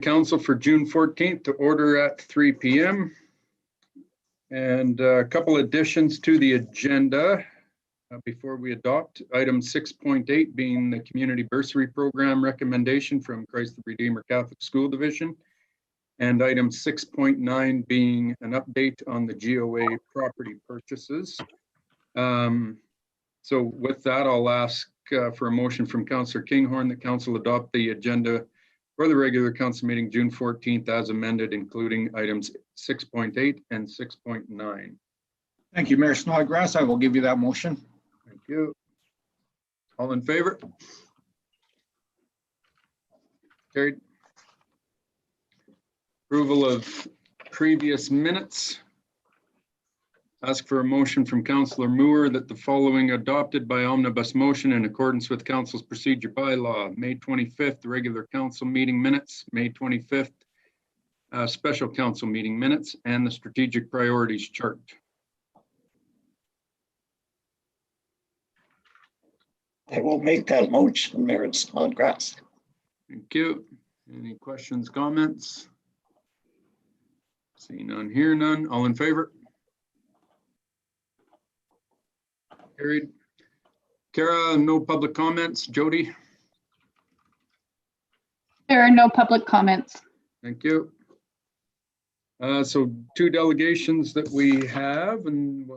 Council for June 14th to order at 3 p.m. And a couple additions to the agenda before we adopt. Item 6.8 being the Community Bursary Program recommendation from Christ the Redeemer Catholic School Division. And item 6.9 being an update on the GOA property purchases. So with that, I'll ask for a motion from Councillor Kinghorn that Council adopt the agenda for the regular council meeting June 14th as amended, including items 6.8 and 6.9. Thank you, Mayor Snodgrass. I will give you that motion. Thank you. All in favor? Carried. Approval of previous minutes. Ask for a motion from Councillor Moore that the following adopted by omnibus motion in accordance with Council's procedure bylaw. May 25th, regular council meeting minutes, May 25th, special council meeting minutes, and the strategic priorities chart. I will make that motion, Mayor Snodgrass. Thank you. Any questions, comments? See none, hear none. All in favor? Carried. Kara, no public comments. Jody? There are no public comments. Thank you. So two delegations that we have, and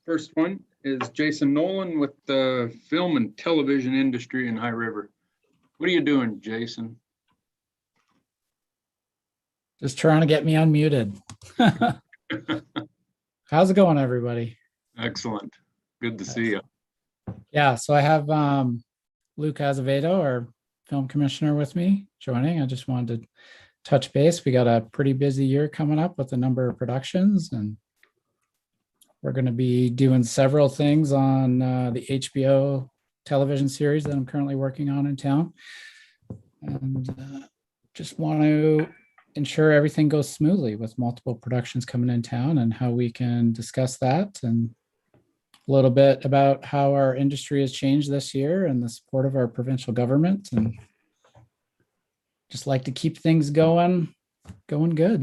first one is Jason Nolan with the film and television industry in High River. What are you doing, Jason? Just trying to get me unmuted. How's it going, everybody? Excellent. Good to see you. Yeah, so I have Luke Azevedo, our film commissioner, with me joining. I just wanted to touch base. We got a pretty busy year coming up with a number of productions, and we're going to be doing several things on the HBO television series that I'm currently working on in town. And just want to ensure everything goes smoothly with multiple productions coming in town and how we can discuss that, and a little bit about how our industry has changed this year and the support of our provincial government, and just like to keep things going good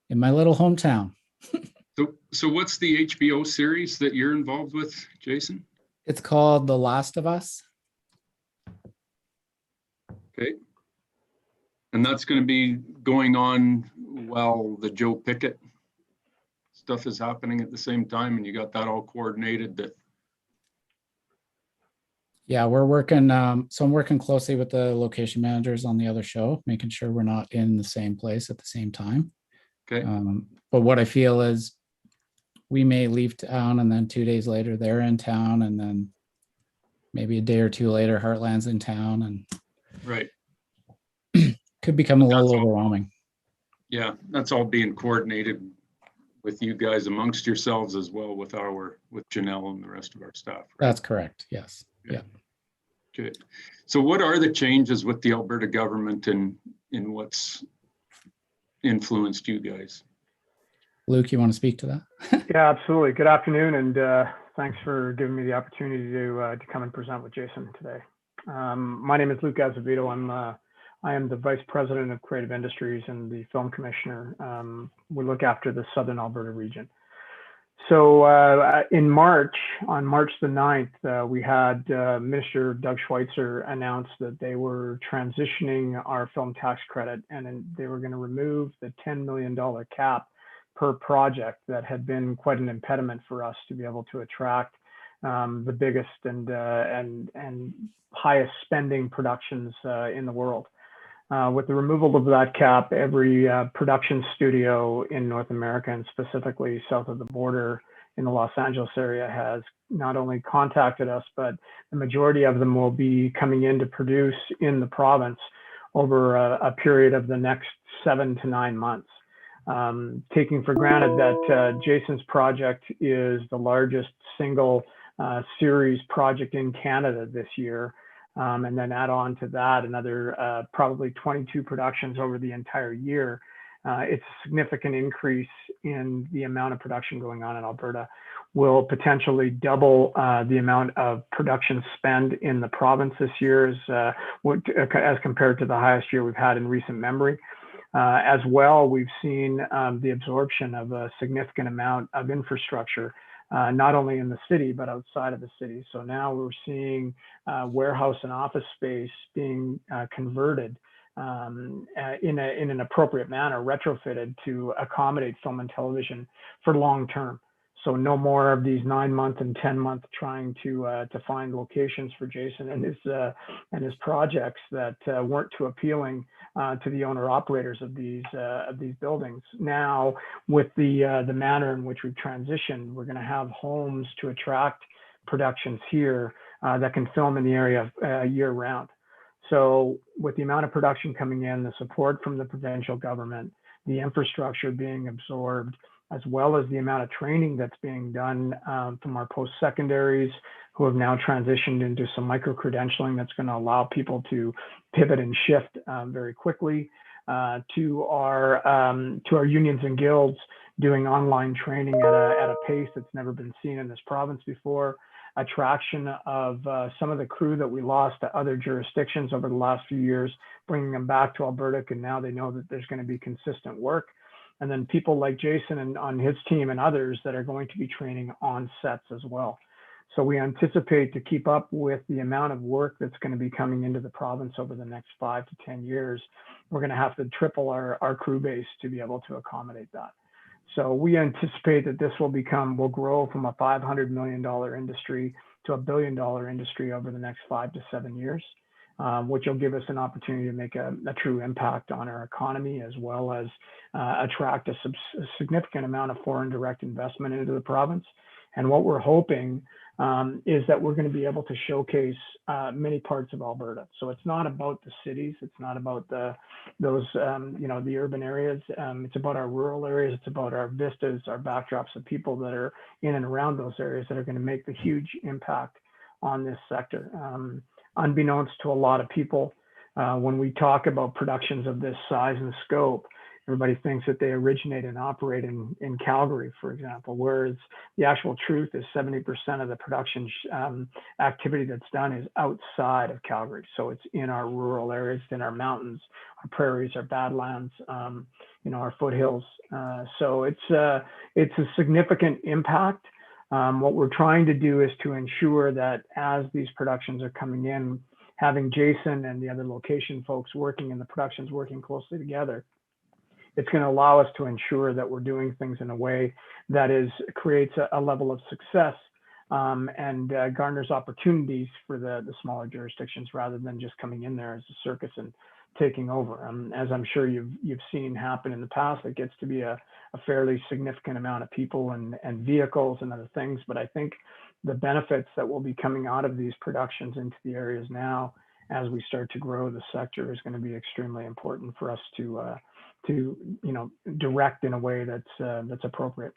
in my little hometown. So what's the HBO series that you're involved with, Jason? It's called The Last of Us. Okay. And that's going to be going on while the Joe Pickett stuff is happening at the same time, and you got that all coordinated. That Yeah, we're working. So I'm working closely with the location managers on the other show, making sure we're not in the same place at the same time. okay. But what I feel is we may leave town and then 2 days later they're in town, and then maybe a day or two later Heartland's in town, and Right. could become a little overwhelming. Yeah, that's all being coordinated with you guys amongst yourselves as well with Janelle and the rest of our staff. Right? That's correct. Yes. Yeah. Good. So what are the changes with the Alberta government and in what's influenced you guys? Luke, you want to speak to that? Yeah, absolutely. Good afternoon, and thanks for giving me the opportunity to come and present with Jason today. My name is Luke Azevedo. I am the Vice President of Creative Industries and the Film Commissioner. We look after the Southern Alberta region. So in March, on March the 9th, we had Minister Doug Schweitzer announce that they were transitioning our film tax credit, and then they were going to remove the $10 million cap per project that had been quite an impediment for us to be able to attract the biggest and highest spending productions in the world. With the removal of that cap, every production studio in North America, and specifically south of the border in the Los Angeles area, has not only contacted us, but the majority of them will be coming in to produce in the province over a period of the next 7 to 9 months. Taking for granted that Jason's project is the largest single series project in Canada this year, and then add on to that another probably 22 productions over the entire year. It's a significant increase in the amount of production going on in Alberta. will potentially double the amount of production spend in the province this year as compared to the highest year we've had in recent memory. As well, we've seen the absorption of a significant amount of infrastructure, not only in the city, but outside of the city. So now we're seeing warehouse and office space being converted in an appropriate manner, retrofitted to accommodate film and television for long term. So no more of these 9-month and 10-month trying to find locations for Jason and his projects that weren't too appealing to the owner operators of these buildings. Now, with the manner in which we've transitioned, we're going to have homes to attract productions here that can film in the area year round. So with the amount of production coming in, the support from the provincial government, the infrastructure being absorbed, as well as the amount of training that's being done from our post-secondaries who have now transitioned into some micro-credentialing that's going to allow people to pivot and shift very quickly, to our unions and guilds doing online training at a pace that's never been seen in this province before, attraction of some of the crew that we lost to other jurisdictions over the last few years, bringing them back to Alberta, and now they know that there's going to be consistent work. And then people like Jason and on his team and others that are going to be training on sets as well. So we anticipate to keep up with the amount of work that's going to be coming into the province over the next 5 to 10 years. We're going to have to triple our crew base to be able to accommodate that. So we anticipate that this will grow from a $500 million industry to $1 billion industry over the next 5 to 7 years. Which will give us an opportunity to make a true impact on our economy, as well as attract a significant amount of foreign direct investment into the province. And what we're hoping is that we're going to be able to showcase many parts of Alberta. So it's not about the cities, it's not about the urban areas. It's about our rural areas. It's about our vistas, our backdrops of people that are in and around those areas that are going to make the huge impact on this sector. Unbeknownst to a lot of people, when we talk about productions of this size and scope, everybody thinks that they originate and operate in Calgary, for example, whereas the actual truth is 70% of the production activity that's done is outside of Calgary. So it's in our rural areas, in our mountains, our prairies, our badlands, our foothills. So it's a significant impact. What we're trying to do is to ensure that as these productions are coming in, having Jason and the other location folks working in the productions working closely together, it's going to allow us to ensure that we're doing things in a way that creates a level of success and garners opportunities for the smaller jurisdictions, rather than just coming in there as a circus and taking over. As I'm sure you've seen happen in the past, it gets to be a fairly significant amount of people and vehicles and other things. But I think the benefits that will be coming out of these productions into the areas now, as we start to grow the sector, is going to be extremely important for us to direct in a way that's appropriate.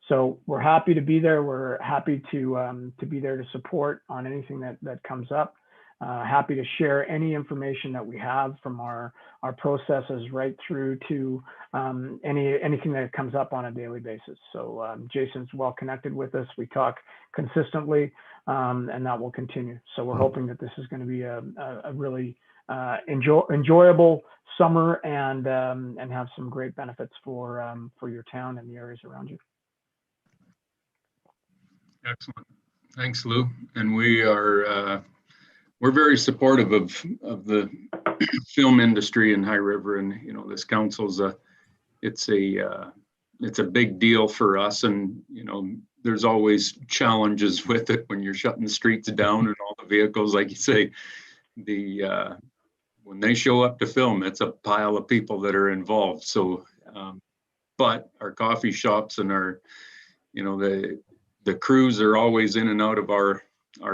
So we're happy to be there. We're happy to be there to support on anything that comes up. Happy to share any information that we have from our processes right through to anything that comes up on a daily basis. So Jason's well connected with us. We talk consistently, and that will continue. So we're hoping that this is going to be a really enjoyable summer and have some great benefits for your town and the areas around you. Excellent. Thanks, Lou. And we're very supportive of the film industry in High River, and this council's it's a big deal for us, and there's always challenges with it when you're shutting the streets down and all the vehicles, like you say. When they show up to film, it's a pile of people that are involved. So, but our coffee shops and our the crews are always in and out of our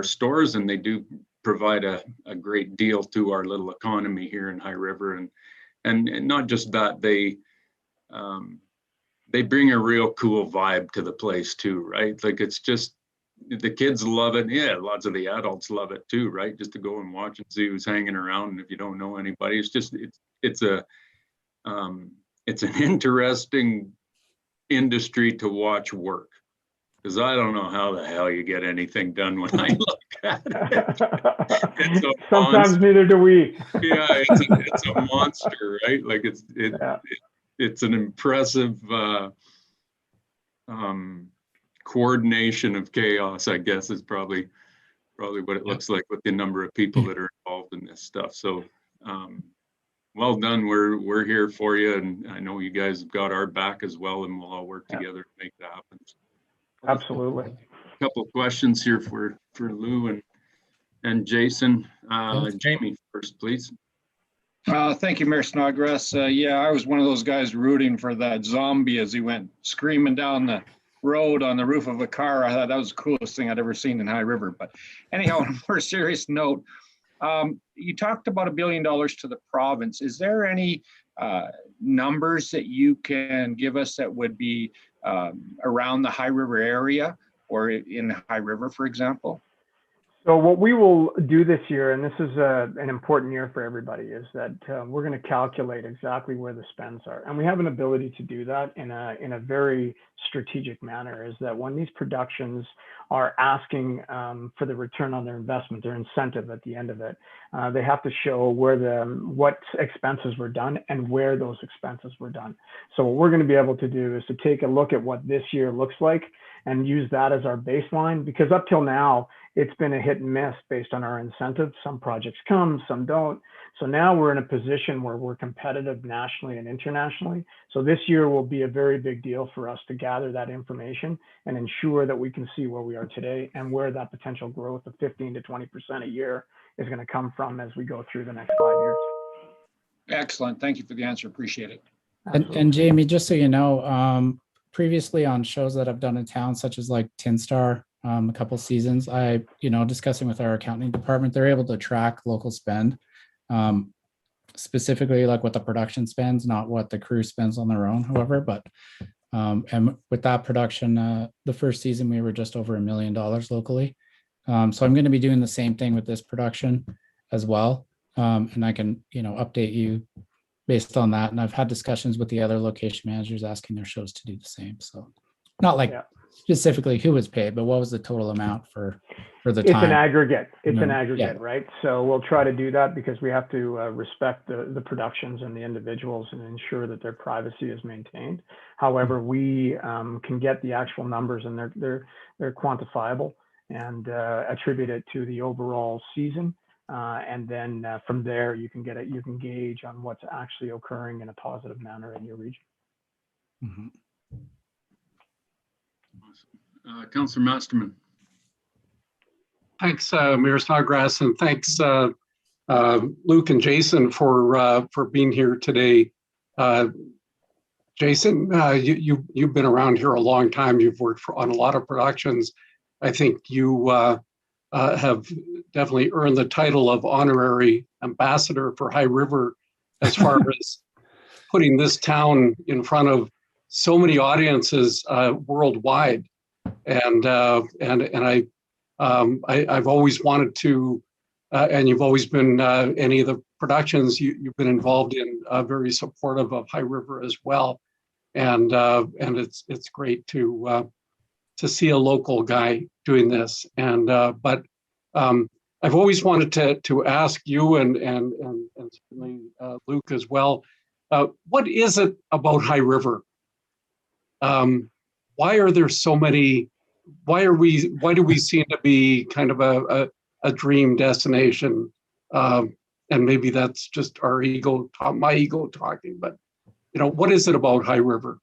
stores, and they do provide a great deal to our little economy here in High River. And not just that, they bring a real cool vibe to the place too, right? Like, it's just, the kids love it. Yeah, lots of the adults love it too, right? Just to go and watch and see who's hanging around. And if you don't know anybody, it's an interesting industry to watch work, because I don't know how the hell you get anything done when I look at it. It's a Sometimes monster. neither do we. Yeah, it's a monster, right? Like Yeah. it's an impressive coordination of chaos, I guess, is probably what it looks like with the number of people that are involved in this stuff. So well done. We're here for you, and I know you guys have got our back as well, and we'll all work together to make that happen. Absolutely. A couple of questions here for Lou and Jason. Jamie first, please. Thank you, Mayor Snodgrass. Yeah, I was one of those guys rooting for that zombie as he went screaming down the road on the roof of a car. I thought that was the coolest thing I'd ever seen in High River. But anyhow, on a more serious note, you talked about $1 billion to the province. Is there any numbers that you can give us that would be around the High River area or in High River, for example? So what we will do this year, and this is an important year for everybody, is that we're going to calculate exactly where the spends are. And we have an ability to do that in a very strategic manner, is that when these productions are asking for the return on their investment, their incentive at the end of it, they have to show what expenses were done and where those expenses were done. So what we're going to be able to do is to take a look at what this year looks like and use that as our baseline, because up till now, it's been a hit and miss based on our incentives. Some projects come, some don't. So now we're in a position where we're competitive nationally and internationally. So this year will be a very big deal for us to gather that information and ensure that we can see where we are today and where that potential growth of 15 to 20% a year is going to come from as we go through the next 5 years. Excellent. Thank you for the answer. Appreciate it. And Jamie, just so you know, previously on shows that I've done in town, such as like Tin Star, a couple seasons, discussing with our accounting department, they're able to track local spend, specifically like what the production spends, not what the crew spends on their own, however. But and with that production, the first season we were just over $1 million locally. So I'm going to be doing the same thing with this production as well, and I can update you based on that. And I've had discussions with the other location managers asking their shows to do the same. So not like specifically who was paid, but what was the total amount for the time? It's an aggregate. It's an Yeah. aggregate, right? So we'll try to do that because we have to respect the productions and the individuals and ensure that their privacy is maintained. However, we can get the actual numbers, and they're quantifiable, and attribute it to the overall season. And then from there, you can gauge on what's actually occurring in a positive manner in your region. Mhm. Councillor Masterman. Thanks, Mayor Snodgrass, and thanks, Luke and Jason, for being here today. Jason, you've been around here a long time. You've worked on a lot of productions. I think you have definitely earned the title of honorary ambassador for High River, as far as putting this town in front of so many audiences worldwide. And I've always wanted to, and you've always been, any of the productions you've been involved in, very supportive of High River as well. And it's great to see a local guy doing this. And but I've always wanted to ask you and certainly Luke as well. What is it about High River? Why are there so many? Why do we seem to be kind of a dream destination? And maybe that's just our ego, my ego talking. But what is it about High River?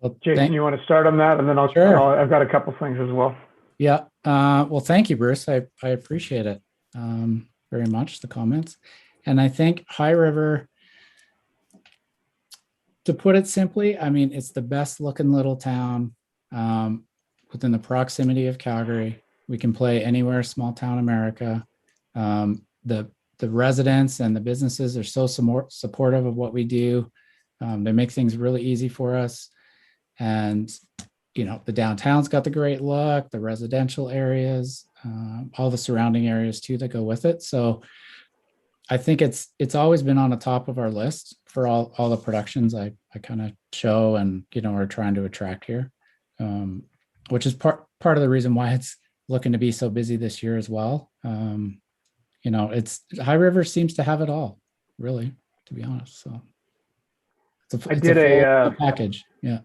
Well, Jason, you want to start on that, and then Sure. I've got a couple things as well. Yeah. Well, thank you, Bruce. I appreciate it very much, the comments. And I think High River, to put it simply, I mean, it's the best looking little town within the proximity of Calgary. We can play anywhere, small town America. The residents and the businesses are so supportive of what we do. They make things really easy for us. And the downtown's got the great look, the residential areas, all the surrounding areas too that go with it. So I think it's always been on the top of our list for all the productions I kind of show and are trying to attract here. which is part of the reason why it's looking to be so busy this year as well. It's High River seems to have it all, really, to be honest. So it's I did a full package. Yeah.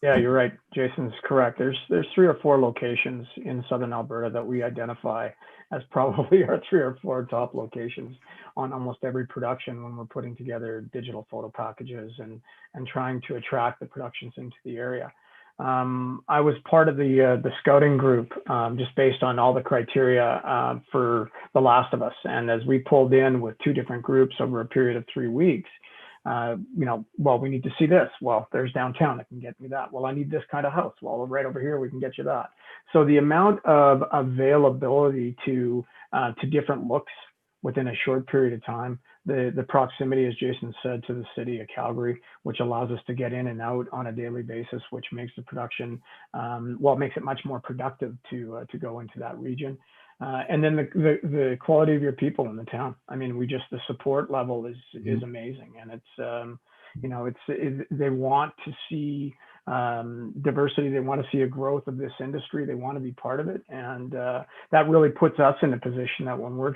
Yeah, you're right. Jason's correct. There's 3 or 4 locations in southern Alberta that we identify as probably our 3 or 4 top locations on almost every production when we're putting together digital photo packages and trying to attract the productions into the area. I was part of the scouting group just based on all the criteria for The Last of Us, and as we pulled in with 2 different groups over a period of 3 weeks. Well, we need to see this. Well, there's downtown that can get me that. Well, I need this kind of house. Well, right over here, we can get you that. So the amount of availability to different looks within a short period of time, the proximity, as Jason said, to the city of Calgary, which allows us to get in and out on a daily basis, which makes the production, it makes it much more productive to go into that region. And then the quality of your people in the town. I mean, the support level is amazing, and they want to see diversity. They want to see a growth of this industry. They want to be part of it, and that really puts us in a position that when we're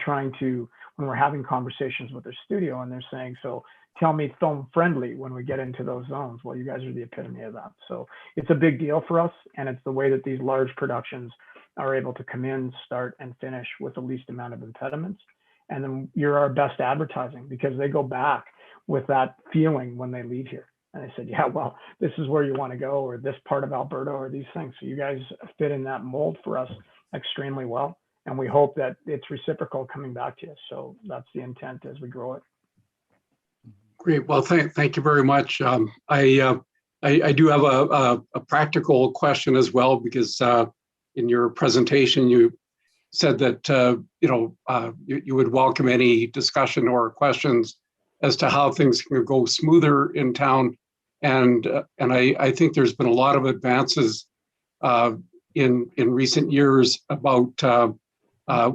having conversations with their studio and they're saying, so tell me film friendly when we get into those zones. Well, you guys are the epitome of that. So it's a big deal for us, and it's the way that these large productions are able to come in, start, and finish with the least amount of impediments. And then you're our best advertising, because they go back with that feeling when they leave here. And they said, yeah, well, this is where you want to go, or this part of Alberta, or these things. So you guys fit in that mold for us extremely well. And we hope that it's reciprocal coming back to you. So that's the intent as we grow it. Great. Well, thank you very much. I do have a practical question as well, because in your presentation, you said that you would welcome any discussion or questions as to how things can go smoother in town. And I think there's been a lot of advances in recent years about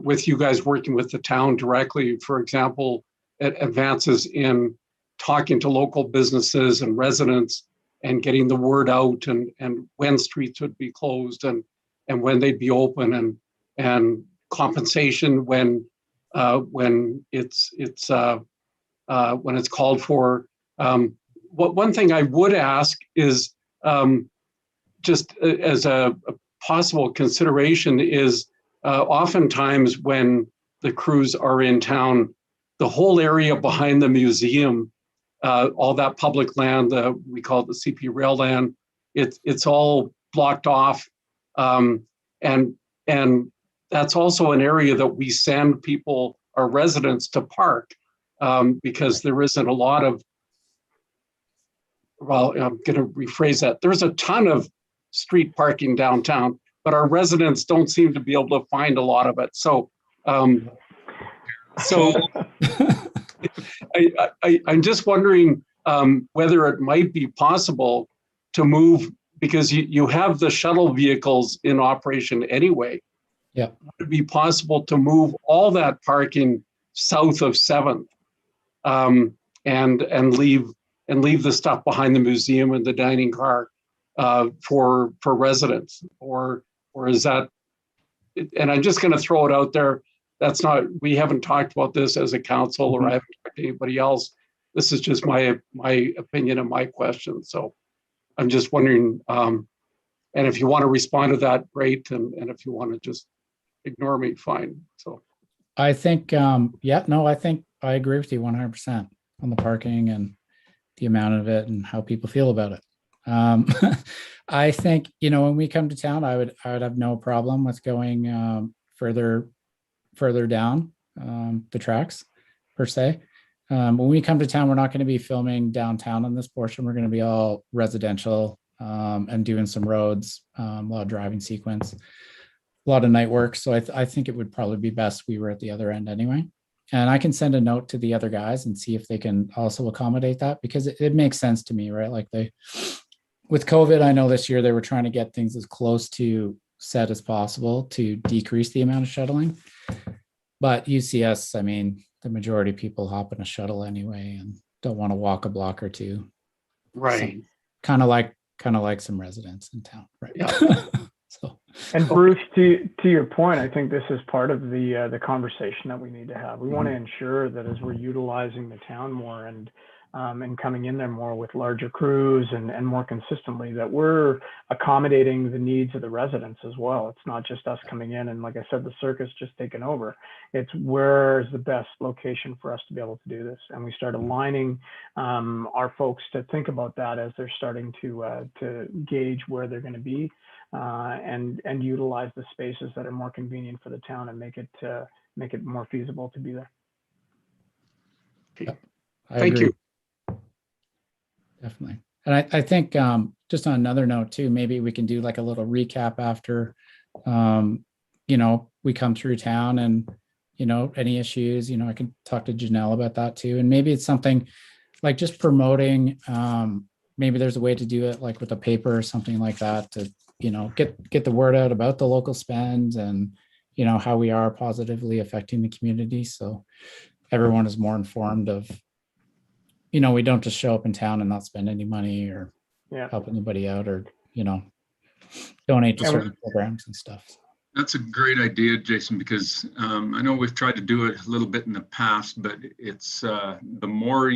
with you guys working with the town directly. For example, advances in talking to local businesses and residents and getting the word out, and when streets would be closed and when they'd be open, and compensation when it's called for. One thing I would ask is just as a possible consideration is oftentimes when the crews are in town, the whole area behind the museum, all that public land, we call it the CP rail land, it's all blocked off. And that's also an area that we send people, our residents, to park because there isn't a lot of, well, I'm going to rephrase that. There's a ton of street parking downtown, but our residents don't seem to be able to find a lot of it. So, I'm just wondering whether it might be possible to move, because you have the shuttle vehicles in operation anyway. Yeah. Would it be possible to move all that parking south of 7th and leave the stuff behind the museum and the dining car for residents, or is that? And I'm just going to throw it out there. That's not. We haven't talked about this as a council, or I haven't talked to anybody else. This is just my opinion and my question. So I'm just wondering. And if you want to respond to that, great. And if you want to just ignore me, fine. So I think, I think I agree with you 100% on the parking and the amount of it and how people feel about it. I think, when we come to town, I would have no problem with going further down the tracks per se. When we come to town, we're not going to be filming downtown on this portion. We're going to be all residential and doing some roads, a lot of driving sequence, a lot of night work. So I think it would probably be best we were at the other end anyway. And I can send a note to the other guys and see if they can also accommodate that, because it makes sense to me, right? Like with COVID, I know this year they were trying to get things as close to set as possible to decrease the amount of shuttling. But UCS, I mean, the majority of people hop in a shuttle anyway and don't want to walk a block or two. right. Kind of like some residents in town, right? Yeah. So, And Bruce, to your point, I think this is part of the conversation that we need to have. We want to ensure that as we're utilizing the town more and coming in there more with larger crews and more consistently, that we're accommodating the needs of the residents as well. It's not just us coming in and, like I said, the circus just taking over. It's where's the best location for us to be able to do this, and we start aligning our folks to think about that as they're starting to gauge where they're going to be. And utilize the spaces that are more convenient for the town and make it more feasible to be there. I Thank agree. you. Definitely. And I think just on another note too, maybe we can do like a little recap after, we come through town and, any issues, I can talk to Janelle about that too. And maybe it's something like just promoting, maybe there's a way to do it like with a paper or something like that to, get the word out about the local spend and, how we are positively affecting the community. So everyone is more informed of, we don't just show up in town and not spend any money or help anybody out or, donate to certain programs and stuff. That's a great idea, Jason, because I know we've tried to do it a little bit in the past, but it's the more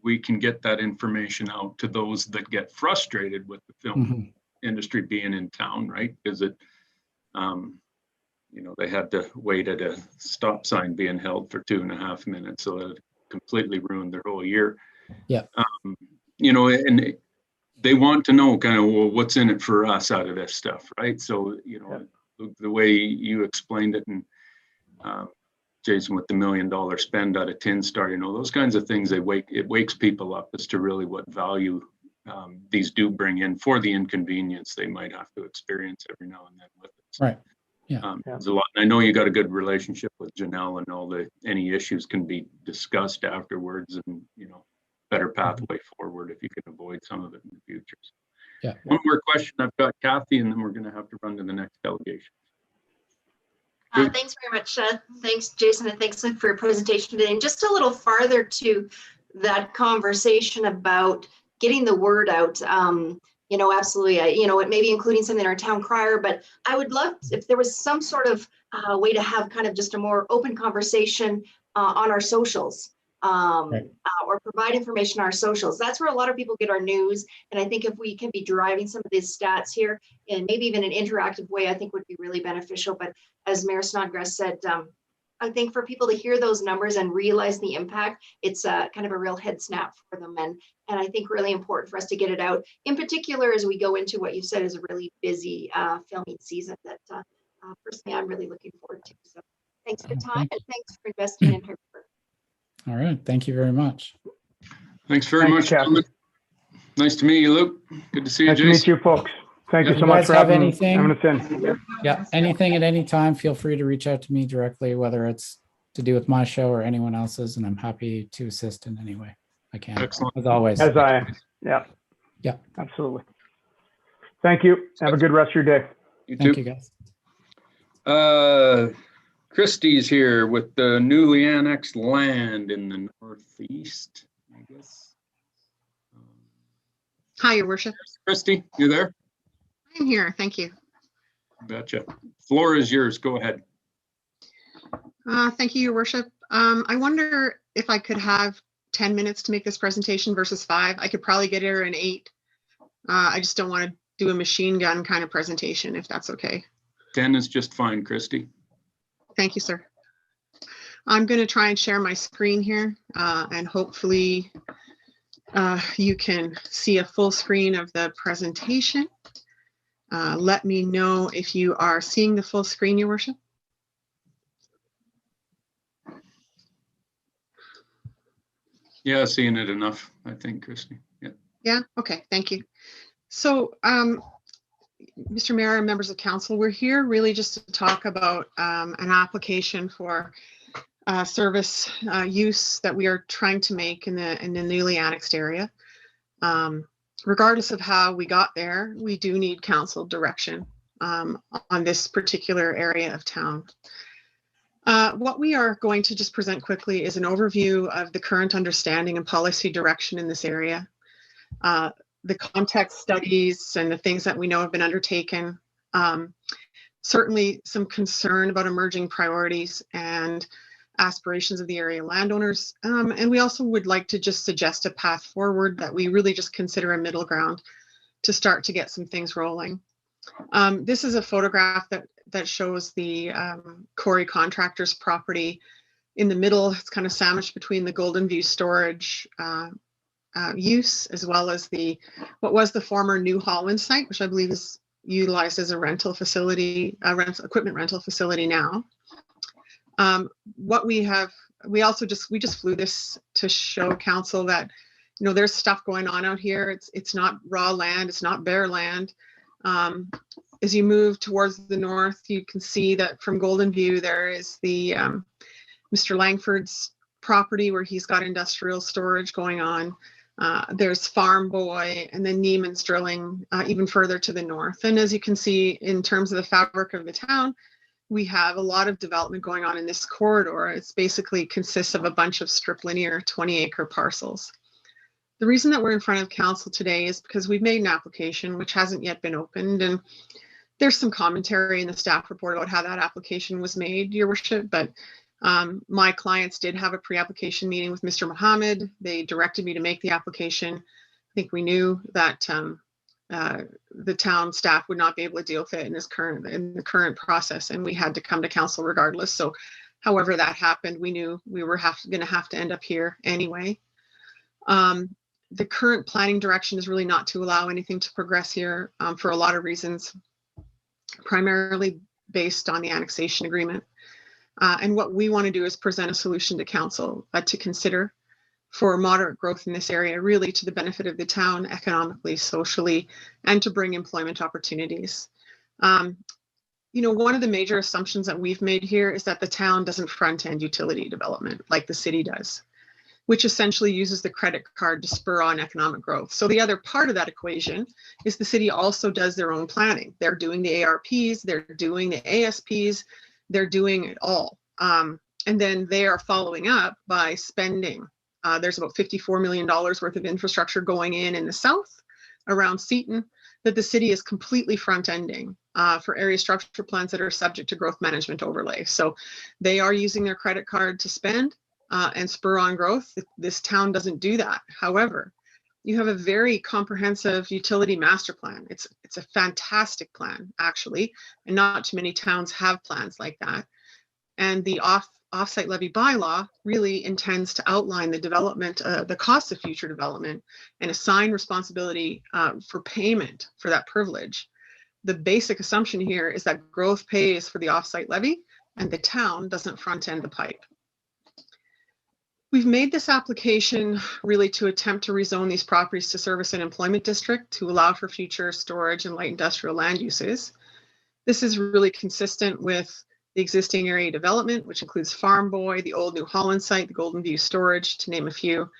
we can get that information out to those that get frustrated with the film industry being in town, right? Because it, they had to wait at a stop sign being held for 2.5 minutes, so it completely ruined their whole year. Yeah. And they want to know kind of, well, what's in it for us out of this stuff, right? So, the way you explained it, and Jason with the $1 million spend out of Tin Star, those kinds of things, it wakes people up as to really what value these do bring in for the inconvenience they might have to experience every now and then with it. So, right. Yeah. There's a lot. And I know you got a good relationship with Janelle, and any issues can be discussed afterwards, and better pathway forward if you can avoid some of it in the future. So, yeah. One more question I've got, Kathy, and then we're going to have to run to the next delegation. Thanks very much. Thanks, Jason, and thanks Luke for your presentation today. And just a little farther to that conversation about getting the word out. Absolutely, it may be including something in our town crier, but I would love if there was some sort of way to have kind of just a more open conversation on our socials. Or provide information on our socials. That's where a lot of people get our news. And I think if we can be deriving some of these stats here and maybe even an interactive way, I think would be really beneficial. But as Mayor Snodgrass said, I think for people to hear those numbers and realize the impact, it's kind of a real head snap for them. And I think really important for us to get it out, in particular, as we go into what you said is a really busy filming season that personally I'm really looking forward to. So thanks for the time and thanks for investing in her work. All right. Thank you very much. Thanks very much. Kathy. Nice to meet you, Luke. Good to see you, Nice to Jason. meet you, folks. Thank you If so you much guys for have having anything- us in. Yeah. Anything at any time, feel free to reach out to me directly, whether it's to do with my show or anyone else's, and I'm happy to assist in any way I can. Excellent. As always. As I am. Yeah. Yeah. Absolutely. Thank you. Have a good rest of your day. You Thank too. you, guys. Christie's here with the newly annexed land in the northeast, I guess. Hi, Your Worship. Christy, you there? I'm here. Thank you. Gotcha. Floor is yours. Go ahead. Thank you, Your Worship. I wonder if I could have 10 minutes to make this presentation versus 5. I could probably get here in 8. I just don't want to do a machine gun kind of presentation, if that's okay. 10 is just fine, Christy. Thank you, sir. I'm going to try and share my screen here, and hopefully you can see a full screen of the presentation. Let me know if you are seeing the full screen, Your Worship. Yeah, seeing it enough, I think, Christy. Yeah. Yeah, okay, thank you. So, Mr. Mayor and members of council, we're here really just to talk about an application for service use that we are trying to make in the newly annexed area. Regardless of how we got there, we do need council direction on this particular area of town. What we are going to just present quickly is an overview of the current understanding and policy direction in this area. The context studies and the things that we know have been undertaken, Certainly some concern about emerging priorities and aspirations of the area landowners. And we also would like to just suggest a path forward that we really just consider a middle ground to start to get some things rolling. This is a photograph that shows the Corey Contractors property in the middle. It's kind of sandwiched between the Golden View storage use, as well as what was the former New Holland site, which I believe is utilized as a rental facility, equipment rental facility now. What we have, we just flew this to show council that, you know, there's stuff going on out here. It's not raw land, it's not bare land. As you move towards the north, you can see that from Golden View, there is the Mr. Langford's property where he's got industrial storage going on. There's Farm Boy, and then Neiman's Drilling even further to the north. And as you can see, in terms of the fabric of the town, we have a lot of development going on in this corridor. It's basically consists of a bunch of strip linear 20-acre parcels. The reason that we're in front of council today is because we've made an application which hasn't yet been opened, and there's some commentary in the staff report about how that application was made, Your Worship, but my clients did have a pre-application meeting with Mr. Mohammed. They directed me to make the application. I think we knew that the town staff would not be able to deal with it in the current process, and we had to come to council regardless. So however that happened, we knew we were going to have to end up here anyway. The current planning direction is really not to allow anything to progress here for a lot of reasons, primarily based on the annexation agreement. And what we want to do is present a solution to council to consider for moderate growth in this area, really to the benefit of the town economically, socially, and to bring employment opportunities. You know, one of the major assumptions that we've made here is that the town doesn't front-end utility development like the city does, which essentially uses the credit card to spur on economic growth. So the other part of that equation is the city also does their own planning. They're doing the ARPs, they're doing the ASPs, they're doing it all. And then they are following up by spending. There's about $54 million worth of infrastructure going in the south around Seaton that the city is completely front-ending for area structure plans that are subject to growth management overlay. So they are using their credit card to spend and spur on growth. This town doesn't do that. However, you have a very comprehensive utility master plan. It's a fantastic plan, actually, and not too many towns have plans like that. And the offsite levy bylaw really intends to outline the development, the cost of future development, and assign responsibility for payment for that privilege. The basic assumption here is that growth pays for the offsite levy, and the town doesn't front end the pipe. We've made this application really to attempt to rezone these properties to service and employment district to allow for future storage and light industrial land uses. This is really consistent with the existing area development, which includes Farm Boy, the old New Holland site, the Golden View storage, to name a few.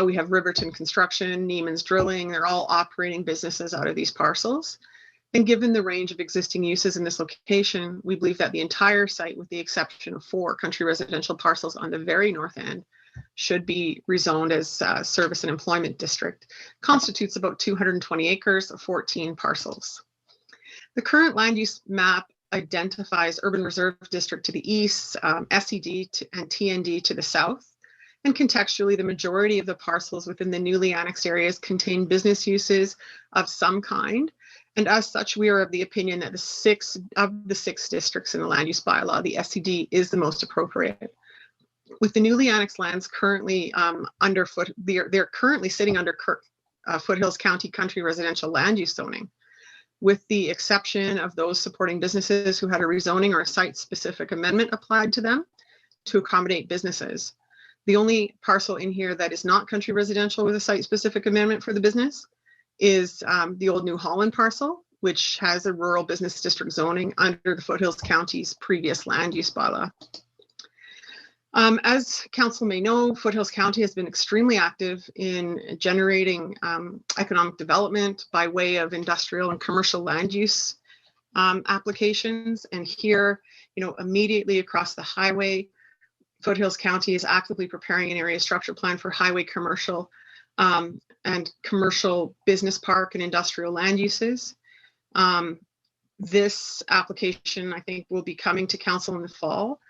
We have Riverton Construction, Neiman's Drilling. They're all operating businesses out of these parcels. And given the range of existing uses in this location, we believe that the entire site, with the exception of 4 country residential parcels on the very north end, should be rezoned as service and employment district, constitutes about 220 acres of 14 parcels. The current land use map identifies Urban Reserve District to the east, SED and TND to the south. And contextually, the majority of the parcels within the newly annexed areas contain business uses of some kind. And as such, we are of the opinion that the 6 districts in the land use bylaw, the SED is the most appropriate. With the newly annexed lands currently they're currently sitting under Foothills County Country Residential Land Use zoning, with the exception of those supporting businesses who had a rezoning or a site-specific amendment applied to them to accommodate businesses. The only parcel in here that is not country residential with a site-specific amendment for the business is the old New Holland parcel, which has a rural business district zoning under the Foothills County's previous land use bylaw. As council may know, Foothills County has been extremely active in generating economic development by way of industrial and commercial land use applications. And here, you know, immediately across the highway, Foothills County is actively preparing an area structure plan for highway commercial and commercial business park and industrial land uses. This application, I think, will be coming to council in the fall.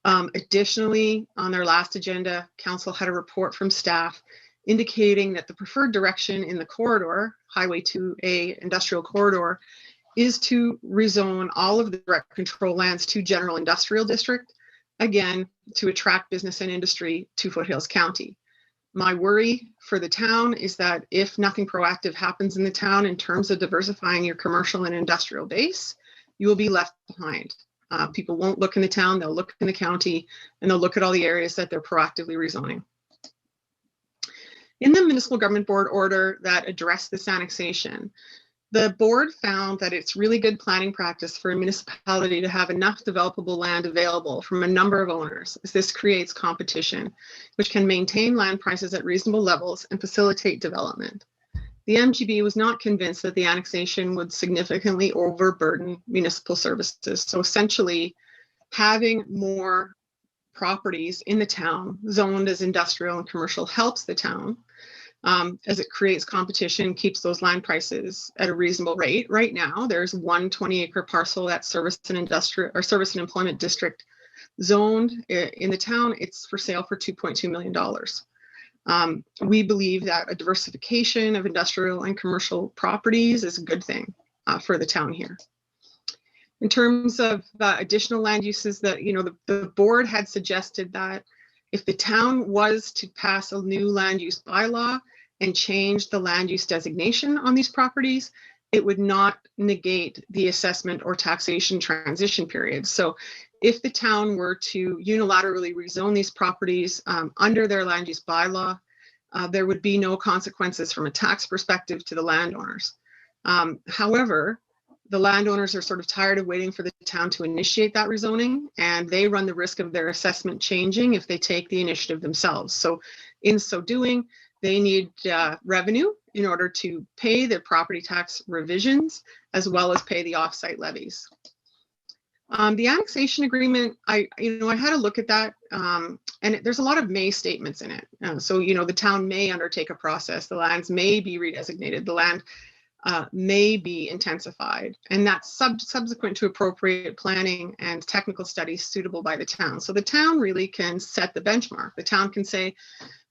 Additionally, on their last agenda, council had a report from staff indicating that the preferred direction in the corridor, Highway 2A industrial corridor, is to rezone all of the direct control lands to general industrial district, again, to attract business and industry to Foothills County. My worry for the town is that if nothing proactive happens in the town in terms of diversifying your commercial and industrial base, you will be left behind. People won't look in the town, they'll look in the county, and they'll look at all the areas that they're proactively rezoning. In the municipal government board order that addressed this annexation, the board found that it's really good planning practice for a municipality to have enough developable land available from a number of owners, as this creates competition, which can maintain land prices at reasonable levels and facilitate development. The MGB was not convinced that the annexation would significantly overburden municipal services. So essentially, having more properties in the town zoned as industrial and commercial helps the town, as it creates competition, keeps those land prices at a reasonable rate. Right now, there's one 20-acre parcel that's service and industrial or service and employment district zoned in the town. It's for sale for $2.2 million. We believe that a diversification of industrial and commercial properties is a good thing for the town here. In terms of additional land uses, that the board had suggested that if the town was to pass a new land use bylaw and change the land use designation on these properties, it would not negate the assessment or taxation transition period. So if the town were to unilaterally rezone these properties under their land use bylaw, there would be no consequences from a tax perspective to the landowners. However, the landowners are sort of tired of waiting for the town to initiate that rezoning, and they run the risk of their assessment changing if they take the initiative themselves. So in so doing, they need revenue in order to pay the property tax revisions, as well as pay the offsite levies. The annexation agreement, I had a look at that, and there's a lot of may statements in it. So, the town may undertake a process, the lands may be redesignated, the land may be intensified, and that's subsequent to appropriate planning and technical studies suitable by the town. So the town really can set the benchmark. The town can say,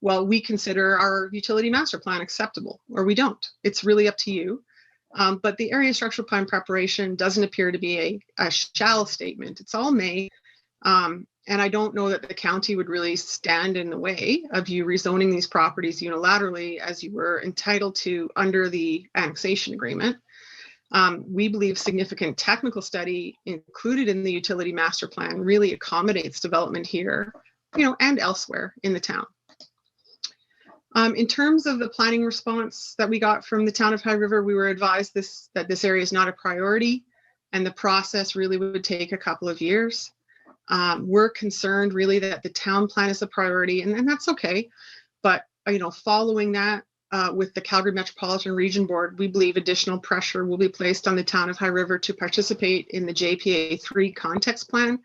well, we consider our utility master plan acceptable, or we don't. It's really up to you. But the area structural plan preparation doesn't appear to be a shall statement. It's all may. And I don't know that the county would really stand in the way of you rezoning these properties unilaterally as you were entitled to under the annexation agreement. We believe significant technical study included in the utility master plan really accommodates development here, and elsewhere in the town. In terms of the planning response that we got from the town of High River, we were advised that this area is not a priority and the process really would take a couple of years. We're concerned really that the town plan is a priority, and that's okay. But, following that with the Calgary Metropolitan Region Board, we believe additional pressure will be placed on the town of High River to participate in the JPA 3 context plan,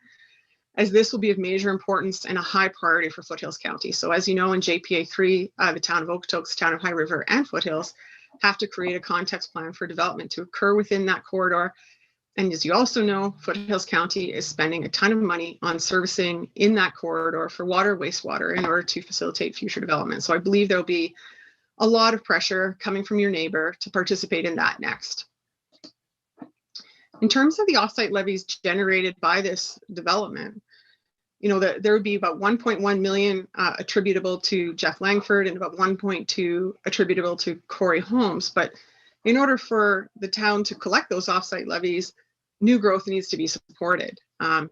as this will be of major importance and a high priority for Foothills County. So as you know, in JPA 3, the town of Okotoks, town of High River, and Foothills have to create a context plan for development to occur within that corridor. And as you also know, Foothills County is spending a ton of money on servicing in that corridor for water, wastewater in order to facilitate future development. So I believe there'll be a lot of pressure coming from your neighbor to participate in that next. In terms of the offsite levies generated by this development, there would be about 1.1 million attributable to Jeff Langford and about 1.2 attributable to Corey Holmes. But in order for the town to collect those offsite levies, new growth needs to be supported. And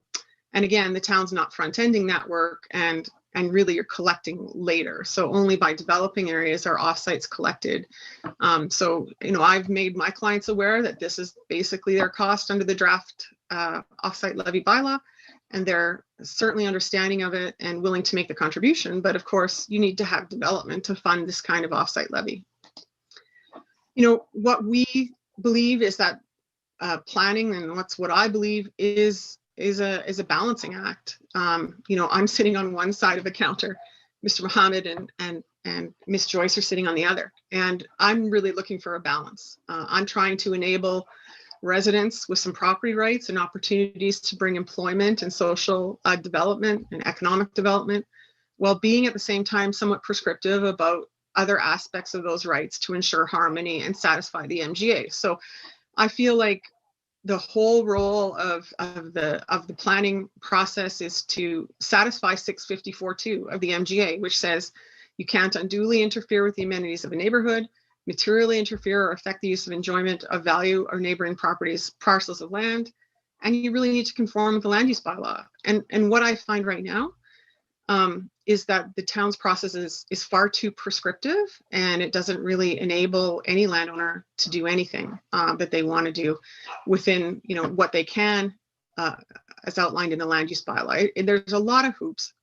again, the town's not front-ending that work, and really you're collecting later. So only by developing areas are offsites collected. So, I've made my clients aware that this is basically their cost under the draft offsite levy bylaw, and they're certainly understanding of it and willing to make the contribution. But of course, you need to have development to fund this kind of offsite levy. What we believe is that planning, and what I believe is a balancing act. I'm sitting on one side of the counter, Mr. Mohammed and Ms. Joyce are sitting on the other, and I'm really looking for a balance. I'm trying to enable residents with some property rights and opportunities to bring employment and social development and economic development, while being at the same time somewhat prescriptive about other aspects of those rights to ensure harmony and satisfy the MGA. So I feel like the whole role of the planning process is to satisfy 654(2) of the MGA, which says you can't unduly interfere with the amenities of a neighborhood, materially interfere or affect the use of enjoyment of value or neighboring properties, parcels of land, and you really need to conform with the land use bylaw. And what I find right now is that the town's process is far too prescriptive, and it doesn't really enable any landowner to do anything that they want to do within, what they can, as outlined in the land use bylaw. There's a lot of hoops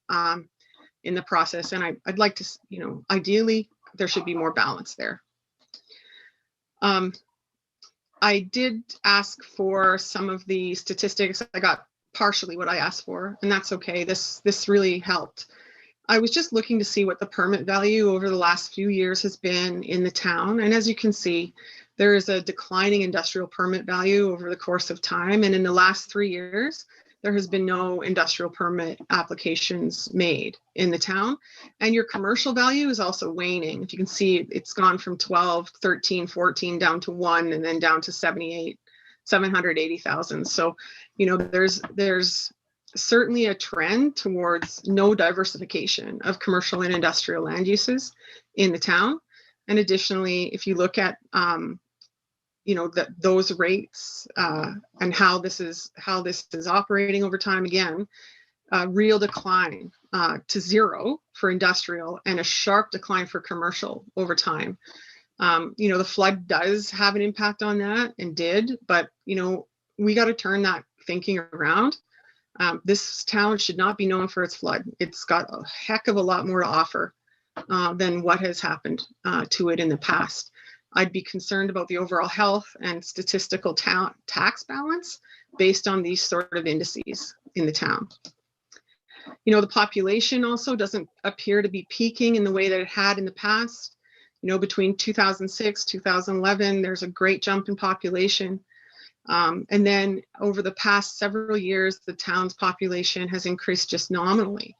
in the process, and I'd like to, ideally, there should be more balance there. I did ask for some of the statistics. I got partially what I asked for, and that's okay. This really helped. I was just looking to see what the permit value over the last few years has been in the town. And as you can see, there is a declining industrial permit value over the course of time. And in the last 3 years, there has been no industrial permit applications made in the town. And your commercial value is also waning. If you can see, it's gone from 12, 13, 14 down to 1, and then down to 780,000. So, there's certainly a trend towards no diversification of commercial and industrial land uses in the town. And additionally, if you look at those rates and how this is operating over time, again, real decline to 0 for industrial and a sharp decline for commercial over time. The flood does have an impact on that, and did, but we got to turn that thinking around. This town should not be known for its flood. It's got a heck of a lot more to offer than what has happened to it in the past. I'd be concerned about the overall health and statistical tax balance based on these sort of indices in the town. The population also doesn't appear to be peaking in the way that it had in the past. Between 2006, 2011, there's a great jump in population. And then over the past several years, the town's population has increased just nominally.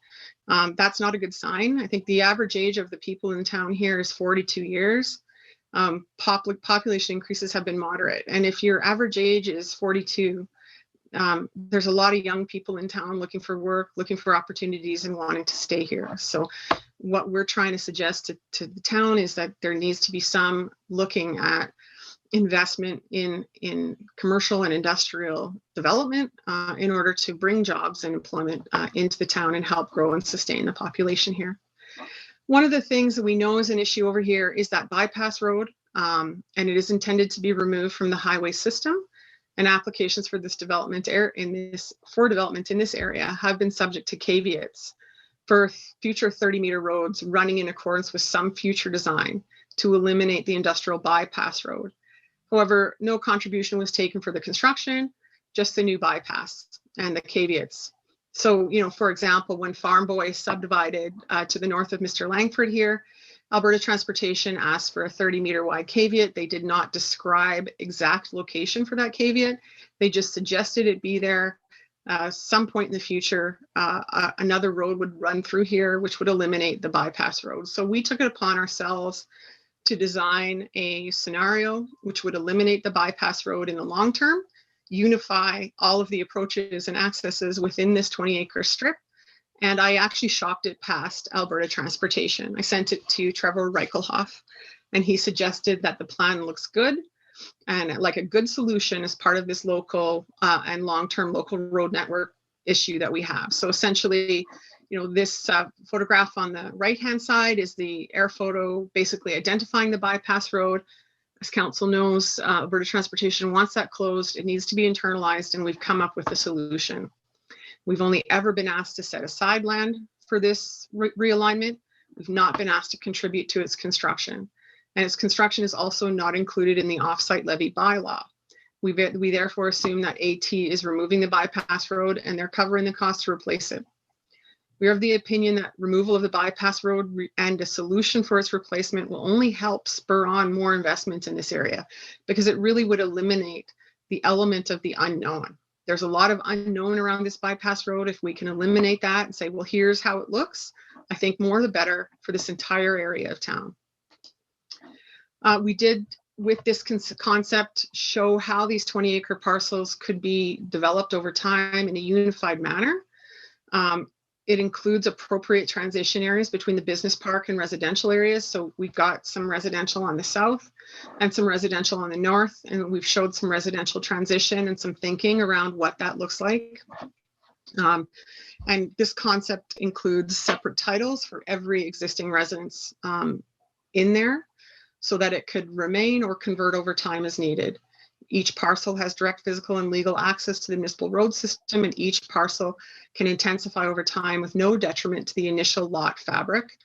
That's not a good sign. I think the average age of the people in town here is 42 years. Population increases have been moderate. And if your average age is 42, there's a lot of young people in town looking for work, looking for opportunities, and wanting to stay here. So what we're trying to suggest to the town is that there needs to be some looking at investment in commercial and industrial development in order to bring jobs and employment into the town and help grow and sustain the population here. One of the things that we know is an issue over here is that bypass road, and it is intended to be removed from the highway system. And applications for this development in this area have been subject to caveats for future 30-meter roads running in accordance with some future design to eliminate the industrial bypass road. However, no contribution was taken for the construction, just the new bypass and the caveats. So, for example, when Farm Boy subdivided to the north of Mr. Langford here, Alberta Transportation asked for a 30-meter wide caveat. They did not describe exact location for that caveat. They just suggested it be there. Some point in the future, another road would run through here, which would eliminate the bypass road. So we took it upon ourselves to design a scenario which would eliminate the bypass road in the long term, unify all of the approaches and accesses within this 20-acre strip. And I actually shopped it past Alberta Transportation. I sent it to Trevor Reichelhoff, and he suggested that the plan looks good and like a good solution as part of this local and long-term local road network issue that we have. So essentially, this photograph on the right-hand side is the air photo, basically identifying the bypass road. As council knows, Alberta Transportation wants that closed. It needs to be internalized, and we've come up with a solution. We've only ever been asked to set aside land for this realignment. We've not been asked to contribute to its construction. And its construction is also not included in the offsite levy bylaw. We therefore assume that AT is removing the bypass road and they're covering the cost to replace it. We are of the opinion that removal of the bypass road and a solution for its replacement will only help spur on more investment in this area, because it really would eliminate the element of the unknown. There's a lot of unknown around this bypass road. If we can eliminate that and say, well, here's how it looks, I think more the better for this entire area of town. We did, with this concept, show how these 20-acre parcels could be developed over time in a unified manner. It includes appropriate transition areas between the business park and residential areas. So we've got some residential on the south and some residential on the north, and we've showed some residential transition and some thinking around what that looks like. And this concept includes separate titles for every existing residence in there, so that it could remain or convert over time as needed. Each parcel has direct physical and legal access to the municipal road system, and each parcel can intensify over time with no detriment to the initial lot fabric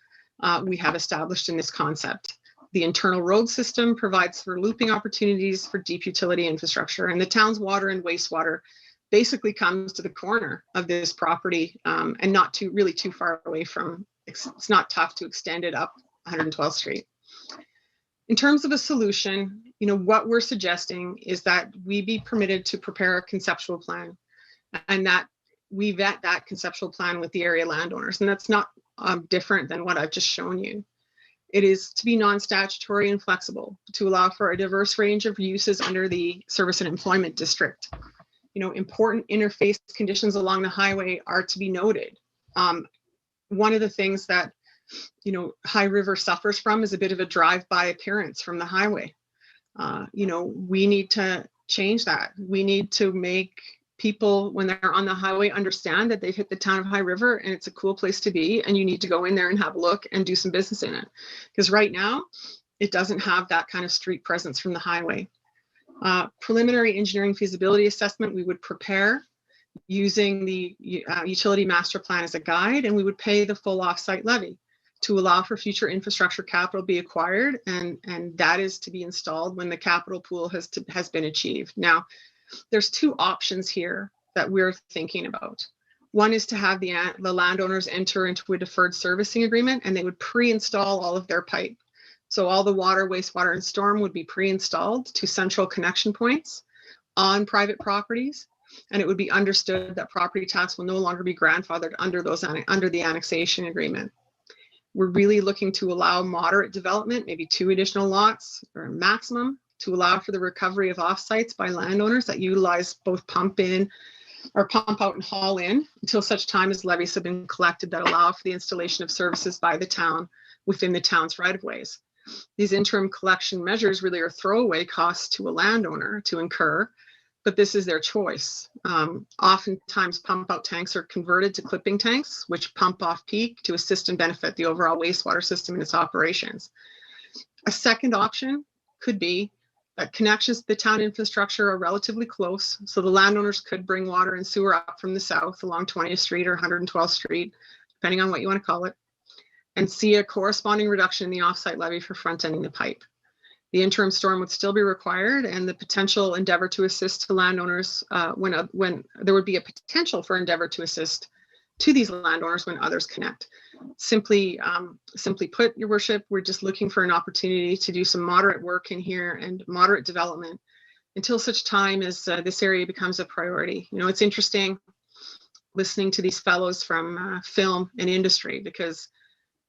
we have established in this concept. The internal road system provides for looping opportunities for deep utility infrastructure, and the town's water and wastewater basically comes to the corner of this property and not really too far away from, it's not tough to extend it up 112th Street. In terms of a solution, what we're suggesting is that we be permitted to prepare a conceptual plan, and that we vet that conceptual plan with the area landowners. And that's not different than what I've just shown you. It is to be non-statutory and flexible, to allow for a diverse range of uses under the service and employment district. Important interface conditions along the highway are to be noted. One of the things that High River suffers from is a bit of a drive-by appearance from the highway. We need to change that. We need to make people, when they're on the highway, understand that they've hit the town of High River and it's a cool place to be, and you need to go in there and have a look and do some business in it. Because right now, it doesn't have that kind of street presence from the highway. Preliminary engineering feasibility assessment we would prepare using the utility master plan as a guide, and we would pay the full off-site levy to allow for future infrastructure capital be acquired, and that is to be installed when the capital pool has been achieved. Now, there's two options here that we're thinking about. One is to have the landowners enter into a deferred servicing agreement, and they would pre-install all of their pipe. So all the water, wastewater, and storm would be pre-installed to central connection points on private properties, and it would be understood that property tax will no longer be grandfathered under the annexation agreement. We're really looking to allow moderate development, maybe 2 additional lots or a maximum, to allow for the recovery of offsites by landowners that utilize both pump in or pump out and haul in until such time as levies have been collected that allow for the installation of services by the town within the town's right-of-ways. These interim collection measures really are throwaway costs to a landowner to incur, but this is their choice. Oftentimes pump out tanks are converted to clipping tanks, which pump off peak to assist and benefit the overall wastewater system in its operations. A second option could be that connections to the town infrastructure are relatively close, so the landowners could bring water and sewer up from the south along 20th Street or 112th Street, depending on what you want to call it, and see a corresponding reduction in the offsite levy for front-ending the pipe. The interim storm would still be required, and the potential endeavor to assist to landowners when there would be a potential for endeavor to assist to these landowners when others connect. Simply put, Your Worship, we're just looking for an opportunity to do some moderate work in here and moderate development until such time as this area becomes a priority. It's interesting listening to these fellows from film and industry, because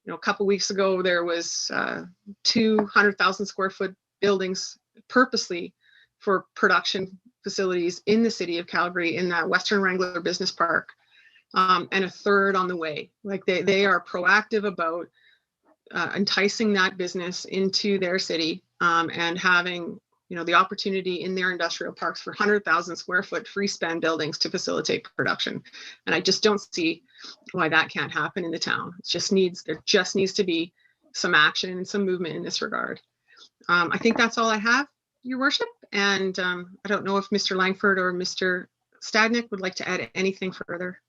a couple weeks ago, there was 200,000 square foot buildings purposely for production facilities in the city of Calgary in that Western Wrangler Business Park, and a third on the way. Like they are proactive about enticing that business into their city and having the opportunity in their industrial parks for 100,000 square foot free span buildings to facilitate production. And I just don't see why that can't happen in the town. There just needs to be some action and some movement in this regard. I think that's all I have, Your Worship. And I don't know if Mr. Langford or Mr. Stadnick would like to add anything further.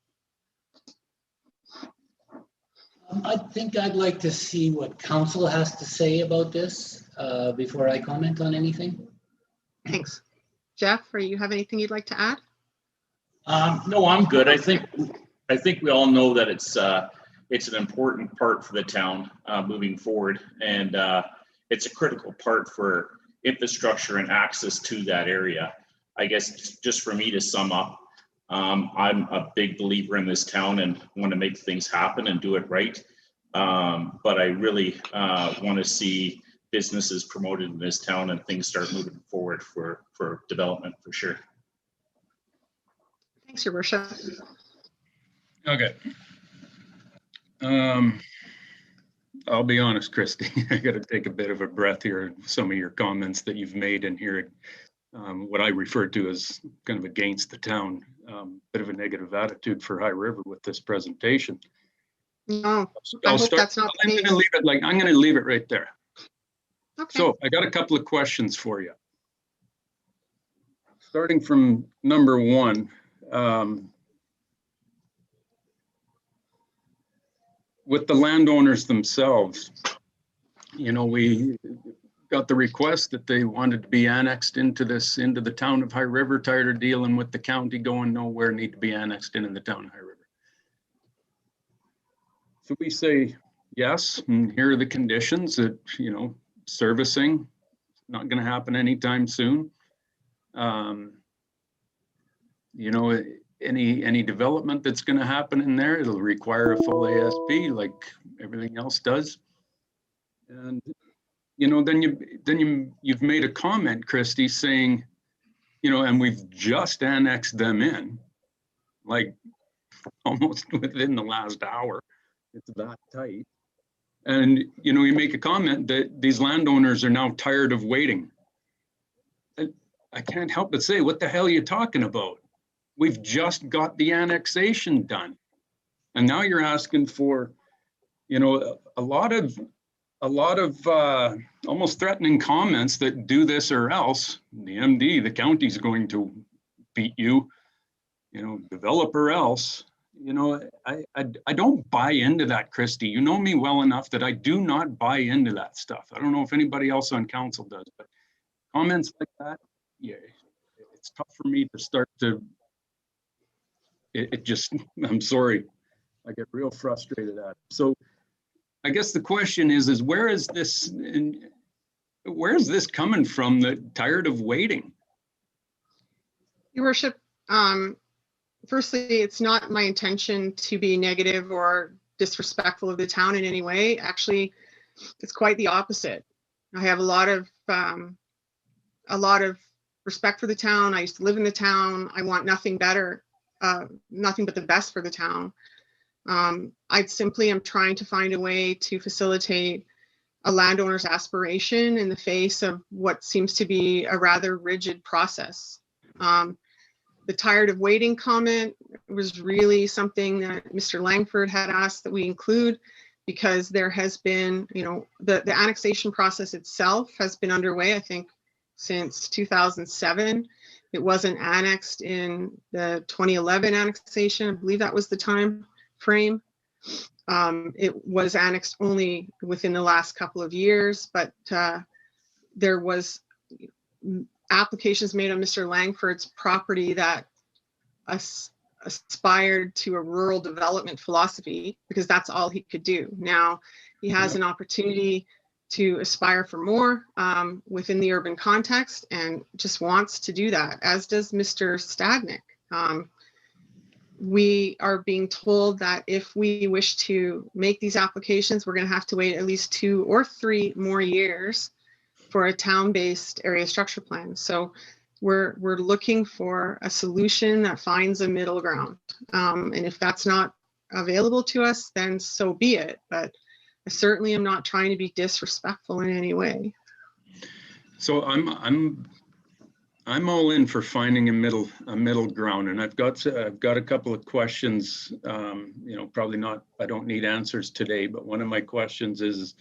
I think I'd like to see what council has to say about this before I comment on anything. Thanks. Jeff, or you have anything you'd like to add? No, I'm good. I think we all know that it's an important part for the town moving forward, and it's a critical part for infrastructure and access to that area. I guess just for me to sum up, I'm a big believer in this town and want to make things happen and do it right. But I really want to see businesses promoted in this town and things start moving forward for development for sure. Thanks, Your Worship. Okay. I'll be honest, Christy, I got to take a bit of a breath here. Some of your comments that you've made in here, what I refer to as kind of against the town, bit of a negative attitude for High River with this presentation. No, I hope that's not the I'm case. going to leave it I'm going to leave it right there. Okay. So I got a couple of questions for you. Starting from number one, with the landowners themselves, you know, we got the request that they wanted to be annexed into the town of High River, tired of dealing with the county going nowhere, need to be annexed into the town of High River. So we say, yes, and here are the conditions that, you know, servicing, not going to happen anytime soon. You know, any development that's going to happen in there, it'll require a full ASP like everything else does. And, you know, then you've made a comment, Christy, saying, you know, and we've just annexed them in, like almost within the last hour. It's that tight. And, you know, you make a comment that these landowners are now tired of waiting. And I can't help but say, what the hell are you talking about? We've just got the annexation done. And now you're asking for, you know, a lot of almost threatening comments that do this or else. The MD, the county's going to beat you, you know, develop or else. You know, I don't buy into that, Christy. You know me well enough that I do not buy into that stuff. I don't know if anybody else on council does, but comments like that, yeah, it's tough for me to start to, it just, I'm sorry, I get real frustrated at it. So I guess the question is where is this coming from, that tired of waiting? Your Worship, firstly, it's not my intention to be negative or disrespectful of the town in any way. Actually, it's quite the opposite. I have a lot of respect for the town. I used to live in the town. I want nothing better, nothing but the best for the town. I simply am trying to find a way to facilitate a landowner's aspiration in the face of what seems to be a rather rigid process. The tired of waiting comment was really something that Mr. Langford had asked that we include, because there has been, you know, the annexation process itself has been underway, I think, since 2007. It wasn't annexed in the 2011 annexation. I believe that was the time frame. It was annexed only within the last couple of years, but there was applications made on Mr. Langford's property that aspired to a rural development philosophy, because that's all he could do. Now he has an opportunity to aspire for more within the urban context, and just wants to do that, as does Mr. Stadnik. We are being told that if we wish to make these applications, we're going to have to wait at least 2 or 3 more years for a town-based area structure plan. So we're looking for a solution that finds a middle ground. And if that's not available to us, then so be it. But I certainly am not trying to be disrespectful in any way. So I'm all in for finding a middle ground, and I've got a couple of questions. You know, probably not. I don't need answers today, but one of my questions is,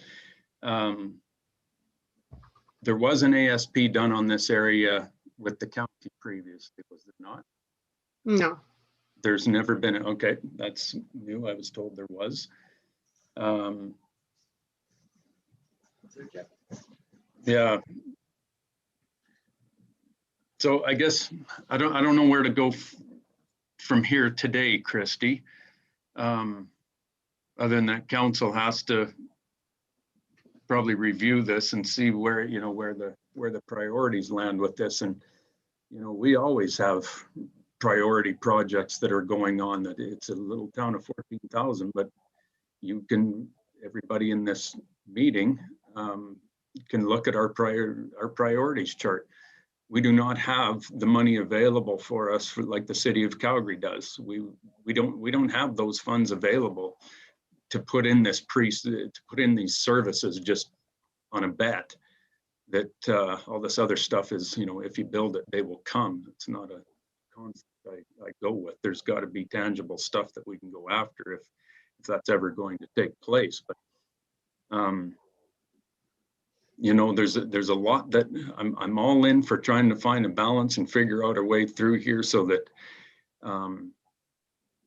there was an ASP done on this area with the county previously, was there not? No. There's never been. Okay, that's new. I was told there was. Yeah. So I guess I don't know where to go from here today, Christy. Other than that, council has to probably review this and see where, you know, where the priorities land with this. And you know, we always have priority projects that are going on. That it's a little town of 14,000, but you can, everybody in this meeting can look at our priorities chart. We do not have the money available for us for like the city of Calgary does. We don't have those funds available to put in this to put in these services just on a bet that all this other stuff is, you know, if you build it, they will come. It's not a concept I go with. There's got to be tangible stuff that we can go after if that's ever going to take place. But you know, there's a lot that I'm all in for trying to find a balance and figure out a way through here so that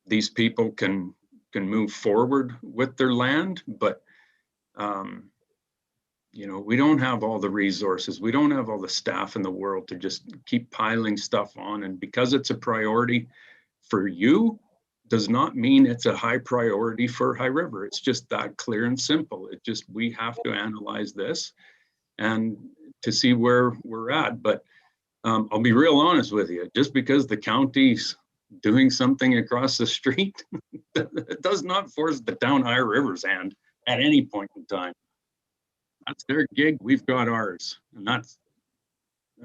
these people can move forward with their land. But you know, we don't have all the resources. We don't have all the staff in the world to just keep piling stuff on. And because it's a priority for you, does not mean it's a high priority for High River. It's just that clear and simple. It just, we have to analyze this and to see where we're at. But I'll be real honest with you, just because the county's doing something across the street, it does not force the town High River's hand at any point in time. That's their gig, we've got ours. And that's,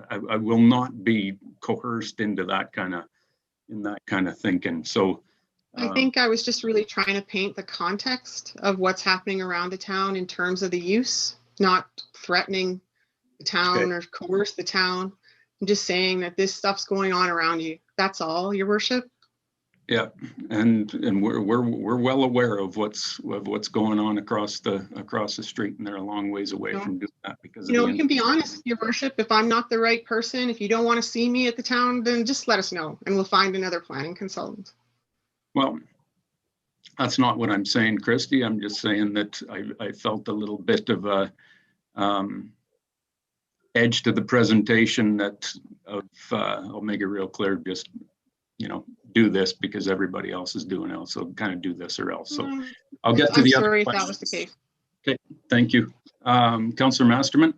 I will not be coerced into that kind of thinking. So I think I was just really trying to paint the context of what's happening around the town in terms of the use, not threatening the town or coerce the town. I'm just saying that this stuff's going on around you. That's all, Your Worship. Yeah, and we're well aware of what's going on across the street, and they're a long ways away from doing that because you know, we can be honest, Your Worship. If I'm not the right person, if you don't want to see me at the town, then just let us know, and we'll find another planning consultant. Well, that's not what I'm saying, Christy. I'm just saying that I felt a little bit of a edge to the presentation that I'll make it real clear, just, you know, do this because everybody else is doing it. So kind of do this or else. So I'll get to the other sorry if questions. that was the case. Okay, thank you. Councillor Masterman.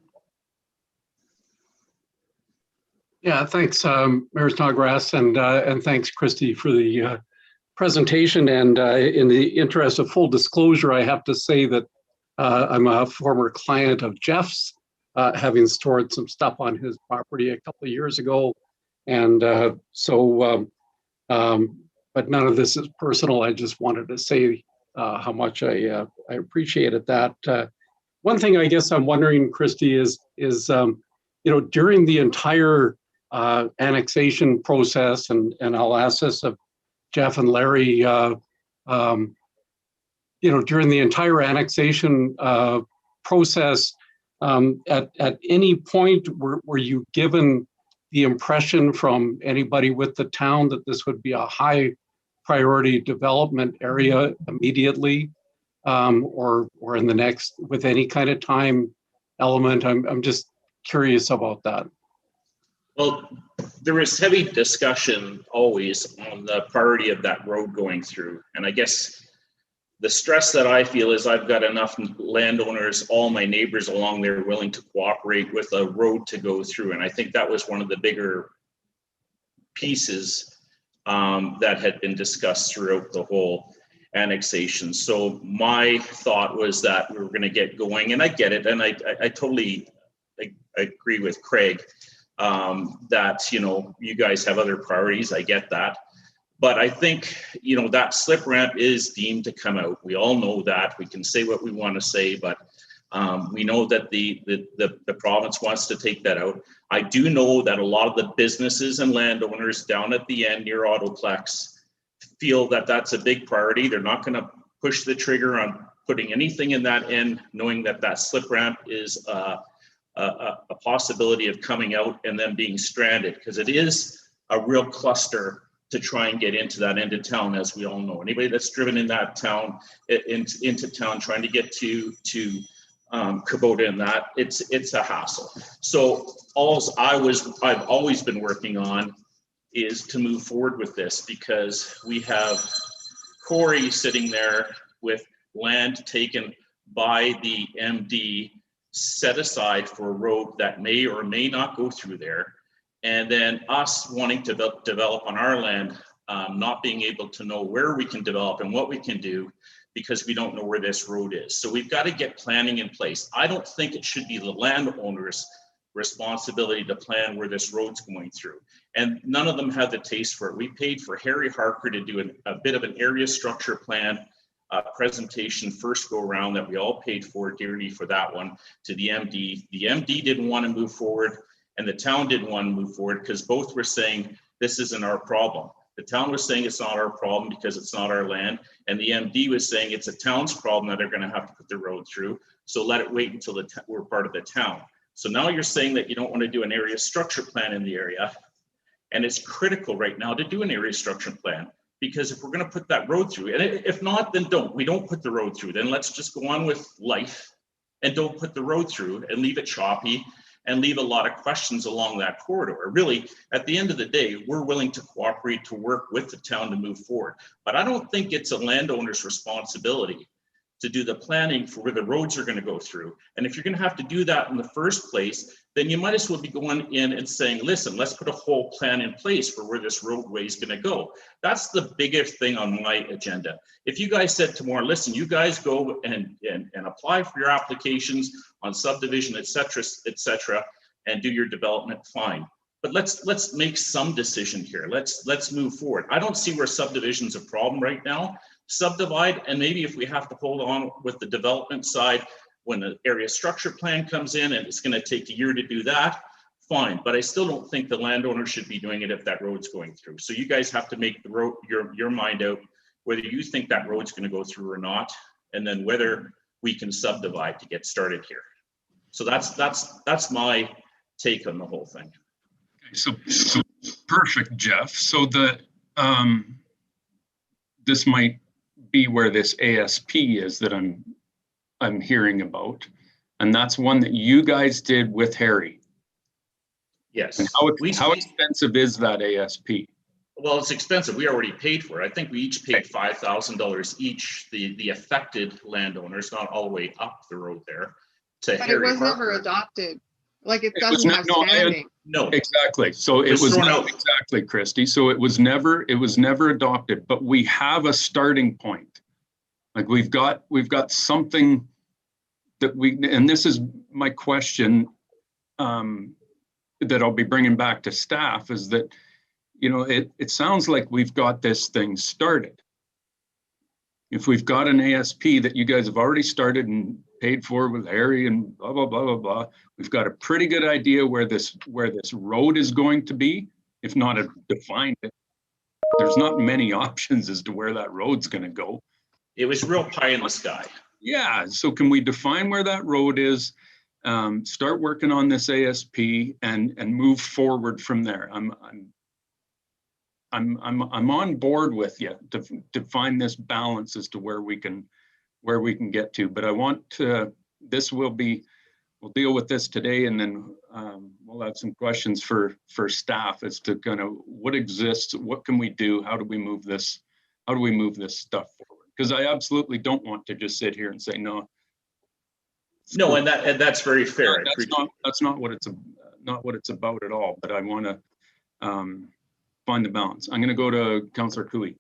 Yeah, thanks, Mayor Snodgrass, and thanks, Christy, for the presentation. And in the interest of full disclosure, I have to say that I'm a former client of Jeff's, having stored some stuff on his property a couple of years ago. And but none of this is personal. I just wanted to say how much I appreciated that. One thing I guess I'm wondering, Christy, is you know, during the entire annexation process, and I'll ask this of Jeff and Larry, you know, during the entire annexation process, at any point were you given the impression from anybody with the town that this would be a high priority development area immediately, or in the next, with any kind of time element? I'm just curious about that. Well, there was heavy discussion always on the priority of that road going through. And I guess the stress that I feel is I've got enough landowners, all my neighbors along there willing to cooperate with a road to go through. And I think that was one of the bigger pieces that had been discussed throughout the whole annexation. So my thought was that we were going to get going, and I get it. And I totally agree with Craig that, you know, you guys have other priorities. I get that. But I think, you know, that slip ramp is deemed to come out. We all know that. We can say what we want to say, but we know that the province wants to take that out. I do know that a lot of the businesses and landowners down at the end near Autoplex feel that that's a big priority. They're not going to push the trigger on putting anything in that end, knowing that that slip ramp is a possibility of coming out and then being stranded, because it is a real cluster to try and get into that end of town, as we all know. Anybody that's driven in that town, into town, trying to get to Kubota and that, it's a hassle. So I've always been working on is to move forward with this, because we have Corey sitting there with land taken by the MD set aside for a road that may or may not go through there. And then us wanting to develop on our land, not being able to know where we can develop and what we can do because we don't know where this road is. So we've got to get planning in place. I don't think it should be the landowner's responsibility to plan where this road's going through. And none of them had the taste for it. We paid for Harry Harker to do a bit of an area structure plan presentation first go around that we all paid for dearly for that one to the MD. The MD didn't want to move forward and the town didn't want to move forward because both were saying this isn't our problem. The town was saying it's not our problem because it's not our land. And the MD was saying it's a town's problem that they're going to have to put the road through. So let it wait until we're part of the town. So now you're saying that you don't want to do an area structure plan in the area. And it's critical right now to do an area structure plan, because if we're going to put that road through, and if not, then we don't put the road through. Then let's just go on with life and don't put the road through and leave it choppy and leave a lot of questions along that corridor. Really, at the end of the day, we're willing to cooperate to work with the town to move forward. But I don't think it's a landowner's responsibility to do the planning for where the roads are going to go through. And if you're going to have to do that in the first place, then you might as well be going in and saying, listen, let's put a whole plan in place for where this roadway is going to go. That's the biggest thing on my agenda. If you guys said tomorrow, listen, you guys go and apply for your applications on subdivision, et cetera, and do your development, fine. But let's make some decision here. Let's move forward. I don't see where subdivision's a problem right now. Subdivide, and maybe if we have to hold on with the development side when the area structure plan comes in and it's going to take a year to do that, fine. But I still don't think the landowner should be doing it if that road's going through. So you guys have to make the road your mind out whether you think that road's going to go through or not, and then whether we can subdivide to get started here. So that's my take on the whole thing. So perfect, Jeff. So this might be where this ASP is that I'm hearing about, and that's one that you guys did with Harry. Yes. And how expensive is that ASP? Well, it's expensive. We already paid for it. I think we each paid $5,000 each. The affected landowners, not all the way up the road there. To But Harry it was Harker. never adopted. Like it It was doesn't have standing. No. Exactly. So it was not exactly, Christy. So it was never adopted, but we have a starting point. Like we've got something that and this is my question that I'll be bringing back to staff is that, you know, it sounds like we've got this thing started. If we've got an ASP that you guys have already started and paid for with Harry and blah, blah, blah, blah, blah, we've got a pretty good idea where this road is going to be, if not defined it. There's not many options as to where that road's going to go. It was real pie in the sky. Yeah, so can we define where that road is, start working on this ASP and move forward from there? I'm on board with you to find this balance as to where we can get to, but I want to, we'll deal with this today, and then we'll have some questions for staff as to kind of what exists, what can we do, how do we move this stuff forward? Because I absolutely don't want to just sit here and say no. No, and that's very fair. That's not what it's about at all. But I want to find the balance. I'm going to go to Councillor Cooey.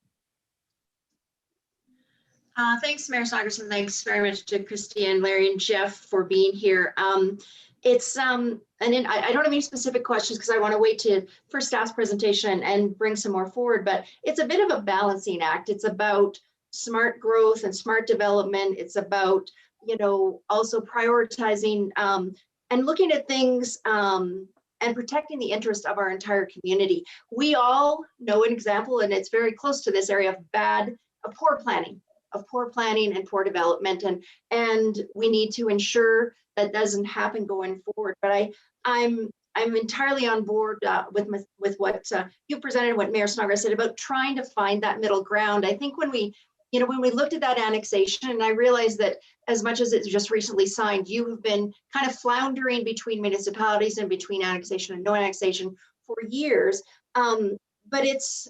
Thanks, Mayor Snodgrass. Thanks very much to Christy and Larry and Jeff for being here. I don't have any specific questions because I want to wait for staff's presentation and bring some more forward, but it's a bit of a balancing act. It's about smart growth and smart development. It's about, you know, also prioritizing and looking at things and protecting the interest of our entire community. We all know an example, and it's very close to this area of poor planning and poor development, and we need to ensure that doesn't happen going forward. But I'm entirely on board with what you presented, what Mayor Snodgrass said about trying to find that middle ground. I think when we looked at that annexation, and I realized that as much as it's just recently signed, you have been kind of floundering between municipalities and between annexation and no annexation for years. But it's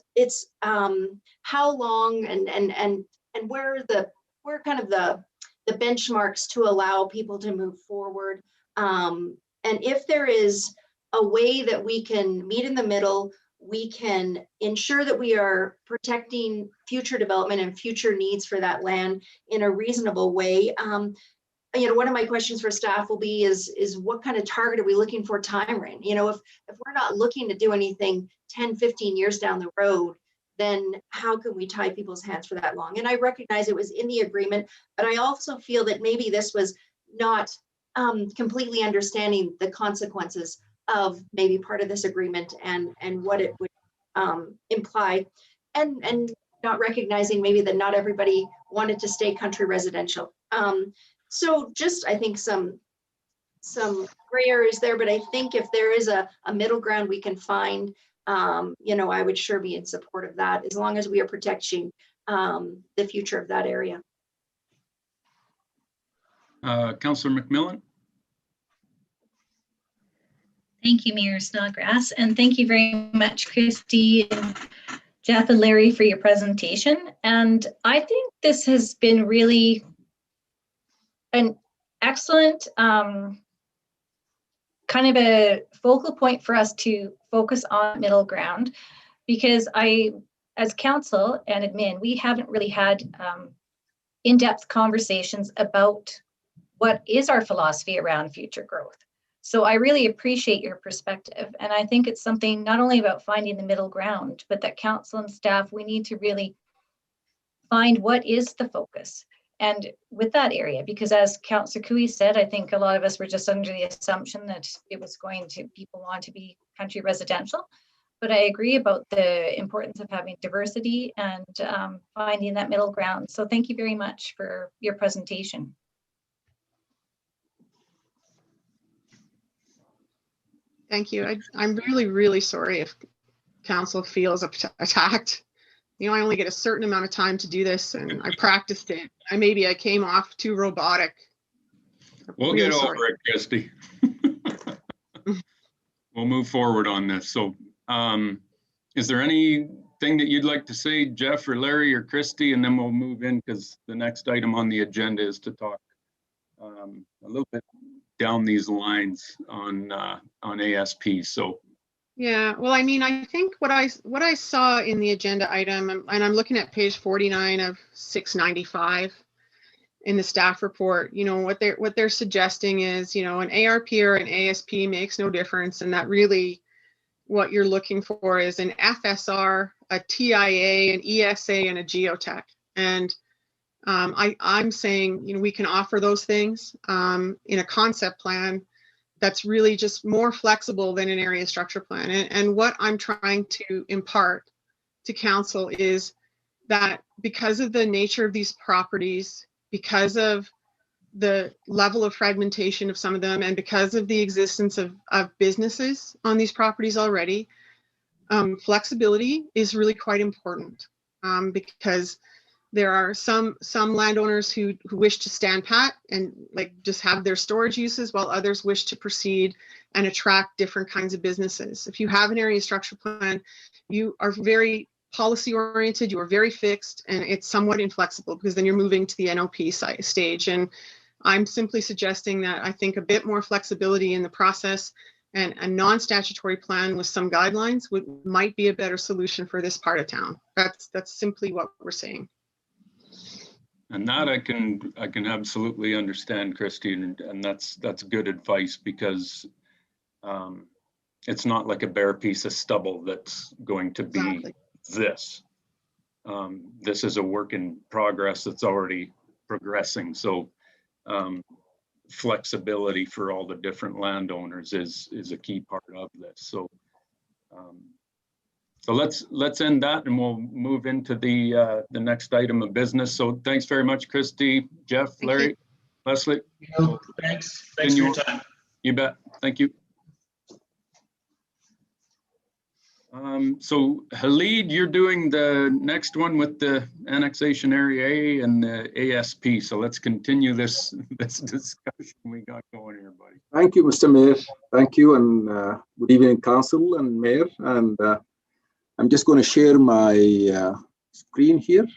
how long and where kind of the benchmarks to allow people to move forward. And if there is a way that we can meet in the middle. We can ensure that we are protecting future development and future needs for that land in a reasonable way. One of my questions for staff will be is what kind of target are we looking for time frame? If we're not looking to do anything 10, 15 years down the road, then how can we tie people's hands for that long? And I recognize it was in the agreement, but I also feel that maybe this was not completely understanding the consequences of maybe part of this agreement and what it would imply, and not recognizing maybe that not everybody wanted to stay country residential. So just, I think some gray areas there, but I think if there is a middle ground we can find, I would sure be in support of that, as long as we are protecting the future of that area. Councillor McMillan. Thank you, Mayor Snodgrass, and thank you very much, Christy, and Jeff and Larry, for your presentation. And I think this has been really an excellent kind of a focal point for us to focus on middle ground, because as council and admin, we haven't really had in-depth conversations about what is our philosophy around future growth. So I really appreciate your perspective. And I think it's something not only about finding the middle ground, but that council and staff, we need to really find what is the focus. And with that area, because as Councillor Cooey said, I think a lot of us were just under the assumption that it was people want to be country residential. But I agree about the importance of having diversity and finding that middle ground. So thank you very much for your presentation. Thank you. I'm really, really sorry if council feels attacked. I only get a certain amount of time to do this, and I practiced it. Maybe I came off too robotic. We'll get over it, Christy. We'll move forward on this. So is there anything that you'd like to say, Jeff or Larry or Christy, and then we'll move in, because the next item on the agenda is to talk a little bit down these lines on ASP. So yeah, well, I think what I saw in the agenda item, and I'm looking at page 49 of 695 in the staff report, what they're suggesting is, an ARP or an ASP makes no difference, and that really what you're looking for is an FSR, a TIA, an ESA, and a geotech. And I'm saying, we can offer those things in a concept plan that's really just more flexible than an area structure plan. And what I'm trying to impart to council is that because of the nature of these properties, because of the level of fragmentation of some of them, and because of the existence of businesses on these properties already, flexibility is really quite important, because there are some landowners who wish to stand pat and just have their storage uses, while others wish to proceed and attract different kinds of businesses. If you have an area structure plan, you are very policy oriented, you are very fixed, and it's somewhat inflexible, because then you're moving to the NOP stage. And I'm simply suggesting that I think a bit more flexibility in the process and a non-statutory plan with some guidelines might be a better solution for this part of town. That's simply what we're saying. And that I can absolutely understand, Christy, and that's good advice, because it's not like a bare piece of stubble that's going to be exactly this. This is a work in progress that's already progressing. So flexibility for all the different landowners is a key part of this. So so let's end that, and we'll move into the next item of business. So thanks very much, Christy, Jeff, Larry, Leslie. Thanks for your time. You bet. Thank you. So Halid, you're doing the next one with the annexation area A and the ASP. So let's continue this discussion we got going here, buddy. Thank you, Mr. Mayor. Thank you, and good evening, Council and Mayor. And I'm just going to share my screen here.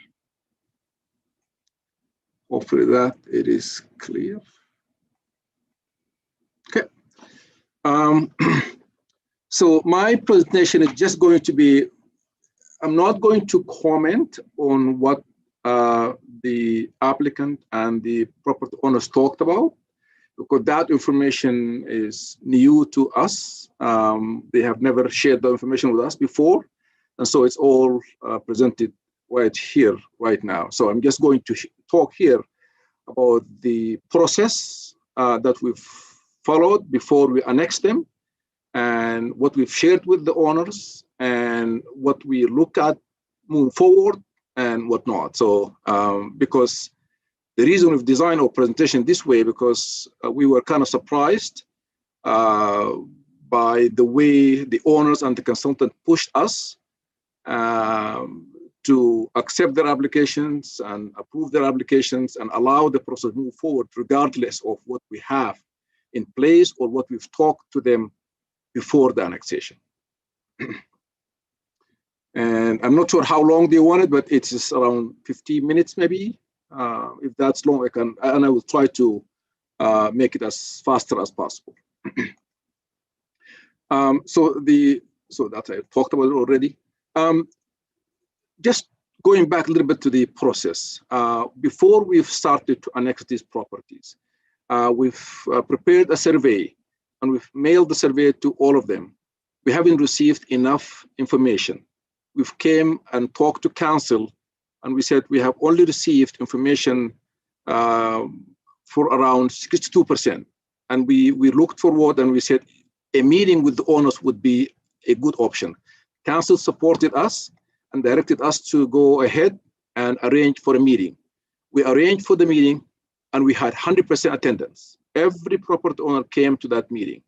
Hopefully that it is clear. Okay. So my presentation is just going to be, I'm not going to comment on what the applicant and the property owners talked about, because that information is new to us. They have never shared the information with us before. And so it's all presented right here, right now. So I'm just going to talk here about the process that we've followed before we annex them, and what we've shared with the owners, and what we look at moving forward and whatnot. So because the reason we've designed our presentation this way, because we were kind of surprised by the way the owners and the consultant pushed us to accept their applications and approve their applications and allow the process to move forward regardless of what we have in place or what we've talked to them before the annexation. And I'm not sure how long they wanted, but it's just around 15 minutes maybe. If that's long, I will try to make it as faster as possible. So that I talked about it already. Just going back a little bit to the process. Before we've started to annex these properties, we've prepared a survey and we've mailed the survey to all of them. We haven't received enough information. We've came and talked to council and we said we have only received information for around 62%. And we looked forward and we said a meeting with the owners would be a good option. Council supported us and directed us to go ahead and arrange for a meeting. We arranged for the meeting and we had 100% attendance. Every property owner came to that meeting.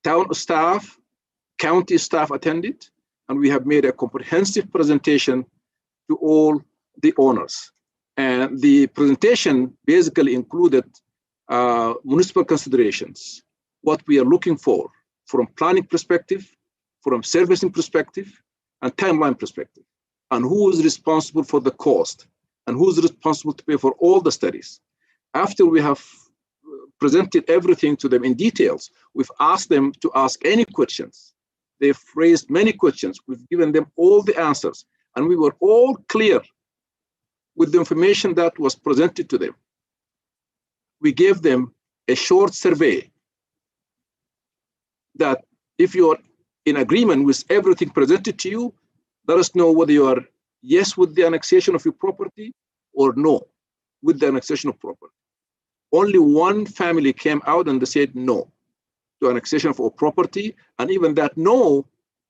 Town staff, county staff attended, and we have made a comprehensive presentation to all the owners. And the presentation basically included municipal considerations, what we are looking for from planning perspective, from servicing perspective, and timeline perspective, and who is responsible for the cost, and who's responsible to pay for all the studies. After we have presented everything to them in details, we've asked them to ask any questions. They've raised many questions. We've given them all the answers, and we were all clear with the information that was presented to them. We gave them a short survey that if you're in agreement with everything presented to you, let us know whether you are yes with the annexation of your property or no with the annexation of property. Only one family came out and they said no to annexation of our property, and even that no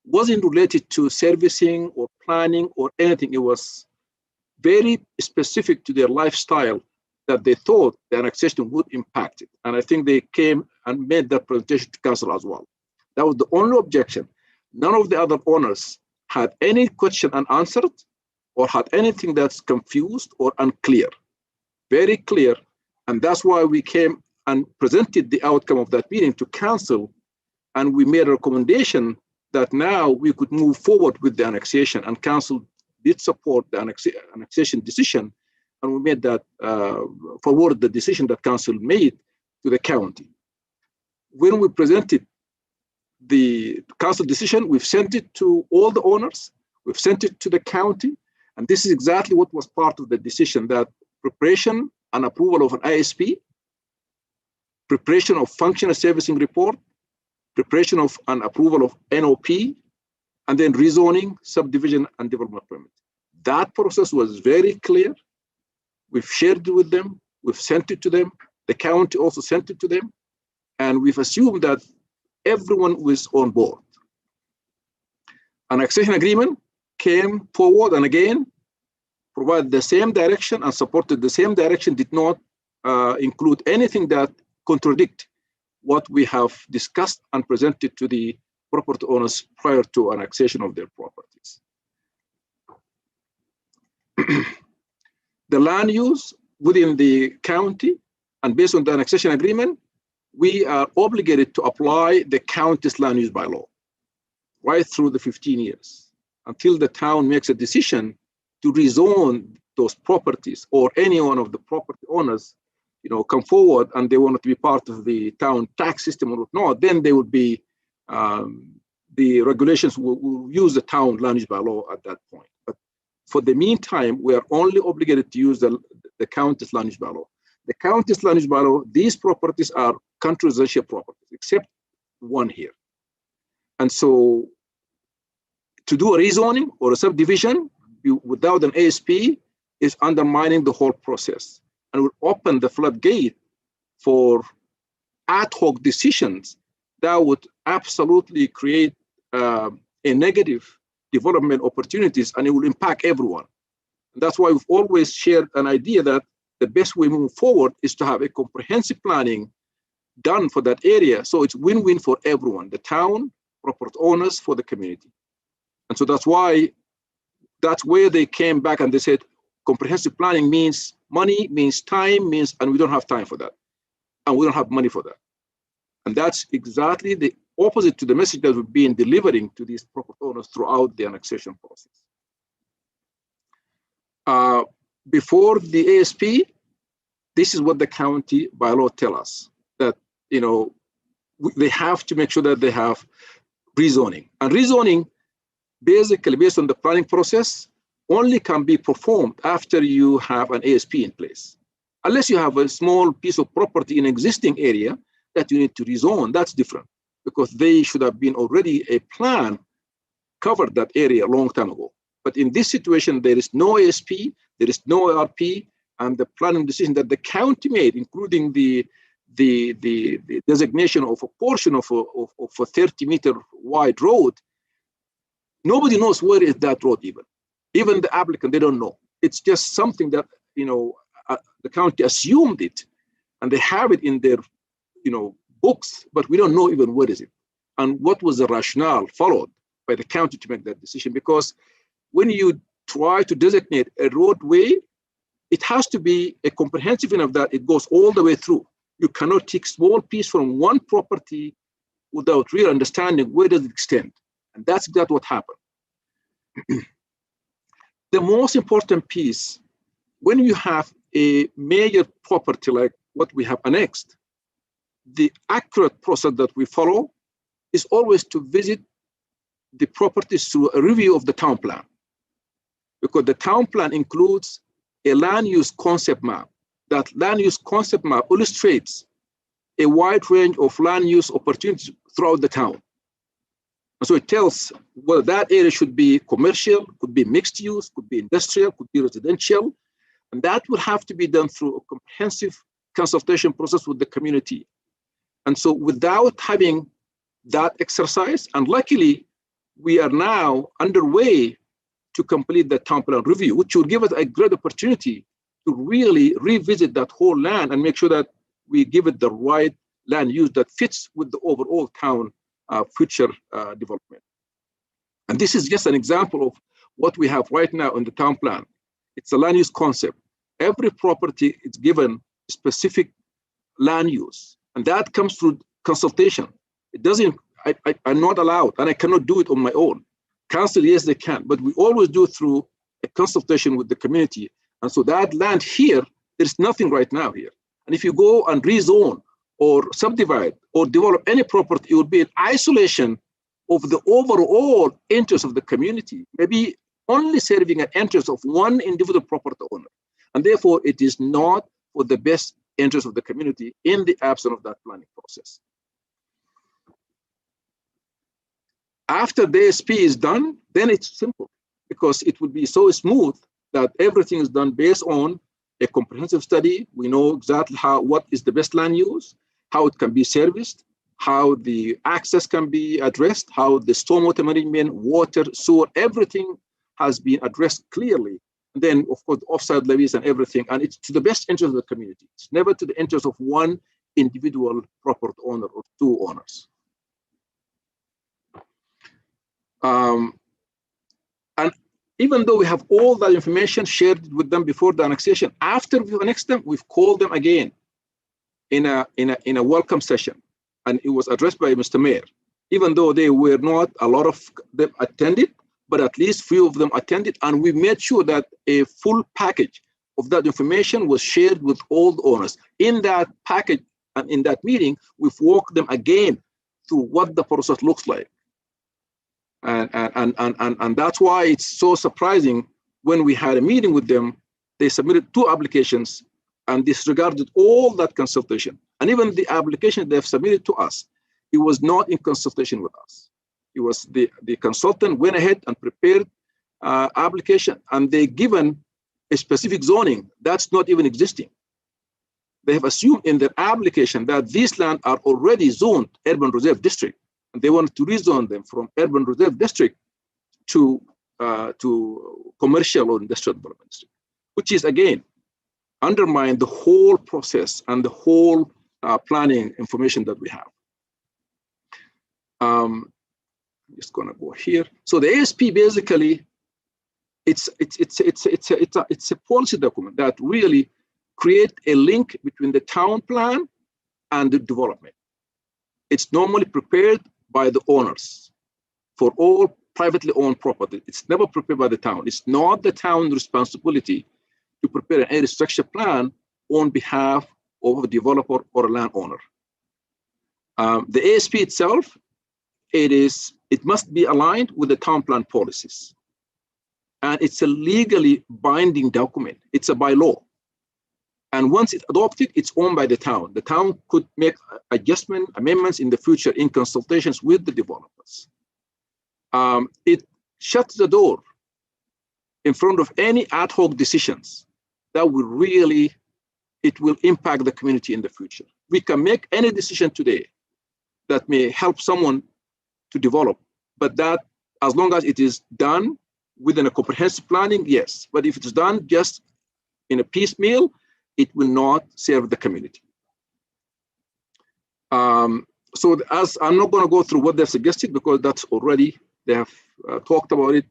wasn't related to servicing or planning or anything. It was very specific to their lifestyle that they thought the annexation would impact it. And I think they came and made that presentation to council as well. That was the only objection. None of the other owners had any question unanswered or had anything that's confused or unclear. Very clear. And that's why we came and presented the outcome of that meeting to council, and we made a recommendation that now we could move forward with the annexation, and council did support the annexation decision, and we made that forward the decision that council made to the county. When we presented the council decision, we've sent it to all the owners, we've sent it to the county, and this is exactly what was part of the decision, that preparation and approval of an ISP, preparation of functional servicing report, preparation of an approval of NOP, and then rezoning, subdivision, and development permit. That process was very clear. We've shared it with them, we've sent it to them, the county also sent it to them, and we've assumed that everyone was on board. An annexation agreement came forward and again provided the same direction and supported the same direction, did not include anything that contradict what we have discussed and presented to the property owners prior to annexation of their properties. The land use within the county, and based on the annexation agreement, we are obligated to apply the county's land use bylaw right through the 15 years until the town makes a decision to rezone those properties, or any one of the property owners, come forward and they want to be part of the town tax system or not, then they would be the regulations will use the town land use bylaw at that point. But for the meantime, we are only obligated to use the county's land use bylaw. The county's land use bylaw, these properties are country residential properties, except one here. And so to do a rezoning or a subdivision without an ASP is undermining the whole process and will open the floodgate for ad hoc decisions that would absolutely create a negative development opportunities, and it will impact everyone. And that's why we've always shared an idea that the best way moving forward is to have a comprehensive planning done for that area. So it's win-win for everyone, the town, property owners, for the community. And so that's why, that's where they came back and they said, comprehensive planning means money, means time, means, and we don't have time for that. And we don't have money for that. And that's exactly the opposite to the message that we've been delivering to these property owners throughout the annexation process. Before the ASP, this is what the county bylaw tell us, that, you know, they have to make sure that they have rezoning. And rezoning, basically based on the planning process, only can be performed after you have an ASP in place. Unless you have a small piece of property in an existing area that you need to rezone, that's different, because they should have been already a plan covered that area a long time ago. But in this situation, there is no ASP, there is no ARP, and the planning decision that the county made, including the designation of a portion of a 30-meter wide road, nobody knows where is that road even. Even the applicant, they don't know. It's just something that, you know, the county assumed it, and they have it in their, you know, books, but we don't know even where is it. And what was the rationale followed by the county to make that decision? Because when you try to designate a roadway, it has to be a comprehensive enough that it goes all the way through. You cannot take small piece from one property without real understanding where does it extend. And that's exactly what happened. The most important piece, when you have a major property like what we have annexed, the accurate process that we follow is always to visit the properties through a review of the town plan. Because the town plan includes a land use concept map. That land use concept map illustrates a wide range of land use opportunities throughout the town. And so it tells whether that area should be commercial, could be mixed use, could be industrial, could be residential. And that will have to be done through a comprehensive consultation process with the community. And so without having that exercise, and luckily we are now underway to complete the town plan review, which will give us a great opportunity to really revisit that whole land and make sure that we give it the right land use that fits with the overall town future development. And this is just an example of what we have right now in the town plan. It's a land use concept. Every property is given specific land use, and that comes through consultation. It doesn't, I'm not allowed, and I cannot do it on my own. Council, yes, they can, but we always do it through a consultation with the community. And so that land here, there's nothing right now here. And if you go and rezone or subdivide or develop any property, it will be in isolation of the overall interest of the community, maybe only serving an interest of one individual property owner. And therefore, it is not for the best interest of the community in the absence of that planning process. After the ASP is done, then it's simple, because it will be so smooth that everything is done based on a comprehensive study. We know exactly what is the best land use, how it can be serviced, how the access can be addressed, how the stormwater management, water, sewer, everything has been addressed clearly. And then, of course, the offsite levies and everything, and it's to the best interest of the community. It's never to the interest of one individual property owner or two owners. And even though we have all that information shared with them before the annexation, after we annexed them, we've called them again in a welcome session, and it was addressed by Mr. Mayor. Even though they were not, a lot of them attended, but at least few of them attended, and we made sure that a full package of that information was shared with all the owners. In that package and in that meeting, we've walked them again through what the process looks like. And that's why it's so surprising when we had a meeting with them, they submitted 2 applications and disregarded all that consultation. And even the application they've submitted to us, it was not in consultation with us. It was the consultant went ahead and prepared application, and they given a specific zoning that's not even existing. They have assumed in their application that these lands are already zoned urban reserve district, and they wanted to rezone them from urban reserve district to commercial or industrial development district, which is again undermine the whole process and the whole planning information that we have. I'm just gonna go here. So the ASP basically, it's a policy document that really create a link between the town plan and the development. It's normally prepared by the owners for all privately owned property. It's never prepared by the town. It's not the town's responsibility to prepare an area structure plan on behalf of a developer or a landowner. The ASP itself, it must be aligned with the town plan policies. And it's a legally binding document. It's a bylaw. And once it's adopted, it's owned by the town. The town could make amendments in the future in consultations with the developers. It shuts the door in front of any ad hoc decisions that will really, it will impact the community in the future. We can make any decision today that may help someone to develop, but that as long as it is done within a comprehensive planning, yes. But if it's done just in a piecemeal, it will not serve the community. So as I'm not going to go through what they've suggested because that's already, they have talked about it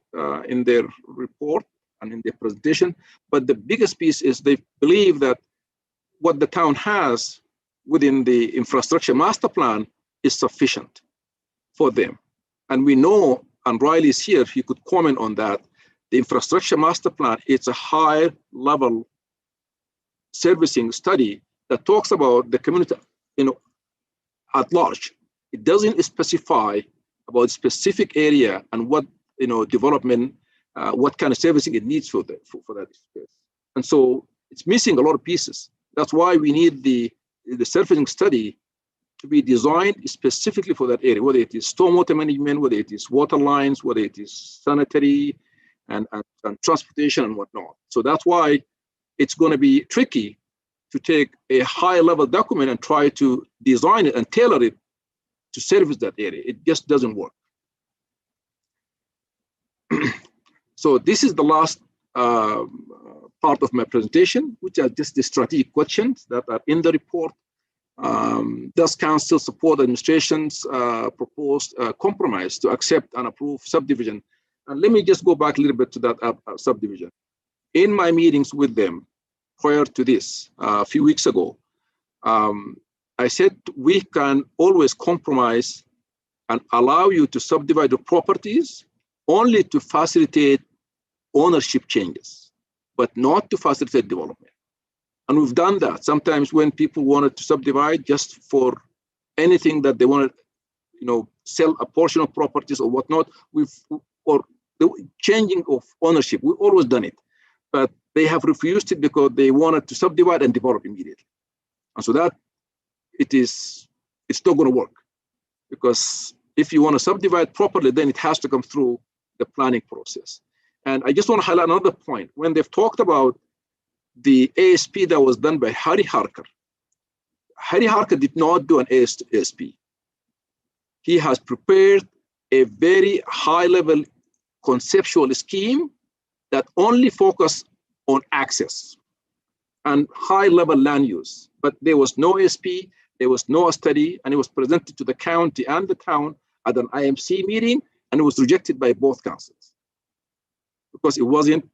in their report and in their presentation. But the biggest piece is they believe that what the town has within the infrastructure master plan is sufficient for them. And we know, and Riley is here, he could comment on that. The infrastructure master plan, it's a high level servicing study that talks about the community, at large. It doesn't specify about specific area and what, development, what kind of servicing it needs for that space. And so it's missing a lot of pieces. That's why we need the surfacing study to be designed specifically for that area, whether it is stormwater management, whether it is water lines, whether it is sanitary and transportation and whatnot. So that's why it's going to be tricky to take a high level document and try to design it and tailor it to service that area. It just doesn't work. So this is the last part of my presentation, which are just the strategic questions that are in the report. Does council support the administration's proposed compromise to accept and approve subdivision? And let me just go back a little bit to that subdivision. In my meetings with them prior to this, a few weeks ago, I said we can always compromise and allow you to subdivide the properties only to facilitate ownership changes, but not to facilitate development. And we've done that. Sometimes when people wanted to subdivide just for anything that they wanted, sell a portion of properties or whatnot, or the changing of ownership, we've always done it. But they have refused it because they wanted to subdivide and develop immediately. And so that it's not going to work, because if you want to subdivide properly, then it has to come through the planning process. And I just want to highlight another point. When they've talked about the ASP that was done by Harry Harker did not do an ASP. He has prepared a very high level conceptual scheme that only focus on access and high level land use. But there was no ASP, there was no study, and it was presented to the county and the town at an IMC meeting, and it was rejected by both councils because it wasn't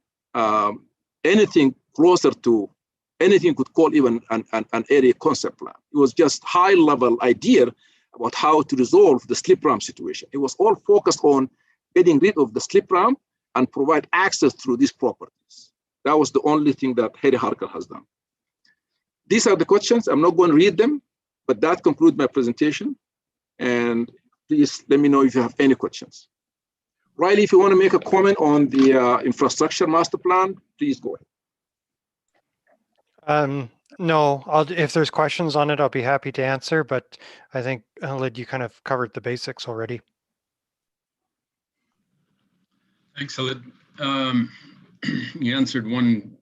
anything closer to anything you could call even an area concept plan. It was just high level idea about how to resolve the slip ramp situation. It was all focused on getting rid of the slip ramp and provide access through these properties. That was the only thing that Harry Harker has done. These are the questions. I'm not going to read them, but that concludes my presentation. And please let me know if you have any questions. Riley, if you want to make a comment on the infrastructure master plan, please go ahead. No, if there's questions on it, I'll be happy to answer, but I think, Lyd, you kind of covered the basics already. Thanks, Lyd. You answered one,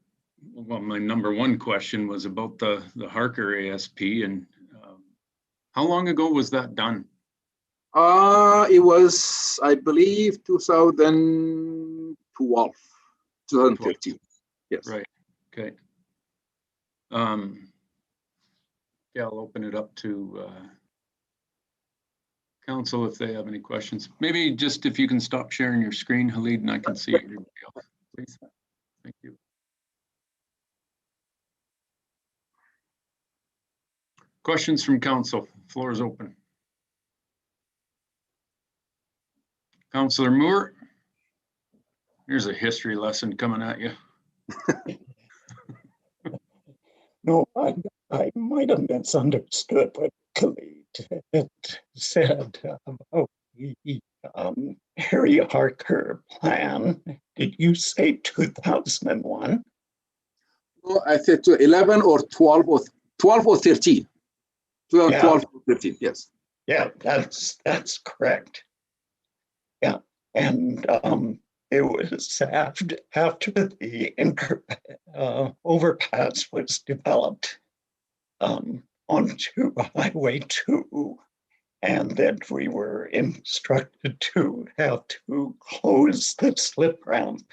well, my number one question was about the Harker ASP, and how long ago was that done? It was, I believe, 2012, 2013. Yes. Right. Okay. Yeah, I'll open it up to council if they have any questions. Maybe just if you can stop sharing your screen, Khalid, and I can see everybody else, please. Thank you. Questions from council. Floor is open. Councillor Moore, here's a history lesson coming at you. No, I might have misunderstood what Khalid had said about the Harry Harker plan. Did you say 2001? No, I said 11 or 12 or 13. 2012 or 13, yes. Yeah, that's correct. Yeah, and it was after the overpass was developed onto Highway 2, and that we were instructed to have to close the slip ramp.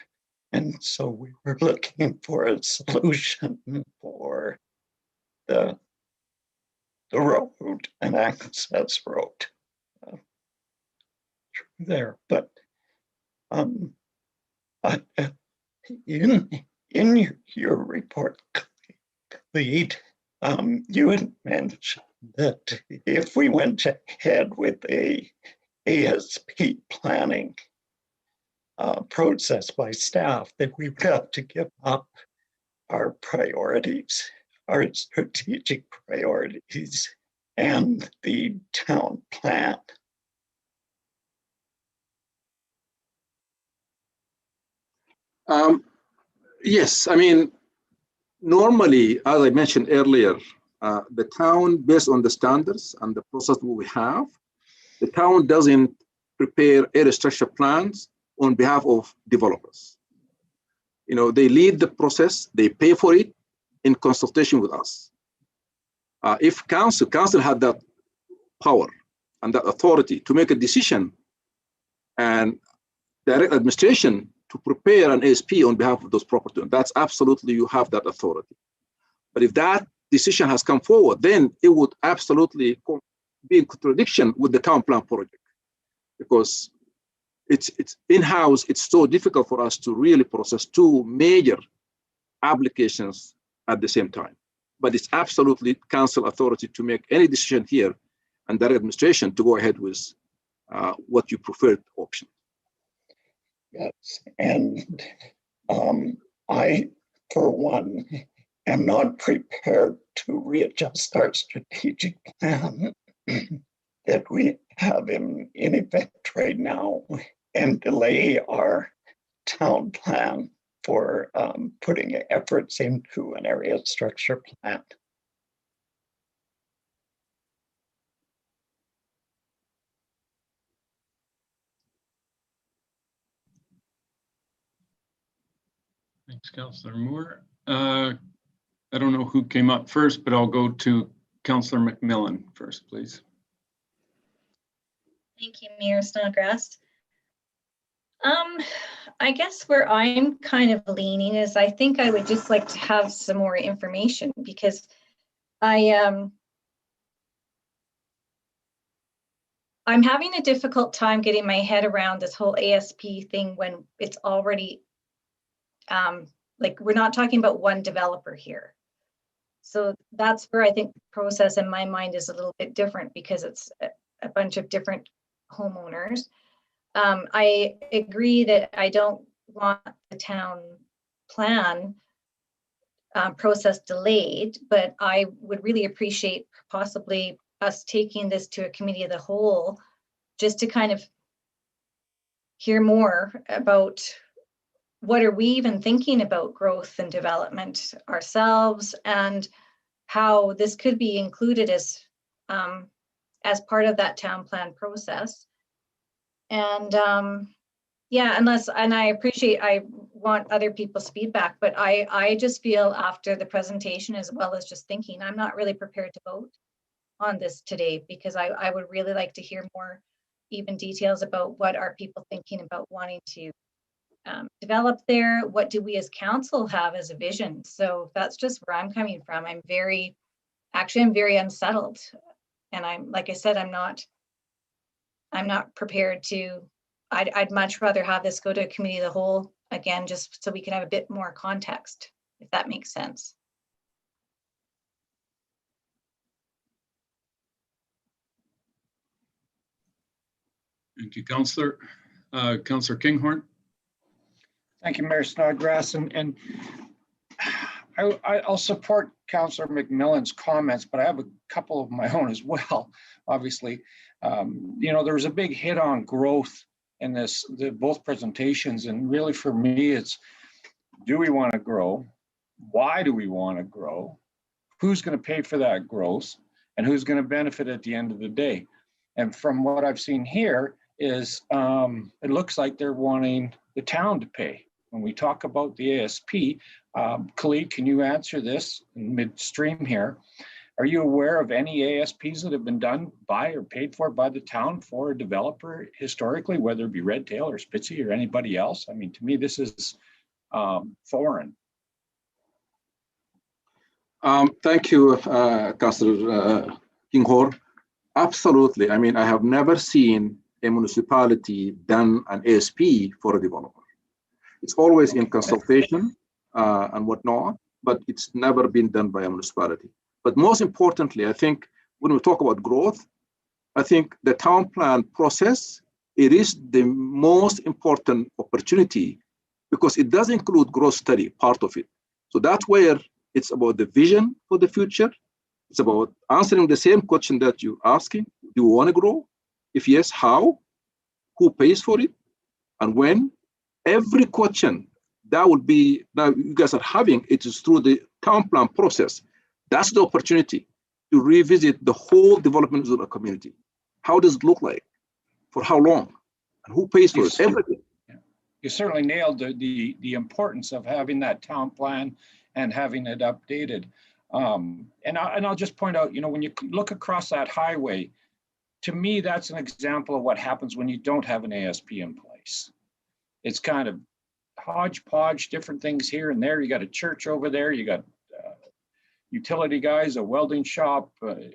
And so we were looking for a solution for the road and access road through there. But in your report, Khalid, you had mentioned that if we went ahead with a ASP planning process by staff, that we would have to give up our priorities, our strategic priorities, and the town plan. Yes, I mean, normally, as I mentioned earlier, the town, based on the standards and the process we have, the town doesn't prepare area structure plans on behalf of developers. You know, they lead the process, they pay for it in consultation with us. If council had that power and that authority to make a decision and direct administration to prepare an ASP on behalf of those properties, that's absolutely, you have that authority. But if that decision has come forward, then it would absolutely be in contradiction with the town plan project, because it's in-house. It's so difficult for us to really process two major applications at the same time. But it's absolutely council authority to make any decision here and that administration to go ahead with what you preferred option. Yes, and I, for one, am not prepared to readjust our strategic plan that we have in effect right now and delay our town plan for putting efforts into an area structure plan. Thanks, Councillor Moore. I don't know who came up first, but I'll go to Councillor McMillan first, please. Thank you, Mayor Snodgrass. I guess where I'm kind of leaning is I think I would just like to have some more information, because I'm having a difficult time getting my head around this whole ASP thing when it's already like, we're not talking about one developer here. So that's where I think the process in my mind is a little bit different, because it's a bunch of different homeowners. I agree that I don't want the town plan process delayed, but I would really appreciate possibly us taking this to a committee of the whole, just to kind of hear more about what are we even thinking about growth and development ourselves, and how this could be included as part of that town plan process. And yeah, and I want other people's feedback, but I just feel after the presentation, as well as just thinking, I'm not really prepared to vote on this today, because I would really like to hear more even details about what are people thinking about wanting to develop there. What do we as council have as a vision? So that's just where I'm coming from. I'm very unsettled, and like I said, I'm not prepared to. I'd much rather have this go to a committee of the whole again, just so we can have a bit more context, if that makes sense. Thank you, Councillor. Councillor Kinghorn. Thank you, Mayor Snodgrass. And I'll support Councillor McMillan's comments, but I have a couple of my own as well, obviously. You know, there was a big hit on growth in both presentations. And really for me, it's, do we want to grow? Why do we want to grow? Who's going to pay for that growth? And who's going to benefit at the end of the day? And from what I've seen here is, it looks like they're wanting the town to pay. When we talk about the ASP, Khalid, can you answer this in midstream here? Are you aware of any ASPs that have been done by or paid for by the town for a developer historically, whether it be Redtail or Spitzy or anybody else? I mean, to me, this is foreign. Thank you, Councillor Kinghorn. Absolutely. I mean, I have never seen a municipality done an ASP for a developer. It's always in consultation and whatnot, but it's never been done by a municipality. But most importantly, I think when we talk about growth, I think the town plan process, it is the most important opportunity because it does include growth study, part of it. So that's where it's about the vision for the future. It's about answering the same question that you're asking. Do you want to grow? If yes, how? Who pays for it? And when? Every question that will be, now you guys are having, it is through the town plan process. That's the opportunity to revisit the whole development of the community. How does it look like? For how long? And who pays for it? Everything. You certainly nailed the importance of having that town plan and having it updated. And I'll just point out, you know, when you look across that highway, to me, that's an example of what happens when you don't have an ASP in place. It's kind of hodgepodge, different things here and there. You got a church over there, you got utility guys, a welding shop,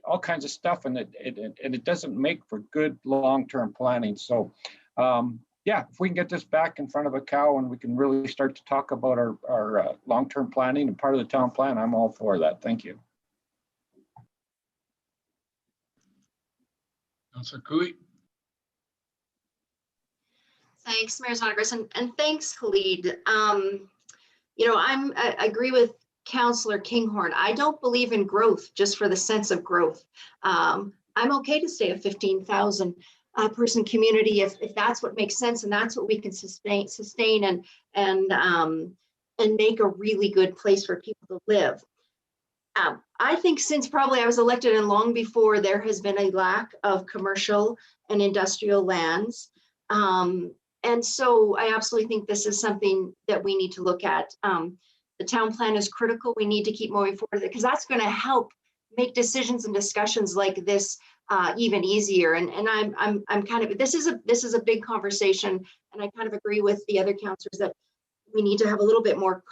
all kinds of stuff, and it doesn't make for good long-term planning. So yeah, if we can get this back in front of a cow and we can really start to talk about our long-term planning and part of the town plan, I'm all for that. Thank you. Councillor Cooey. Thanks, Mayor Snodgrass, and thanks, Khalid. You know, I agree with Councillor Kinghorn. I don't believe in growth just for the sense of growth. I'm okay to stay a 15,000 person community if that's what makes sense and that's what we can sustain and make a really good place for people to live. I think since probably I was elected and long before, there has been a lack of commercial and industrial lands. And so I absolutely think this is something that we need to look at. The town plan is critical. We need to keep moving forward because that's going to help make decisions and discussions like this even easier. And I'm kind of, this is a big conversation, and I kind of agree with the other councillors that we need to have a little bit more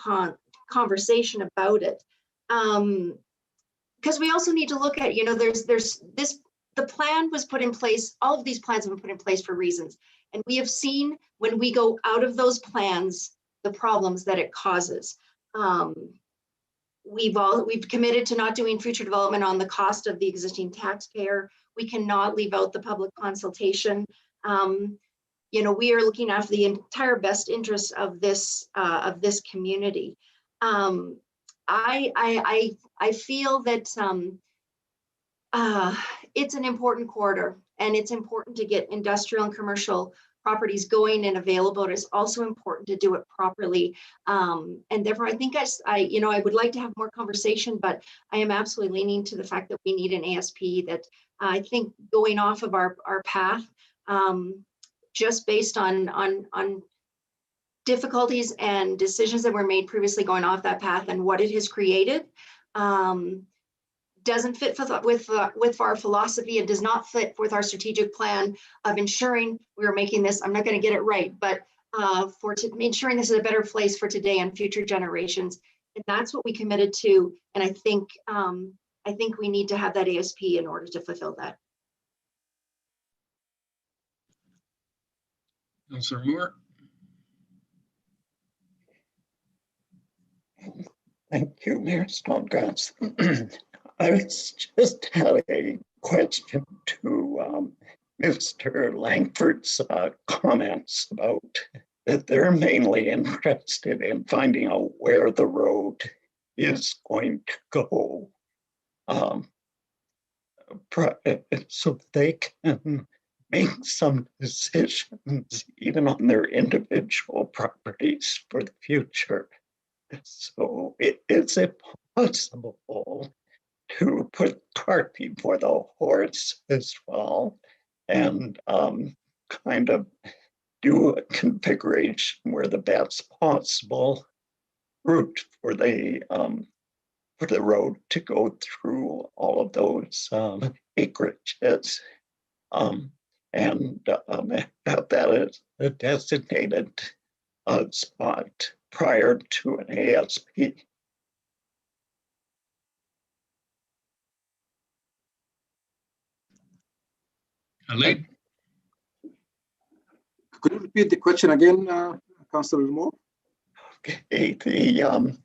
conversation about it. Because we also need to look at, you know, there's this, the plan was put in place, all of these plans have been put in place for reasons. And we have seen when we go out of those plans, the problems that it causes. We've committed to not doing future development on the cost of the existing taxpayer. We cannot leave out the public consultation. You know, we are looking after the entire best interests of this community. I feel that it's an important corridor, and it's important to get industrial and commercial properties going and available, it's also important to do it properly. And therefore, I think I would like to have more conversation, but I am absolutely leaning to the fact that we need an ASP. That I think going off of our path, just based on difficulties and decisions that were made previously going off that path and what it has created, doesn't fit with our philosophy. It does not fit with our strategic plan of ensuring we are making this, I'm not going to get it right, but ensuring this is a better place for today and future generations. And that's what we committed to. And I think we need to have that ASP in order to fulfill that. Councillor Moore. Thank you, Mayor Snodgrass. I just had a question to Mr. Langford's comments about that they're mainly interested in finding out where the road is going to go, so they can make some decisions even on their individual properties for the future. So is it possible to put cart before the horse as well, and kind of do a configuration where the best possible route for the road to go through all of those acreages, and have that as a designated spot prior to an ASP. Ali? Could you repeat the question again, Councillor Moore? Okay, the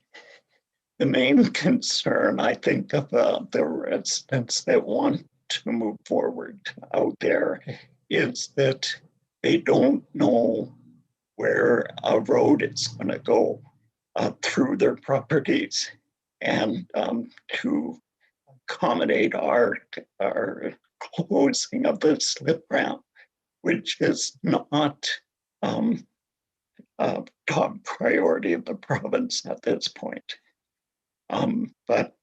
main concern, I think, of the residents that want to move forward out there is that they don't know where a road is going to go through their properties, and to accommodate our closing of the slip ramp, which is not top priority of the province at this point. But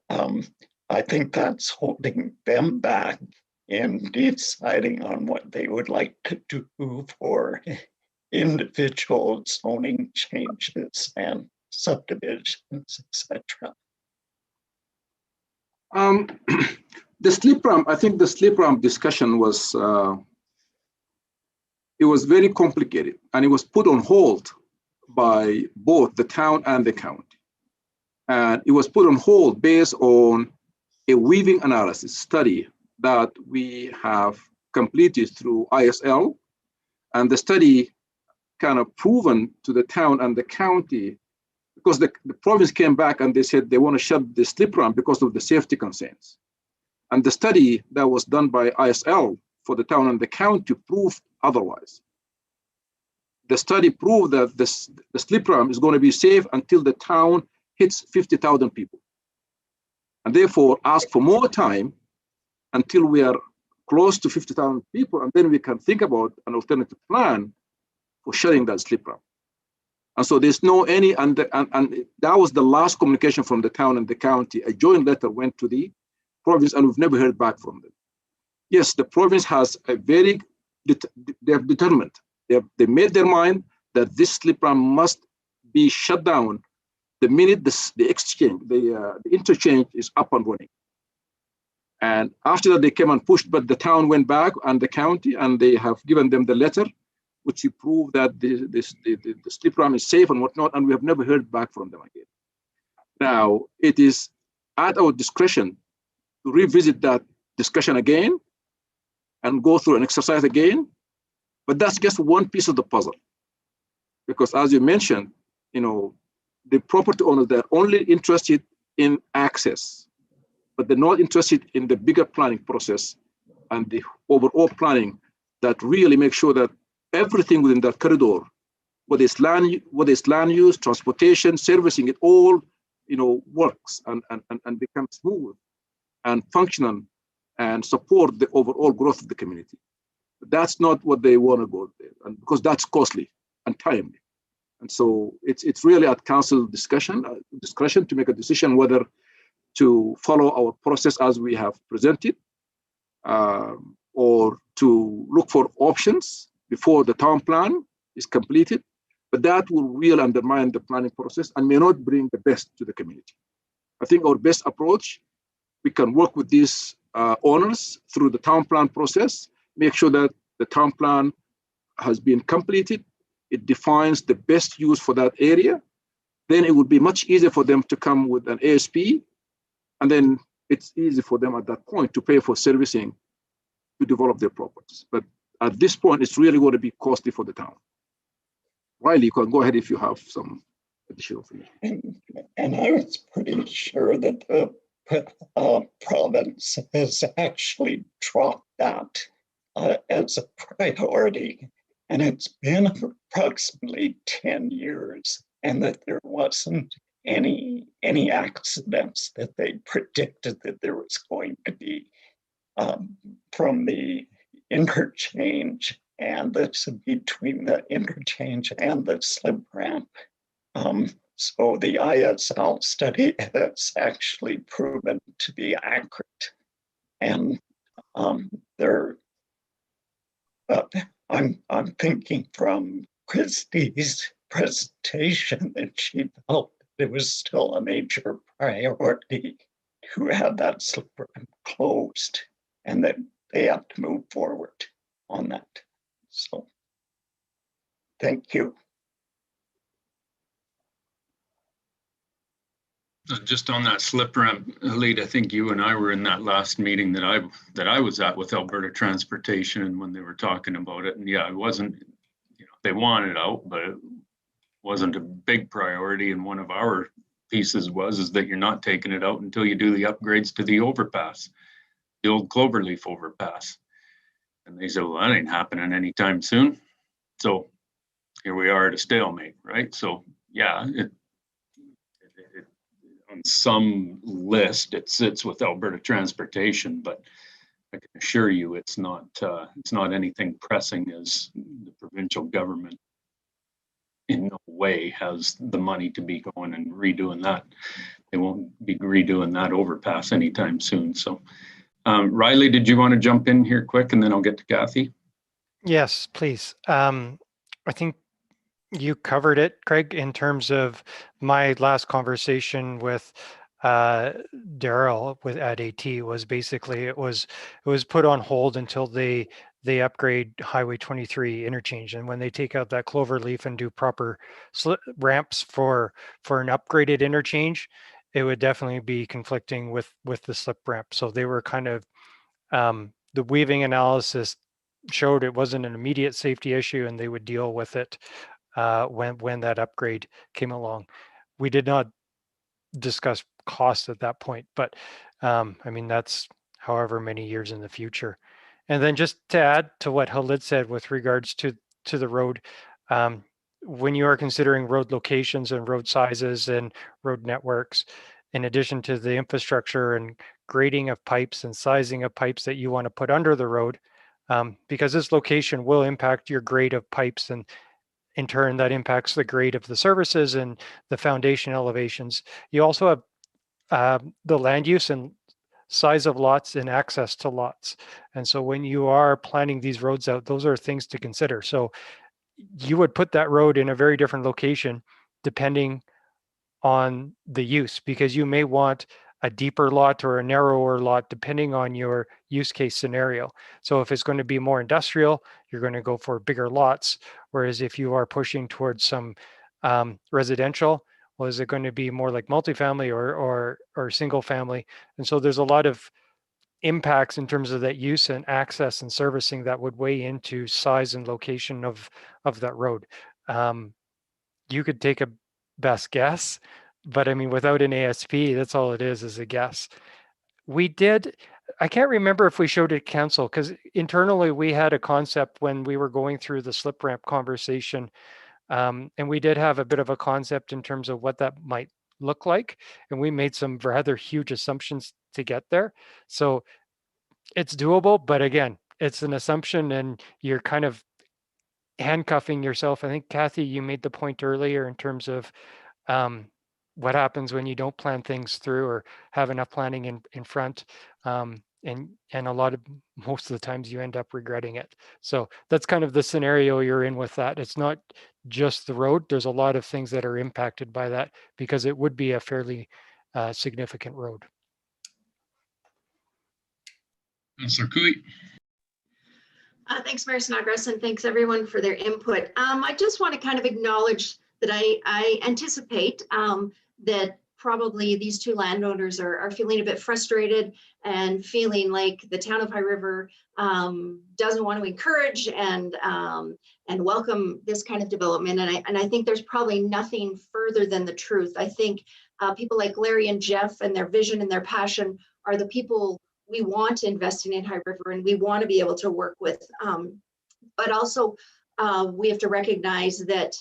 I think that's holding them back in deciding on what they would like to do for individual zoning changes and subdivisions, etc. The slip ramp, I think the slip ramp discussion was, it was very complicated, and it was put on hold by both the town and the county. And it was put on hold based on a weaving analysis study that we have completed through ISL. And the study kind of proven to the town and the county, because the province came back and they said they want to shut the slip ramp because of the safety concerns. And the study that was done by ISL for the town and the county proved otherwise. The study proved that the slip ramp is going to be safe until the town hits 50,000 people. And therefore ask for more time until we are close to 50,000 people, and then we can think about an alternative plan for shutting that slip ramp. And so there's no any, and that was the last communication from the town and the county. A joint letter went to the province, and we've never heard back from them. Yes, the province has a very, they're determined. They made their mind that this slip ramp must be shut down the minute the exchange, the interchange is up and running. And after that, they came and pushed, but the town went back and the county, and they have given them the letter, which will prove that the slip ramp is safe and whatnot, and we have never heard back from them again. Now, it is at our discretion to revisit that discussion again and go through an exercise again, but that's just one piece of the puzzle. Because as you mentioned, the property owners, they're only interested in access, but they're not interested in the bigger planning process and the overall planning that really makes sure that everything within that corridor, whether it's land use, transportation, servicing, it all works and becomes smooth and functional and support the overall growth of the community. That's not what they want to go there, and because that's costly and timely. And so it's really at council discussion to make a decision whether to follow our process as we have presented, or to look for options before the town plan is completed. But that will really undermine the planning process and may not bring the best to the community. I think our best approach, we can work with these owners through the town plan process, make sure that the town plan has been completed. It defines the best use for that area. Then it would be much easier for them to come with an ASP. And then it's easy for them at that point to pay for servicing to develop their properties. But at this point, it's really going to be costly for the town. Riley, you can go ahead if you have some additional information. And I was pretty sure that the province has actually dropped that as a priority. And it's been approximately 10 years, and that there wasn't any accidents that they predicted that there was going to be from the interchange and that's between the interchange and the slip ramp. So the ISL study has actually proven to be accurate. And I'm thinking from Christie's presentation that she felt it was still a major priority to have that slip ramp closed, and that they have to move forward on that. So, thank you. Just on that slip ramp, Halid, I think you and I were in that last meeting that I was at with Alberta Transportation, and when they were talking about it, and yeah, it wasn't, they wanted out, but it wasn't a big priority. And one of our pieces is that you're not taking it out until you do the upgrades to the overpass, the old Cloverleaf overpass. And they said, well, that ain't happening anytime soon. So here we are at a stalemate, right? So yeah, on some list it sits with Alberta Transportation, but I can assure you it's not anything pressing, as the provincial government in no way has the money to be going and redoing that. They won't be redoing that overpass anytime soon. So Riley, did you want to jump in here quick, and then I'll get to Kathy? Yes, please. I think you covered it, Craig, in terms of my last conversation with Daryl at AT was basically it was put on hold until they upgrade Highway 23 interchange, and when they take out that Cloverleaf and do proper ramps for an upgraded interchange, it would definitely be conflicting with the slip ramp. So they were kind of the weaving analysis showed it wasn't an immediate safety issue, and they would deal with it when that upgrade came along. We did not discuss cost at that point, but I mean, that's however many years in the future. And then just to add to what Halid said with regards to the road, when you are considering road locations and road sizes and road networks, in addition to the infrastructure and grading of pipes and sizing of pipes that you want to put under the road, because this location will impact your grade of pipes, and in turn that impacts the grade of the services and the foundation elevations. You also have the land use and size of lots and access to lots. And so when you are planning these roads out, those are things to consider. So you would put that road in a very different location depending on the use, because you may want a deeper lot or a narrower lot depending on your use case scenario. So if it's going to be more industrial, you're going to go for bigger lots. Whereas if you are pushing towards some residential, well, is it going to be more like multifamily or single family? And so there's a lot of impacts in terms of that use and access and servicing that would weigh into size and location of that road. You could take a best guess, but I mean, without an ASP, that's all it is a guess. I can't remember if we showed it council, because internally we had a concept when we were going through the slip ramp conversation. And we did have a bit of a concept in terms of what that might look like. And we made some rather huge assumptions to get there. So it's doable, but again, it's an assumption, and you're kind of handcuffing yourself. I think, Kathy, you made the point earlier in terms of what happens when you don't plan things through or have enough planning in front. And most of the times you end up regretting it. So that's kind of the scenario you're in with that. It's not just the road. There's a lot of things that are impacted by that because it would be a fairly significant road. Councillor Cooey. Thanks, Mayor Snodgrass, and thanks everyone for their input. I just want to kind of acknowledge that I anticipate that probably these two landowners are feeling a bit frustrated and feeling like the town of High River doesn't want to encourage and welcome this kind of development. And I think there's probably nothing further than the truth. I think people like Larry and Jeff and their vision and their passion are the people we want investing in High River and we want to be able to work with. But also we have to recognize that,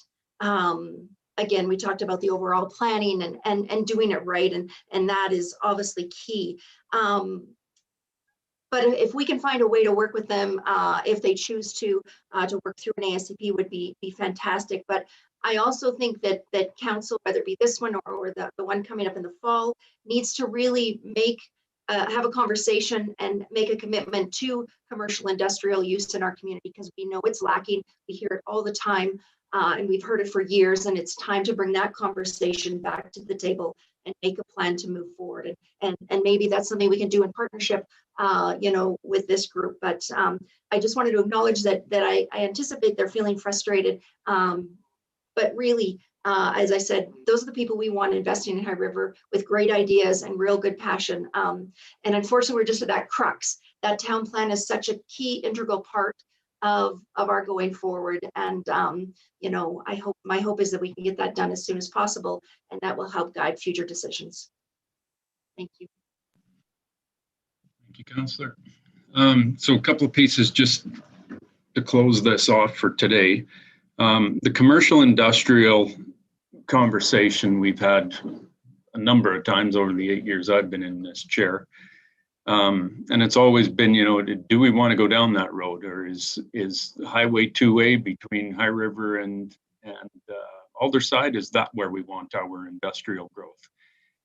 again, we talked about the overall planning and doing it right. And that is obviously key. But if we can find a way to work with them, if they choose to work through an ASCP would be fantastic. But I also think that council, whether it be this one or the one coming up in the fall, needs to really have a conversation and make a commitment to commercial industrial use in our community because we know it's lacking. We hear it all the time and we've heard it for years, and it's time to bring that conversation back to the table and make a plan to move forward. And maybe that's something we can do in partnership, with this group. But I just wanted to acknowledge that I anticipate they're feeling frustrated. But really, as I said, those are the people we want investing in High River with great ideas and real good passion. And unfortunately, we're just at that crux. That town plan is such a key integral part of our going forward. And, my hope is that we can get that done as soon as possible, and that will help guide future decisions. Thank you. Thank you, Councillor. So a couple of pieces just to close this off for today. The commercial industrial conversation we've had a number of times over the 8 years I've been in this chair. And it's always been, do we want to go down that road, or is Highway 2A between High River and Aldersyde, is that where we want our industrial growth?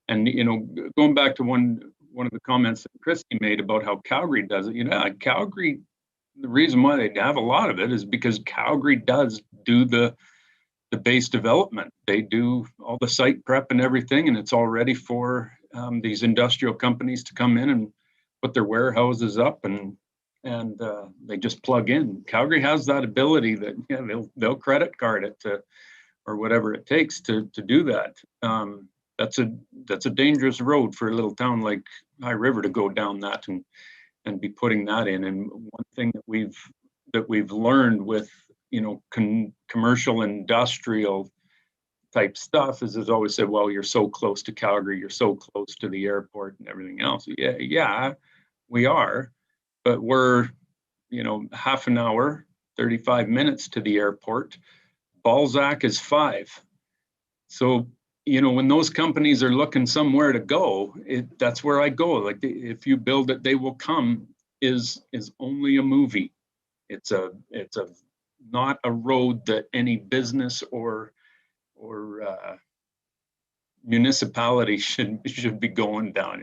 And, going back to one of the comments that Christy made about how Calgary does it, Calgary, the reason why they have a lot of it is because Calgary does do the base development. They do all the site prep and everything, and it's all ready for these industrial companies to come in and put their warehouses up, and they just plug in. Calgary has that ability that they'll credit card it or whatever it takes to do that. That's a dangerous road for a little town like High River to go down that and be putting that in. And one thing that we've learned with commercial industrial type stuff is it's always said, well, you're so close to Calgary, you're so close to the airport and everything else. Yeah, we are, but we're half an hour, 35 minutes to the airport. Balzac is 5. So when those companies are looking somewhere to go, that's where I go. Like, if you build it, they will come is only a movie. It's not a road that any business or municipality should be going down.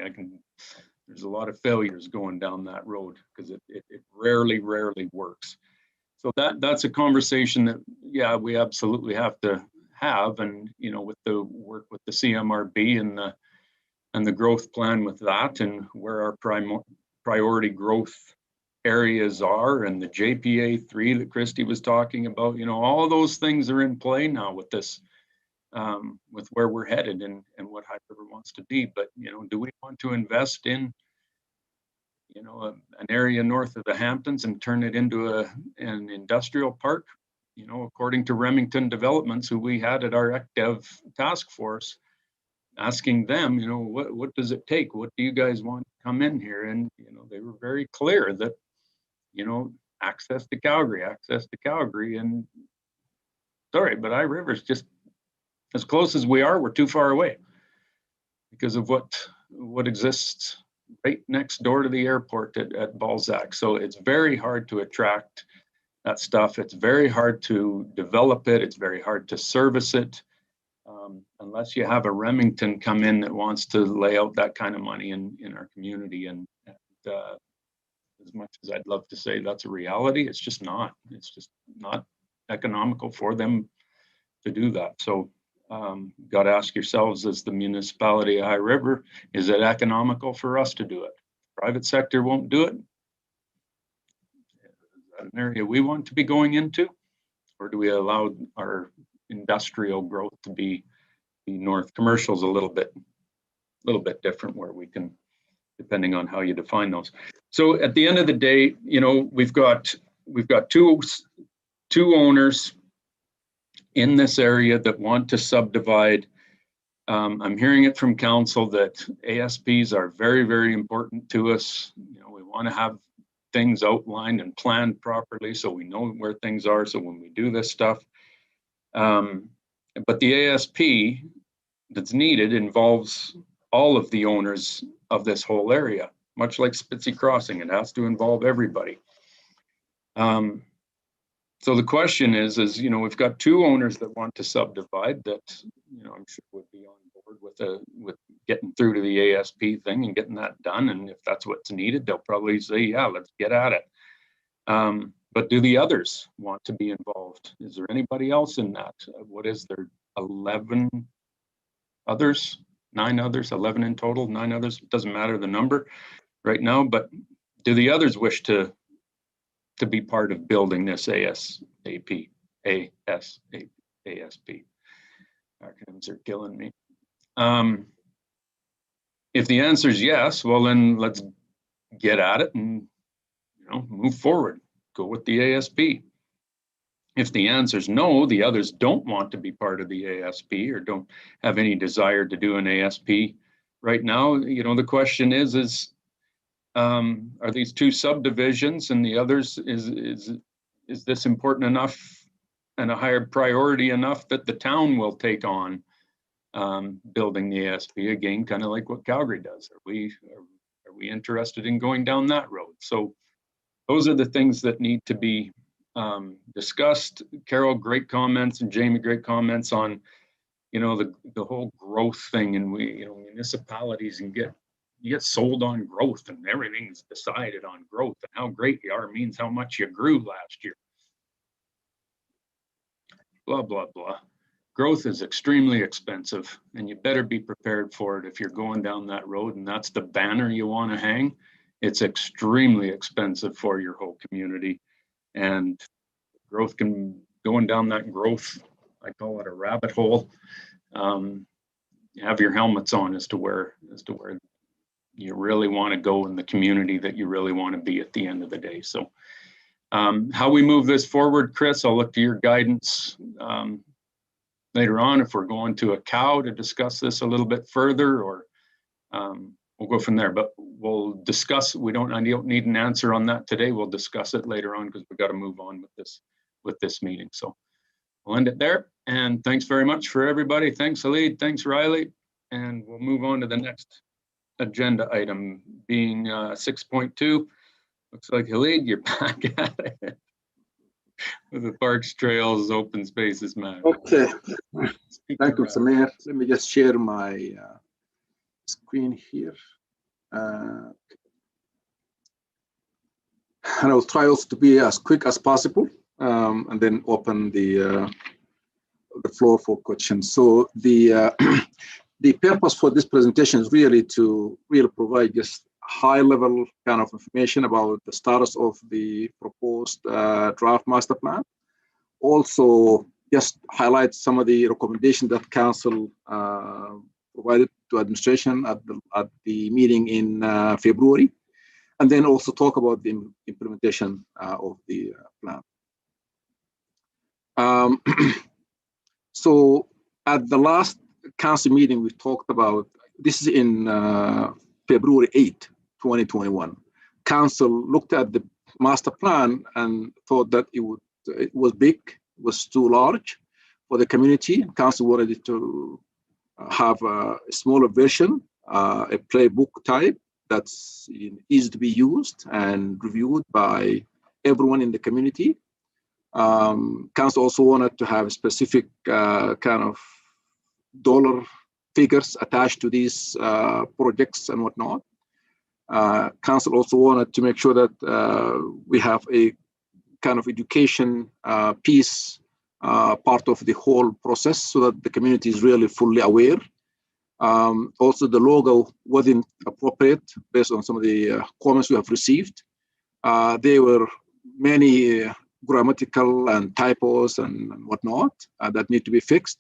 There's a lot of failures going down that road because it rarely works. So that's a conversation that we absolutely have to have, and with the work with the CMRB and the growth plan with that, and where our priority growth areas are, and the JPA 3 that Christy was talking about, all of those things are in play now with this, with where we're headed and what High River wants to be. But do we want to invest in an area north of the Hamptons and turn it into an industrial park? According to Remington Developments, who we had at our ECDEV task force, asking them, what does it take? What do you guys want to come in here? And, they were very clear that, access to Calgary. And sorry, but High River's just as close as we are, we're too far away because of what exists right next door to the airport at Balzac. So it's very hard to attract that stuff. It's very hard to develop it. It's very hard to service it. Unless you have a Remington come in that wants to lay out that kind of money in our community. And as much as I'd love to say that's a reality, it's just not. It's just not economical for them to do that. So got to ask yourselves, as the municipality of High River, is it economical for us to do it? Private sector won't do it. Is that an area we want to be going into? Or do we allow our industrial growth to be north? Commercial's a little bit different, where we can, depending on how you define those. So at the end of the day, you know, we've got two owners in this area that want to subdivide. I'm hearing it from council that ASPs are very, very important to us. You know, we want to have things outlined and planned properly so we know where things are. So when we do this stuff, but the ASP that's needed involves all of the owners of this whole area, much like Spitzy Crossing. It has to involve everybody. So the question is, you know, we've got two owners that want to subdivide that, you know, I'm sure would be on board with getting through to the ASP thing and getting that done. And if that's what's needed, they'll probably say, yeah, let's get at it. But do the others want to be involved? Is there anybody else in that? What is there? 11 others, 9 others, 11 in total, 9 others. It doesn't matter the number right now, but do the others wish to be part of building this ASP? Acronyms are killing me. If the answer is yes, well then let's get at it and, you know, move forward. Go with the ASP. If the answer is no, the others don't want to be part of the ASP or don't have any desire to do an ASP right now, you know, the question is are these two subdivisions and the others, is this important enough and a higher priority enough that the town will take on building the ASP again, kind of like what Calgary does? Are we interested in going down that road? So those are the things that need to be discussed. Carol, great comments, and Jamie, great comments on, you know, the whole growth thing. And we, you know, municipalities and you get sold on growth, and everything's decided on growth, and how great you are means how much you grew last year. Blah, blah, blah. Growth is extremely expensive, and you better be prepared for it if you're going down that road, and that's the banner you want to hang. It's extremely expensive for your whole community, and growth going down that growth, I call it a rabbit hole. You have your helmets on as to where you really want to go in the community that you really want to be at the end of the day. So how we move this forward, Chris, I'll look to your guidance later on if we're going to a cow to discuss this a little bit further, or we'll go from there. But we'll discuss. I don't need an answer on that today. We'll discuss it later on because we've got to move on with this meeting. So we'll end it there. And thanks very much for everybody. Thanks, Halid. Thanks, Riley. And we'll move on to the next agenda item, being 6.2. Looks like Halid, you're back at it. With the parks, trails, open spaces matter. Okay. Thank you, Mr. Mayor. Let me just share my screen here. And I will try also to be as quick as possible, and then open the floor for questions. So the the purpose for this presentation is really to provide just high-level kind of information about the status of the proposed draft master plan. Also, just highlight some of the recommendations that council provided to administration at the meeting in February, and then also talk about the implementation of the plan. So at the last council meeting, we talked about, this is in February 8, 2021. Council looked at the master plan and thought that it was big, was too large for the community. Council wanted to have a smaller version, a playbook type that's easy to be used and reviewed by everyone in the community. Council also wanted to have specific kind of dollar figures attached to these projects and whatnot. Council also wanted to make sure that we have a kind of education piece part of the whole process so that the community is really fully aware. Also, the logo wasn't appropriate based on some of the comments we have received. There were many grammatical and typos and whatnot that need to be fixed.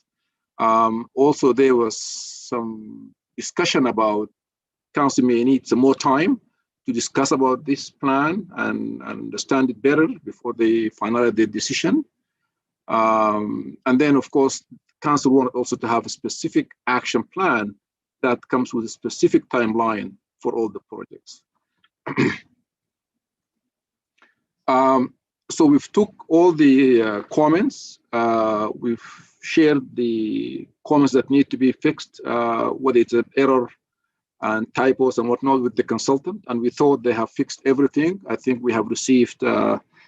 Also, there was some discussion about council may need some more time to discuss about this plan and understand it better before they finalize their decision. And then, of course, council wanted also to have a specific action plan that comes with a specific timeline for all the projects. So we've took all the comments. We've shared the comments that need to be fixed, whether it's an error and typos and whatnot with the consultant, and we thought they have fixed everything. I think we have received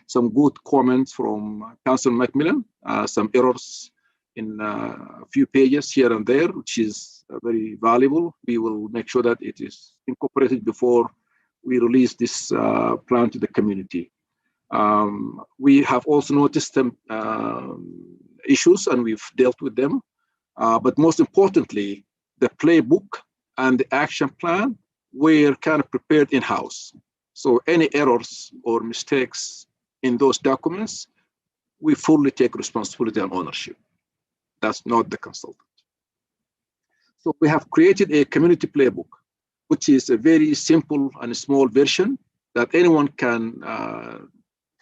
some good comments from Councilor Macmillan, some errors in a few pages here and there, which is very valuable. We will make sure that it is incorporated before we release this plan to the community. We have also noticed some issues and we've dealt with them. But most importantly, the playbook and the action plan were kind of prepared in-house. So any errors or mistakes in those documents, we fully take responsibility and ownership. That's not the consultant. So we have created a community playbook, which is a very simple and small version that anyone can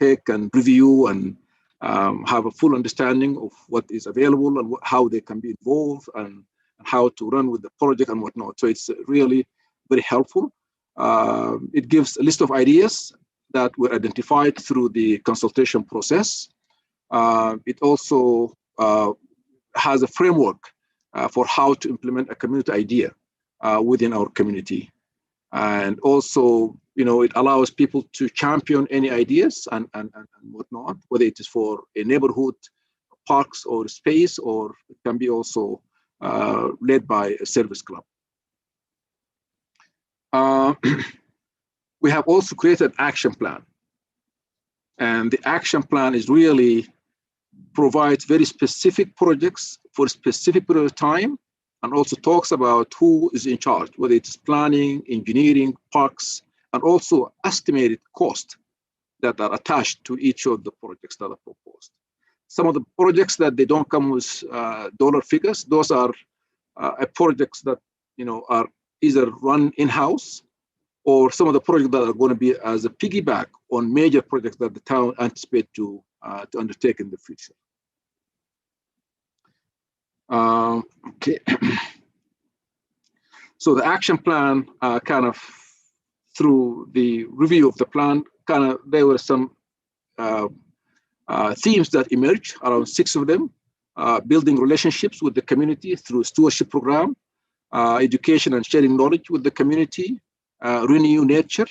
take and review and have a full understanding of what is available and how they can be involved and how to run with the project and whatnot. So it's really very helpful. It gives a list of ideas that were identified through the consultation process. It also has a framework for how to implement a community idea within our community. And also, you know, it allows people to champion any ideas and whatnot, whether it is for a neighborhood, parks or space, or it can be also led by a service club. We have also created an action plan. And the action plan is really provides very specific projects for a specific period of time, and also talks about who is in charge, whether it's planning, engineering, parks, and also estimated cost that are attached to each of the projects that are proposed. Some of the projects that they don't come with dollar figures, those are projects that, you know, are either run in-house, or some of the projects that are going to be as a piggyback on major projects that the town anticipates to undertake in the future. Okay. So the action plan, kind of through the review of the plan, there were some themes that emerged, around 6 of them. Building relationships with the community through stewardship program, education and sharing knowledge with the community, renew nature,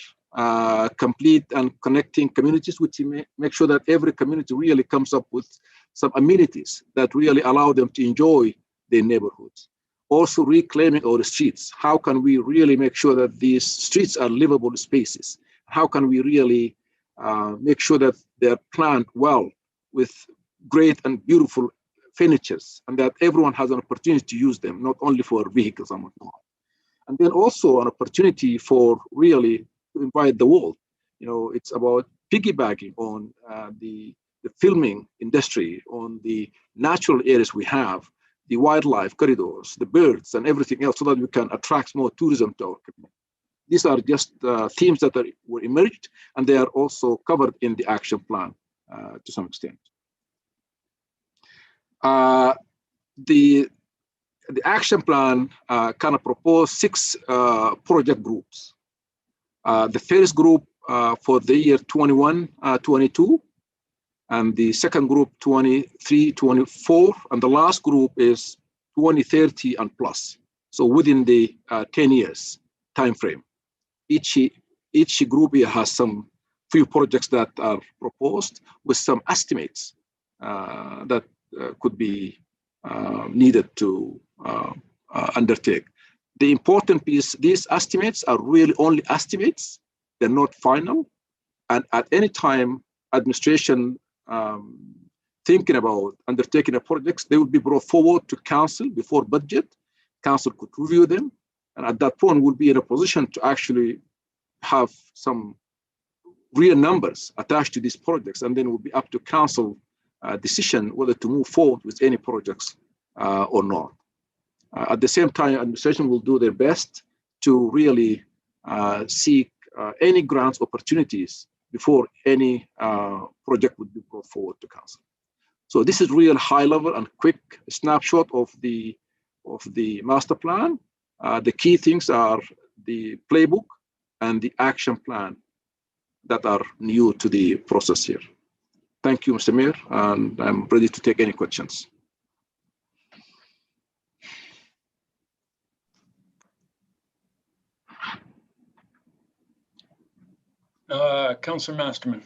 complete and connecting communities, which make sure that every community really comes up with some amenities that really allow them to enjoy their neighborhoods. Also reclaiming our streets. How can we really make sure that these streets are livable spaces? How can we really make sure that they're planned well with great and beautiful furnitures, and that everyone has an opportunity to use them, not only for vehicles and whatnot. And then also an opportunity for really to invite the world. You know, it's about piggybacking on the filming industry, on the natural areas we have, the wildlife corridors, the birds and everything else, so that we can attract more tourism to our community. These are just themes that were emerged, and they are also covered in the action plan to some extent. The action plan kind of proposed 6 project groups. The first group for the year 21-22, and the second group 23-24, and the last group is 2030 and plus. So within the 10 years time frame. each group here has some few projects that are proposed with some estimates that could be needed to undertake. The important piece, these estimates are really only estimates. They're not final. And at any time, administration thinking about undertaking a project, they will be brought forward to council before budget. Council could review them. And at that point, we'll be in a position to actually have some real numbers attached to these projects. And then it will be up to council decision whether to move forward with any projects or not. At the same time, administration will do their best to really seek any grants opportunities before any project would be brought forward to council. So this is real high level and quick snapshot of the master plan. The key things are the playbook and the action plan that are new to the process here. Thank you, Mr. Mayor, and I'm ready to take any questions. Councillor Masterman.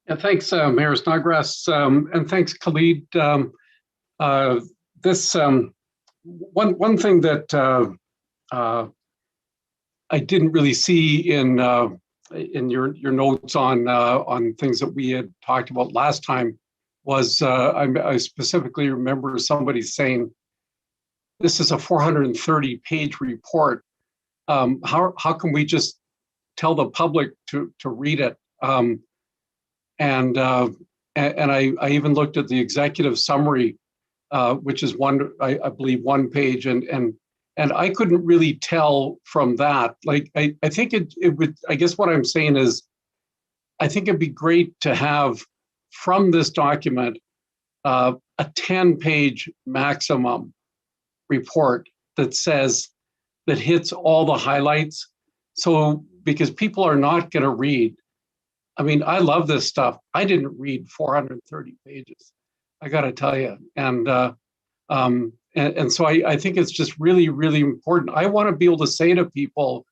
Yeah, thanks, Mayor Snodgrass, and thanks, Khalid. This one thing that I didn't really see in your notes on things that we had talked about last time was I specifically remember somebody saying this is a 430-page report. How can we just tell the public to read it? And I even looked at the executive summary, which is I believe one page, and I couldn't really tell from that. Like I think it would. I guess what I'm saying is, I think it'd be great to have from this document a 10-page maximum report that hits all the highlights. So because people are not going to read. I mean, I love this stuff. I didn't read 430 pages. I got to tell you, and so I think it's just really, really important. I want to be able to say to people,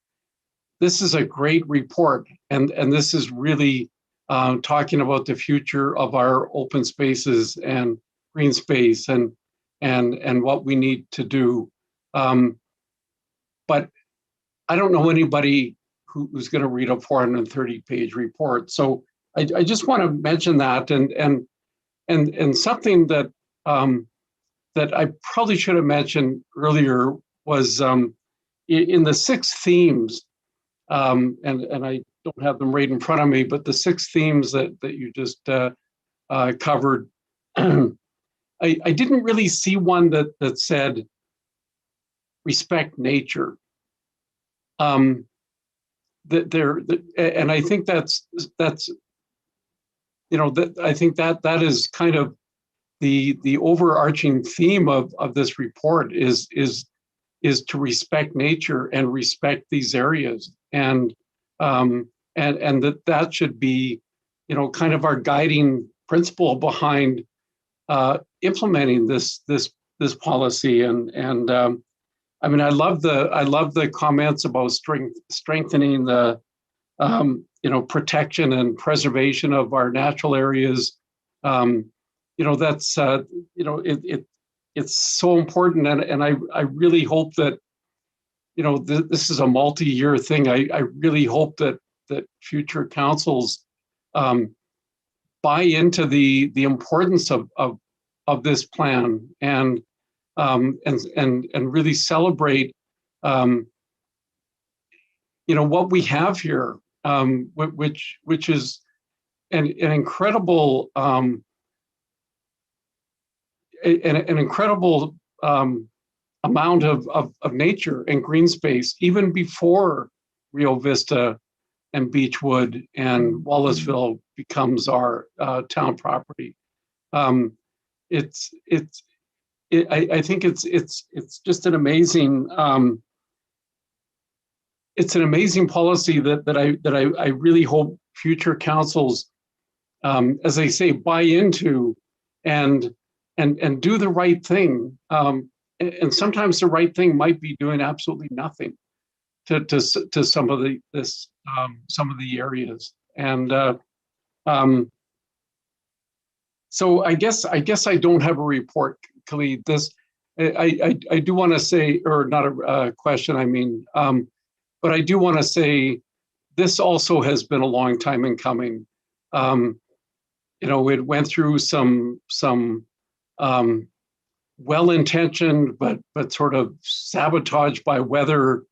this is a great report, and this is really talking about the future of our open spaces and green space and what we need to do. But I don't know anybody who's going to read a 430-page report. So I just want to mention that, and something that that I probably should have mentioned earlier was in the 6 themes, and I don't have them right in front of me, but the 6 themes that you just covered, I didn't really see one that said respect nature. And I think that's I think that is kind of the overarching theme of this report is to respect nature and respect these areas, and that should be kind of our guiding principle behind implementing this policy. And I mean, I love the comments about strengthening the protection and preservation of our natural areas. That's it's so important, and I really hope that this is a multi-year thing. I really hope that future councils buy into the importance of this plan and really celebrate what we have here, which is an incredible an incredible amount of nature and green space, even before Rio Vista and Beechwood and Wallaceville becomes our town property. I think it's just an amazing it's an amazing policy that I really hope future councils, as they say, buy into and do the right thing. And sometimes the right thing might be doing absolutely nothing. to some of the some of the areas. And so I guess I don't have a report, Khalid. I do want to say, or not a question, I mean, but I do want to say this also has been a long time in coming. You know, it went through some well-intentioned but sort of sabotage by weather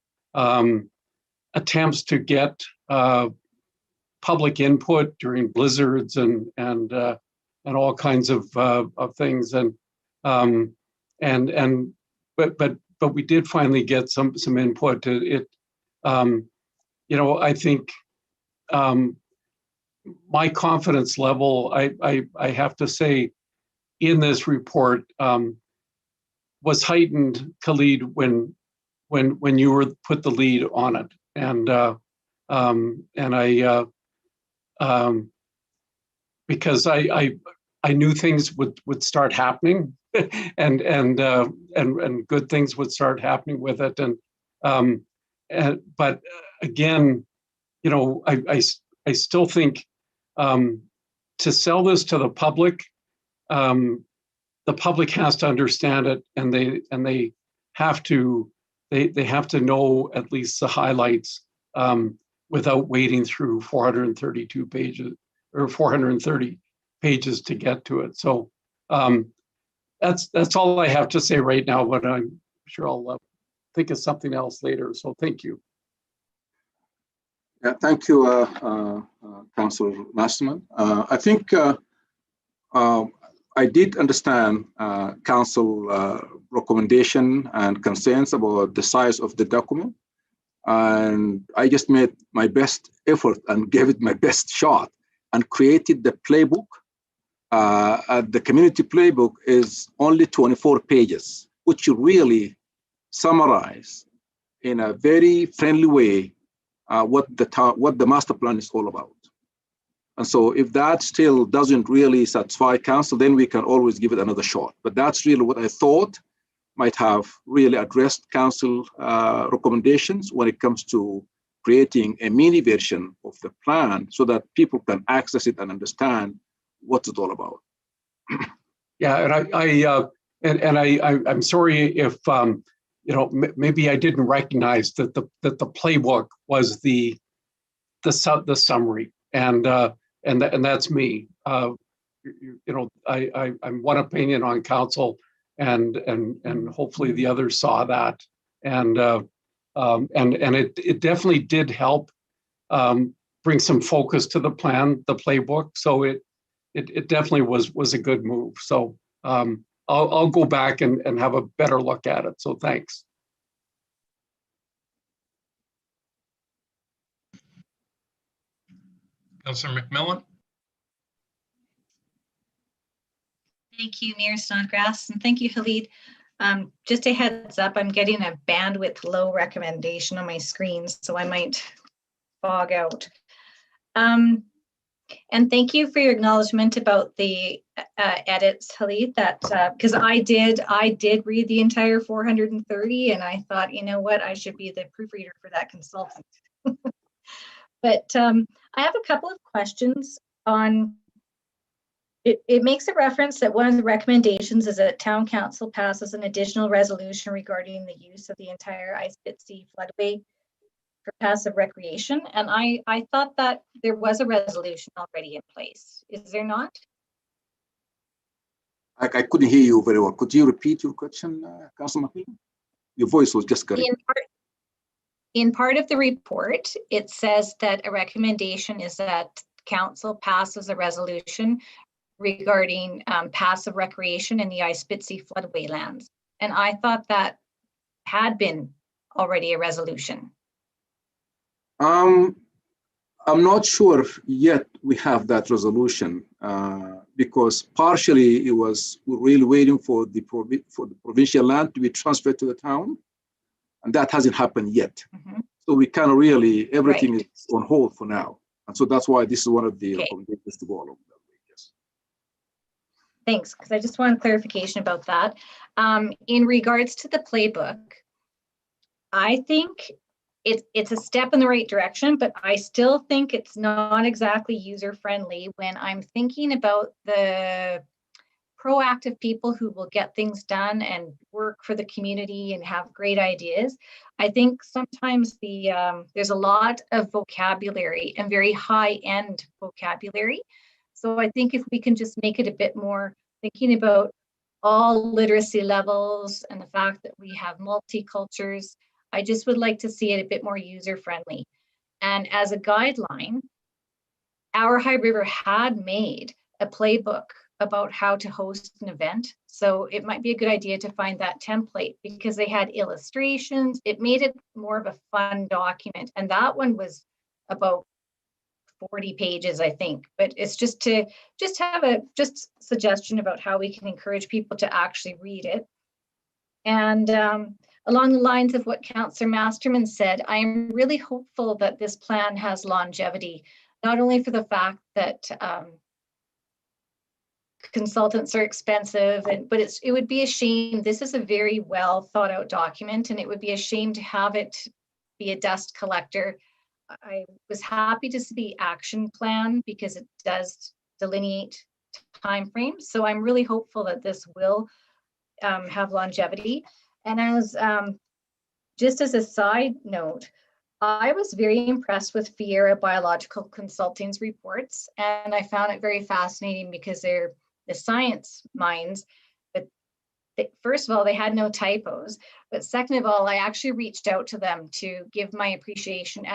attempts to get public input during blizzards and all kinds of things, but we did finally get some input. You know, I think my confidence level, I have to say, in this report was heightened, Khalid, when you were put the lead on it, and I because I knew things would start happening, and good things would start happening with it, but again, you know, I still think to sell this to the public has to understand it, and they have to know at least the highlights without wading through 432 pages or 430 pages to get to it. So that's all I have to say right now, but I'm sure I'll think of something else later. So thank you. Yeah, thank you, Councillor Masterman. I think I did understand Council recommendation and concerns about the size of the document, and I just made my best effort and gave it my best shot and created the playbook. The community playbook is only 24 pages, which really summarize in a very friendly way what the master plan is all about. And so if that still doesn't really satisfy council, then we can always give it another shot. But that's really what I thought might have really addressed council recommendations when it comes to creating a mini version of the plan so that people can access it and understand what it's all about. Yeah, and I'm sorry if you know, maybe I didn't recognize that the playbook was the summary, and that's me. You know, I'm one opinion on council, and hopefully the others saw that, and it definitely did help bring some focus to the plan, the playbook. So it definitely was a good move. So I'll go back and have a better look at it. So thanks. Councillor McMillan. Thank you, Mayor Snodgrass, and thank you, Khalid. Just a heads up, I'm getting a bandwidth low recommendation on my screen, so I might fog out. And thank you for your acknowledgement about the edits, Khalid, that because I did read the entire 430, and I thought, you know what, I should be the proofreader for that consultant. But I have a couple of questions on, it makes a reference that one of the recommendations is that town council passes an additional resolution regarding the use of the entire Ispitze floodway for passive recreation. And I thought that there was a resolution already in place. Is there not? I couldn't hear you very well. Could you repeat your question, Councilor McMillan? Your voice was just cutting. In part of the report, it says that a recommendation is that council passes a resolution regarding passive recreation in the Ispitze floodway lands. And I thought that had been already a resolution. I'm not sure if yet we have that resolution because partially we're really waiting for the provincial land to be transferred to the town, and that hasn't happened yet. Mm-hmm. So we kind of really, everything is on hold for now. And so that's why this is one of the recommendations to go along that way. Yes. Thanks, because I just wanted clarification about that. In regards to the playbook, I think it's a step in the right direction, but I still think it's not exactly user-friendly when I'm thinking about the proactive people who will get things done and work for the community and have great ideas. I think sometimes there's a lot of vocabulary and very high-end vocabulary. So I think if we can just make it a bit more thinking about all literacy levels and the fact that we have multicultures, I just would like to see it a bit more user-friendly. And as a guideline, our High River had made a playbook about how to host an event. So it might be a good idea to find that template because they had illustrations. It made it more of a fun document. And that one was about 40 pages, I think. But it's just to have a suggestion about how we can encourage people to actually read it. And along the lines of what Councillor Masterman said, I am really hopeful that this plan has longevity, not only for the fact that consultants are expensive, but it would be a shame. This is a very well thought out document, and it would be a shame to have it be a dust collector. I was happy to see the action plan because it does delineate timeframes. So I'm really hopeful that this will have longevity. And as just as a side note, I was very impressed with Fiera Biological Consulting's reports, and I found it very fascinating because they're the science minds. But first of all, they had no typos. But second of all, I actually reached out to them to give my appreciation.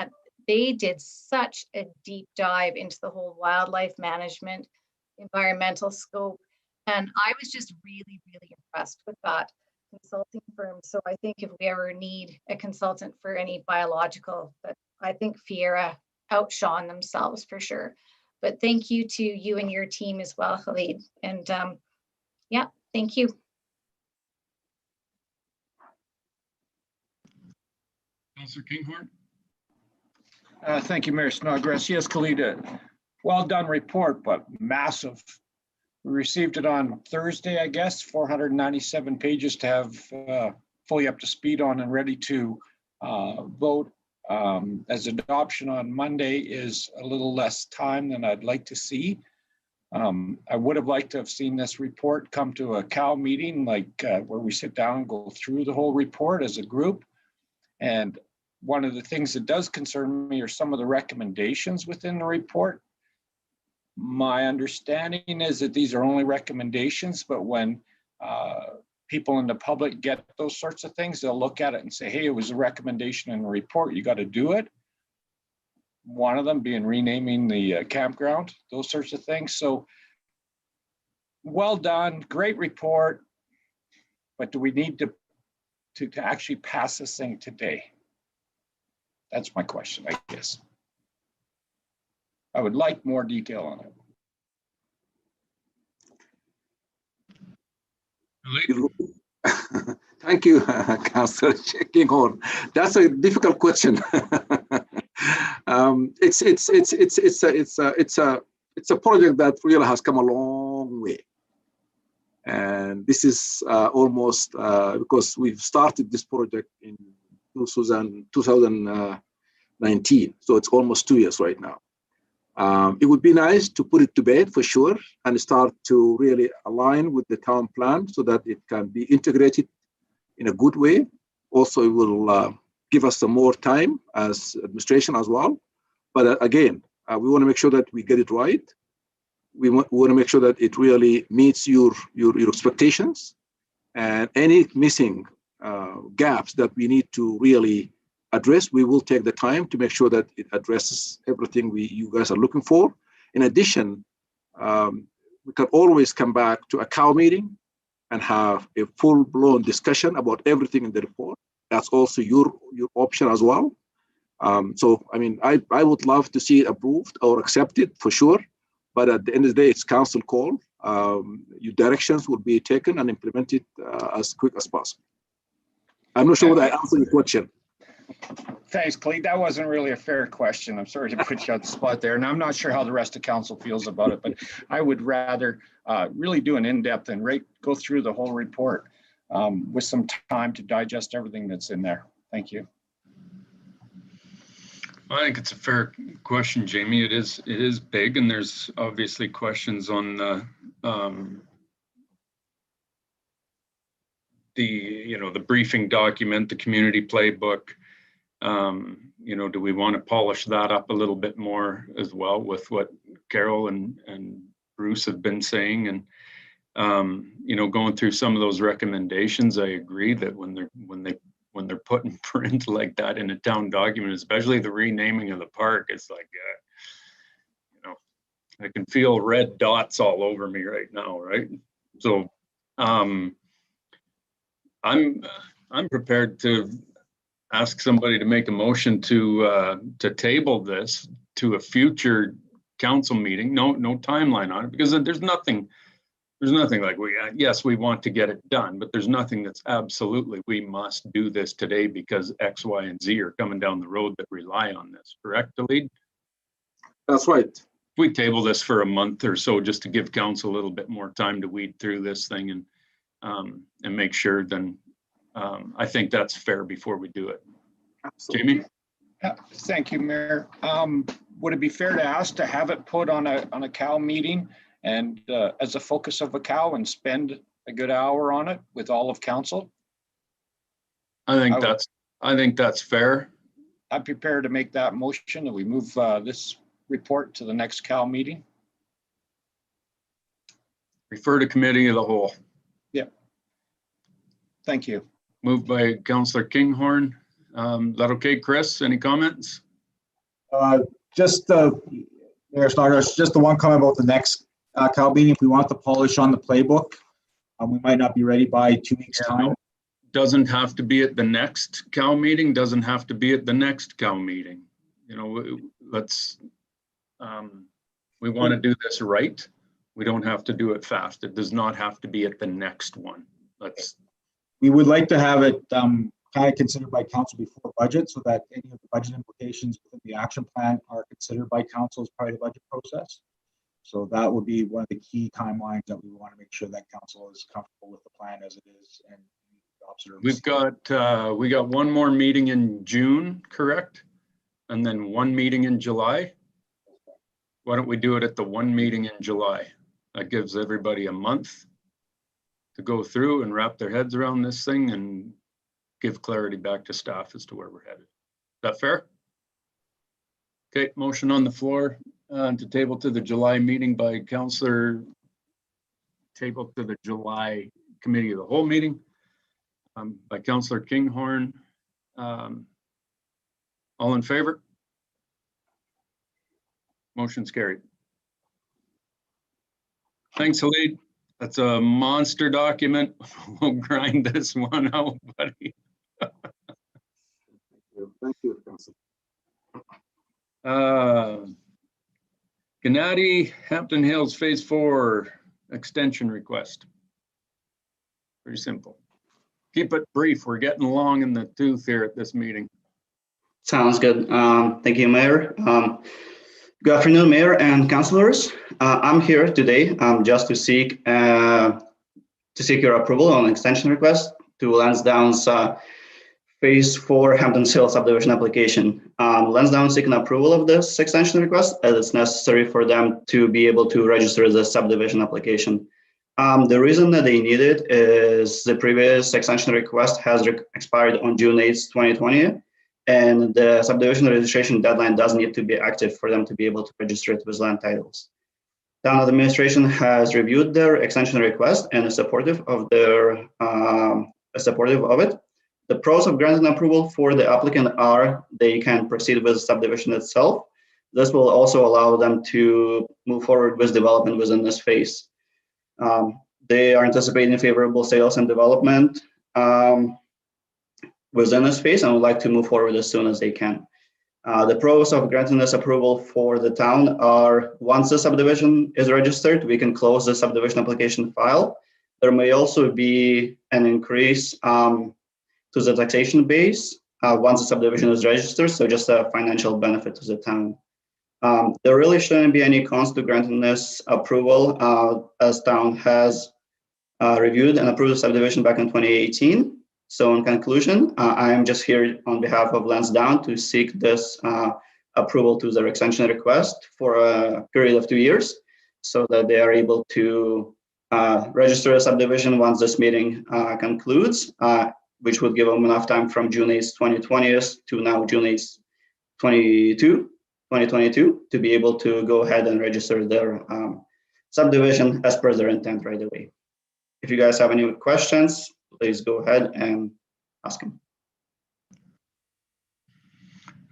They did such a deep dive into the whole wildlife management, environmental scope, and I was just really, really impressed with that consulting firm. So I think if we ever need a consultant for any biological, but I think Fiera outshone themselves for sure. But thank you to you and your team as well, Khalid. And yeah, thank you. Councillor Kinghorn. Thank you, Mayor Snodgrass. Yes, Khalid, well done report, but massive. We received it on Thursday, I guess, 497 pages to have fully up to speed on and ready to vote. As adoption on Monday is a little less time than I'd like to see. I would have liked to have seen this report come to a COW meeting, like where we sit down and go through the whole report as a group. And one of the things that does concern me are some of the recommendations within the report. My understanding is that these are only recommendations, but when people in the public get those sorts of things, they'll look at it and say, hey, it was a recommendation in the report, you got to do it. One of them being renaming the campground, those sorts of things. So well done, great report, but do we need to actually pass this thing today? That's my question, I guess. I would like more detail on it. Thank you, Councillor Kinghorn. That's a difficult question. It's a project that really has come a long way, and this is almost because we've started this project in 2019, so it's almost 2 years right now. It would be nice to put it to bed for sure and start to really align with the town plan so that it can be integrated in a good way. Also, it will give us some more time as administration as well. But again, we want to make sure that we get it right. We want to make sure that it really meets your expectations, and any missing gaps that we need to really address, we will take the time to make sure that it addresses everything you guys are looking for. In addition, we can always come back to a COW meeting and have a full-blown discussion about everything in the report. That's also your option as well. So, I mean, I would love to see it approved or accepted for sure, but at the end of the day, it's council call. Your directions will be taken and implemented as quick as possible. I'm not sure whether I answered the question. Thanks, Khalid. That wasn't really a fair question. I'm sorry to put you on the spot there. And I'm not sure how the rest of council feels about it, but I would rather really do an in-depth and go through the whole report with some time to digest everything that's in there. Thank you. I think it's a fair question, Jamie. It is big, and there's obviously questions on the briefing document, the community playbook. Do we want to polish that up a little bit more as well with what Carol and Bruce have been saying? And going through some of those recommendations, I agree that when they're put in print like that in a town document, especially the renaming of the park, it's like, I can feel red dots all over me right now, right? So I'm prepared to ask somebody to make a motion to table this to a future council meeting. No timeline on it, because there's nothing like we want to get it done, but there's nothing that's absolutely we must do this today because X, Y, and Z are coming down the road that rely on this. Correct, Khalid? That's right. If we table this for a month or so just to give council a little bit more time to weed through this thing and make sure, then I think that's fair before we do it. Absolutely. Jamie? Thank you, Mayor. Would it be fair to ask to have it put on a COW meeting and as a focus of a COW and spend a good hour on it with all of council? I think that's fair. I'm prepared to make that motion that we move this report to the next COW meeting. Refer to committee of the whole. Yep. Thank you. Moved by Councillor Kinghorn. Is that okay, Chris? Any comments? Just Mayor Snodgrass, just the one comment about the next COW meeting. If we want to polish on the playbook, we might not be ready by 2 weeks' time. Doesn't have to be at the next COW meeting. Doesn't have to be at the next COW meeting. Let's. We want to do this right. We don't have to do it fast. It does not have to be at the next one. We would like to have it kind of considered by council before budget, so that any of the budget implications within the action plan are considered by council as part of the budget process. So that would be one of the key timelines that we want to make sure that council is comfortable with the plan as it is and observe. We got one more meeting in June, correct? And then one meeting in July. Why don't we do it at the one meeting in July? That gives everybody a month to go through and wrap their heads around this thing and give clarity back to staff as to where we're headed. Is that fair? Okay, motion on the floor to table to the July meeting by Councillor, table to the July committee of the whole meeting by Councillor Kinghorn. All in favor? Motion's carried. Thanks, Khalid. That's a monster document. We'll grind this one out, buddy. Thank you, Council. Gennady, Hampton Hills Phase 4 extension request. Pretty simple. Keep it brief. We're getting along in the tooth here at this meeting. Sounds good. Thank you, Mayor. Good afternoon, Mayor and councilors. I'm here today just to seek your approval on extension request to Lansdowne's Phase 4 Hampton Hills subdivision application. Lansdowne seeking approval of this extension request as it's necessary for them to be able to register the subdivision application. The reason that they need it is the previous extension request has expired on June 8th, 2020. And the subdivision registration deadline does need to be active for them to be able to register it with land titles. Town administration has reviewed their extension request and is supportive of it. The pros of granting approval for the applicant are they can proceed with the subdivision itself. This will also allow them to move forward with development within this phase. They are anticipating favorable sales and development within this phase and would like to move forward as soon as they can. The pros of granting this approval for the town are once the subdivision is registered, we can close the subdivision application file. There may also be an increase to the taxation base once the subdivision is registered, so just a financial benefit to the town. There really shouldn't be any cons to granting this approval as town has reviewed and approved the subdivision back in 2018. So in conclusion, I am just here on behalf of Lansdowne to seek this approval to their extension request for a period of 2 years so that they are able to register a subdivision once this meeting concludes, which would give them enough time from June 8th, 2020 to now June 8th, 2022 to be able to go ahead and register their subdivision as per their intent right away. If you guys have any questions, please go ahead and ask them. I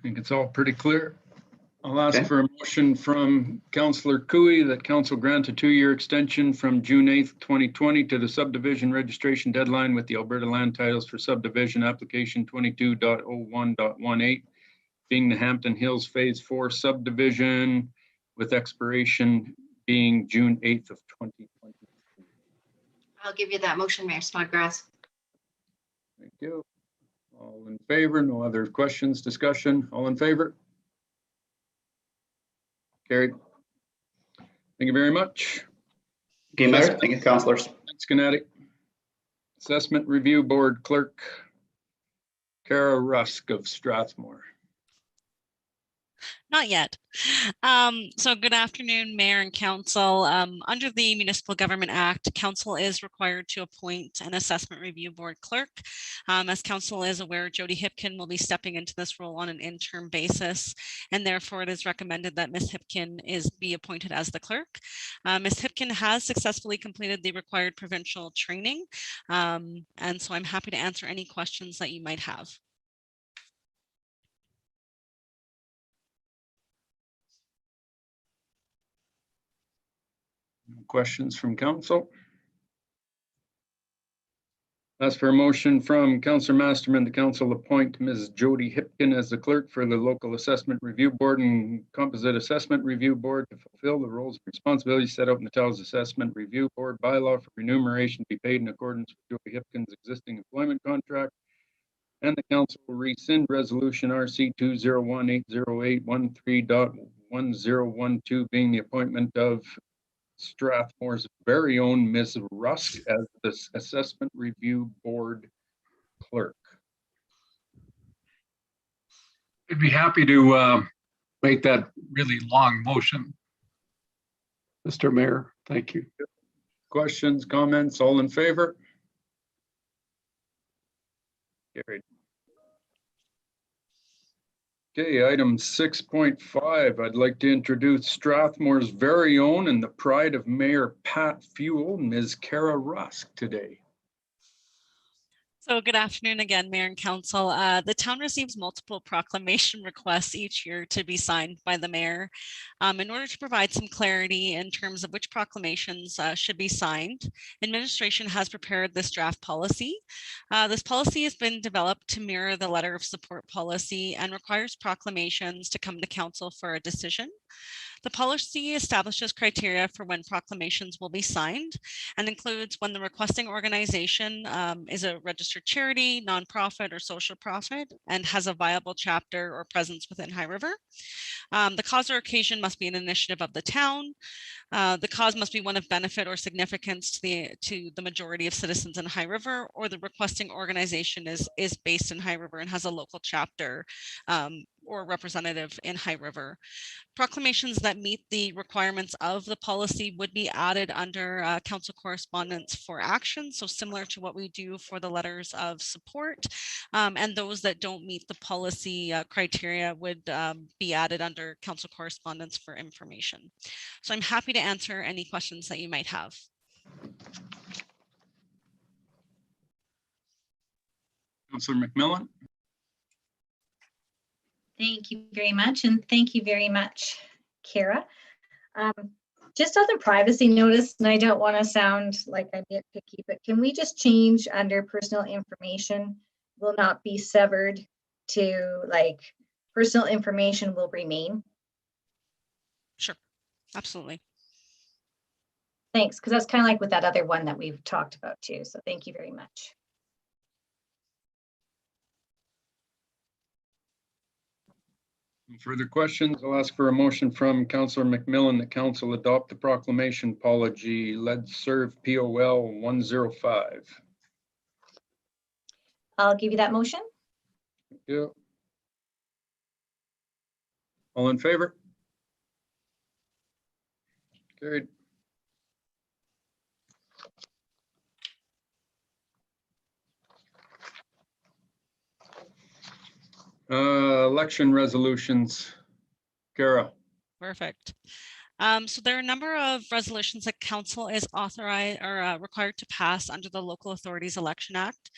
think it's all pretty clear. I'll ask for a motion from Councillor Cooey that council grant a 2-year extension from June 8th, 2020 to the subdivision registration deadline with the Alberta Land Titles for Subdivision Application 22.01.18, being the Hampton Hills Phase 4 subdivision with expiration being June 8th of 2020. I'll give you that motion, Mayor Snodgrass. Thank you. All in favor? No other questions, discussion? All in favor? Carried. Thank you very much. Okay, Mayor. Thank you, councillors. Thanks, Gennady. Assessment Review Board Clerk Kara Rusk of Strathmore. Not yet. So good afternoon, Mayor and Council. Under the Municipal Government Act, Council is required to appoint an Assessment Review Board Clerk. As Council is aware, Jody Hipkin will be stepping into this role on an interim basis, and therefore it is recommended that Ms. Hipkin be appointed as the clerk. Ms. Hipkin has successfully completed the required provincial training, and so I'm happy to answer any questions that you might have. Questions from council? As for a motion from Councillor Masterman, the council appoint Ms. Jody Hipkin as the clerk for the Local Assessment Review Board and Composite Assessment Review Board to fulfill the roles and responsibilities set out in the TELUS Assessment Review Board bylaw for remuneration to be paid in accordance with Jody Hipkin's existing employment contract. And the council will rescind resolution RC 201-808-13.1012 being the appointment of Strathmore's very own Ms. Rusk as the Assessment Review Board Clerk. I'd be happy to make that really long motion, Mr. Mayor. Thank you. Questions, comments, all in favor? Carried. Okay, item 6.5, I'd like to introduce Strathmore's very own and the pride of Mayor Pat Fuel, Ms. Kara Rusk today. So good afternoon again, Mayor and Council. The town receives multiple proclamation requests each year to be signed by the mayor. In order to provide some clarity in terms of which proclamations should be signed, administration has prepared this draft policy. This policy has been developed to mirror the letter of support policy and requires proclamations to come to council for a decision. The policy establishes criteria for when proclamations will be signed and includes when the requesting organization is a registered charity, nonprofit, or social profit and has a viable chapter or presence within High River. The cause or occasion must be an initiative of the town. The cause must be one of benefit or significance to the majority of citizens in High River, or the requesting organization is based in High River and has a local chapter or representative in High River. Proclamations that meet the requirements of the policy would be added under council correspondence for action, so similar to what we do for the letters of support, and those that don't meet the policy criteria would be added under council correspondence for information. So I'm happy to answer any questions that you might have. Councillor McMillan. Thank you very much, and thank you very much, Kara. Just on the privacy notice, and I don't want to sound like I'm nitpicky, but can we just change under personal information will not be severed to like personal information will remain? Sure, absolutely. Thanks, because that's kind of like with that other one that we've talked about too. So thank you very much. Further questions? I'll ask for a motion from Councillor McMillan that council adopt the proclamation policy Let's Serve POL 105. I'll give you that motion. Thank you. All in favor? Carried. Election resolutions. Kara. Perfect. So there are a number of resolutions that council is authorized or required to pass under the Local Authorities Election Act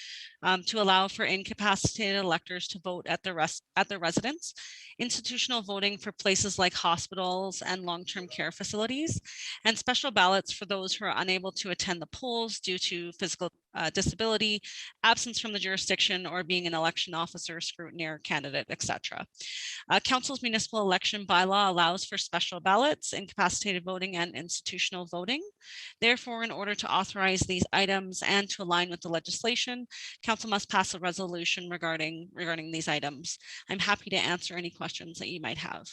to allow for incapacitated electors to vote at their residence, institutional voting for places like hospitals and long-term care facilities, and special ballots for those who are unable to attend the polls due to physical disability, absence from the jurisdiction, or being an election officer, scrutineer, candidate, etc. Council's municipal election bylaw allows for special ballots, incapacitated voting, and institutional voting. Therefore, in order to authorize these items and to align with the legislation, council must pass a resolution regarding these items. I'm happy to answer any questions that you might have.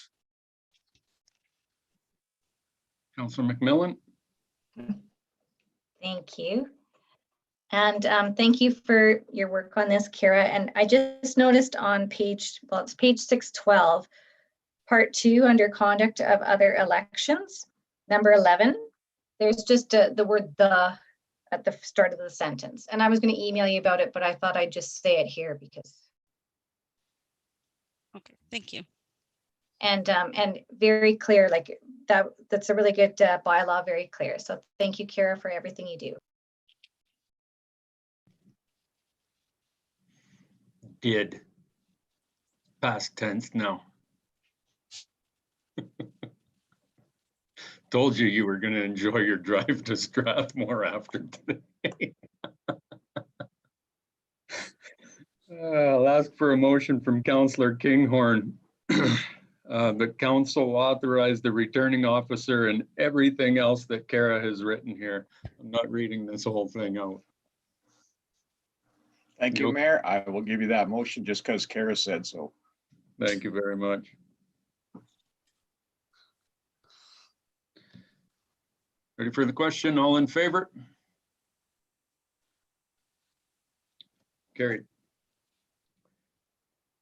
Councillor McMillan. Thank you. And thank you for your work on this, Kara. And I just noticed on page, well, it's page 612, part 2 under conduct of other elections, number 11, there's just the word "the" at the start of the sentence. And I was going to email you about it, but I thought I'd just say it here because. Okay, thank you. And very clear, like that's a really good bylaw, very clear. So thank you, Kara, for everything you do. Did. Past tense now. Told you you were going to enjoy your drive to Strathmore after today. I'll ask for a motion from Councillor Kinghorn. The council authorized the returning officer and everything else that Kara has written here. I'm not reading this whole thing out. Thank you, Mayor. I will give you that motion just because Kara said so. Thank you very much. Ready for the question? All in favor? Carried.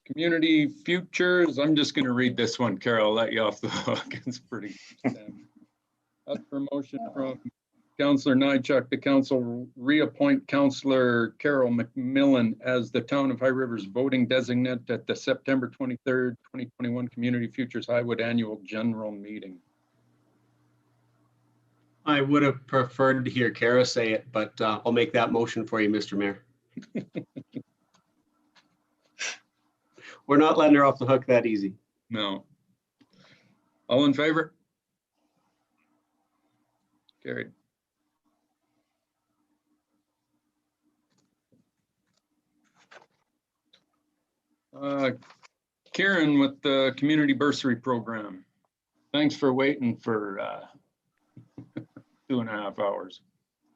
Community futures. I'm just going to read this one. Carol, I'll let you off the hook. It's pretty. That's promotion from Councillor Nychuk. The council reappoint Councillor Carol McMillan as the Town of High Rivers voting designate at the September 23rd, 2021 Community Futures Highwood Annual General Meeting. I would have preferred to hear Kara say it, but I'll make that motion for you, Mr. Mayor. We're not letting her off the hook that easy. No. All in favor? Carried. Kieran with the Community Bursary Program. Thanks for waiting for 2.5 hours.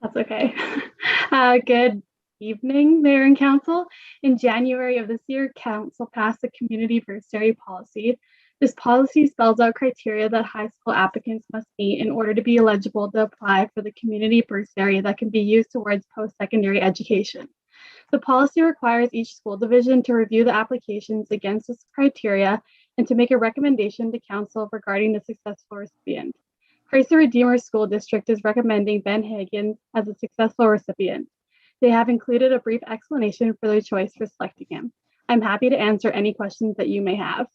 That's okay. Good evening, Mayor and Council. In January of this year, Council passed the Community Bursary Policy. This policy spells out criteria that high school applicants must meet in order to be eligible to apply for the Community Bursary that can be used towards post-secondary education. The policy requires each school division to review the applications against this criteria and to make a recommendation to Council regarding the successful recipient. Christ the Redeemer School District is recommending Ben Higgins as a successful recipient. They have included a brief explanation for their choice for selecting him. I'm happy to answer any questions that you may have.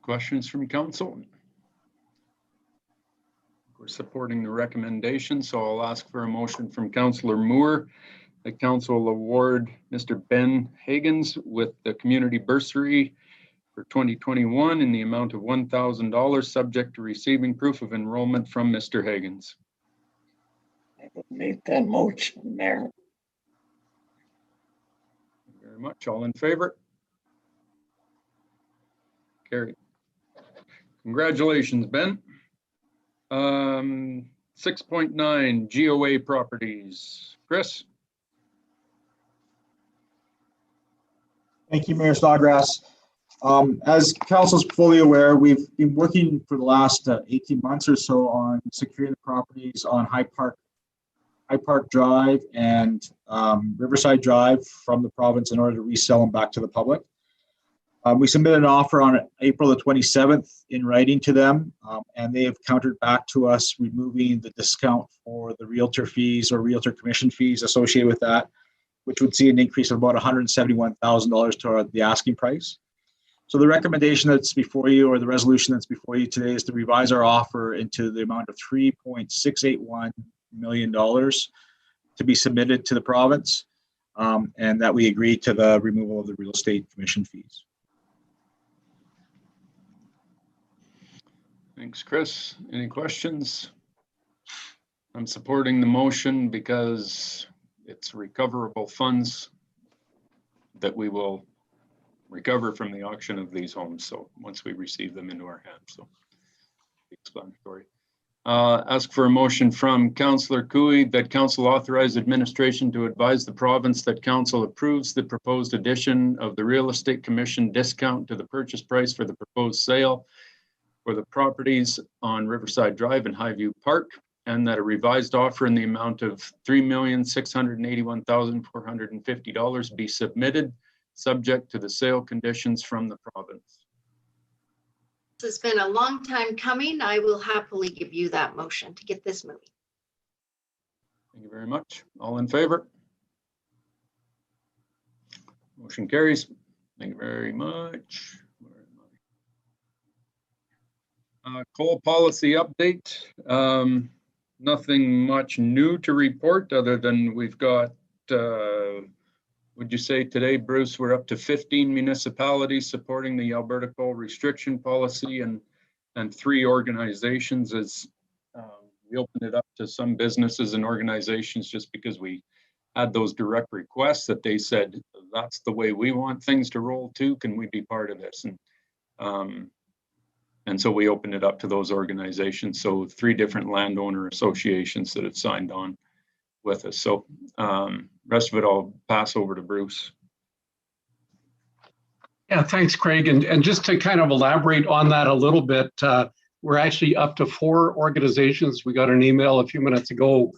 Questions from Council? We're supporting the recommendation, so I'll ask for a motion from Councillor Moore. The council will award Mr. Ben Higgins with the Community Bursary for 2021 in the amount of $1,000, subject to receiving proof of enrollment from Mr. Higgins. I will make that motion, Mayor. Thank you very much. All in favor? Carried. Congratulations, Ben. 6.9 GOA properties. Chris? Thank you, Mayor Snodgrass. As council's fully aware, we've been working for the last 18 months or so on securing the properties on High Park Drive and Riverside Drive from the province in order to resell them back to the public. We submitted an offer on April the 27th in writing to them, and they have countered back to us removing the discount for the realtor fees or realtor commission fees associated with that, which would see an increase of about $171,000 to the asking price. So the recommendation that's before you, or the resolution that's before you today, is to revise our offer into the amount of $3.681 million to be submitted to the province, and that we agree to the removal of the real estate commission fees. Thanks, Chris. Any questions? I'm supporting the motion because it's recoverable funds that we will recover from the auction of these homes. So once we receive them into our hands, so explanatory. Ask for a motion from Councillor Cooey that council authorize administration to advise the province that council approves the proposed addition of the real estate commission discount to the purchase price for the proposed sale for the properties on Riverside Drive and Highview Park, and that a revised offer in the amount of $3,681,450 be submitted, subject to the sale conditions from the province. This has been a long time coming. I will happily give you that motion to get this moving. Thank you very much. All in favor? Motion carries. Thank you very much. Coal policy update. Nothing much new to report other than we've got, would you say today, Bruce, we're up to 15 municipalities supporting the Alberta coal restriction policy, and 3 organizations as we opened it up to some businesses and organizations just because we had those direct requests that they said, that's the way we want things to roll too. Can we be part of this? And so we opened it up to those organizations. So 3 different landowner associations that have signed on with us. So rest of it I'll pass over to Bruce. Yeah, thanks, Craig. And just to kind of elaborate on that a little bit, we're actually up to 4 organizations. We got an email a few minutes ago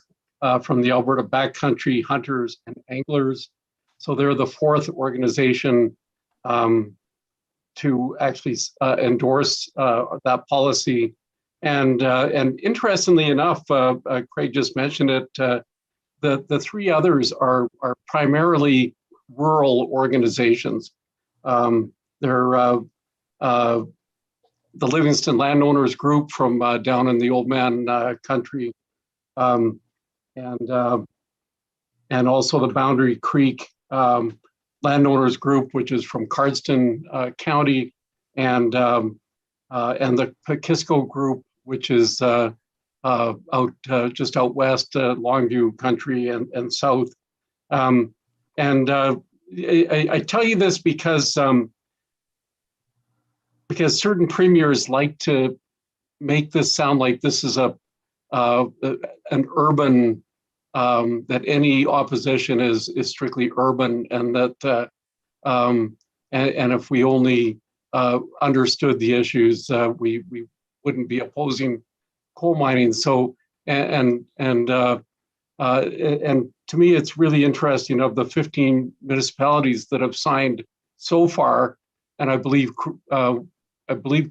from the Alberta Backcountry Hunters and Anglers. So they're the 4th organization to actually endorse that policy. And interestingly enough, Craig just mentioned it, the 3 others are primarily rural organizations. They're the Livingston Landowners Group from down in the Old Man country, and also the Boundary Creek Landowners Group, which is from Cardston County, and the Pakisco Group, which is just out west, Longview Country and south. I tell you this because certain premiers like to make this sound like this is an urban, that any opposition is strictly urban, and that and if we only understood the issues, we wouldn't be opposing coal mining. So and to me, it's really interesting. Of the 15 municipalities that have signed so far, and I believe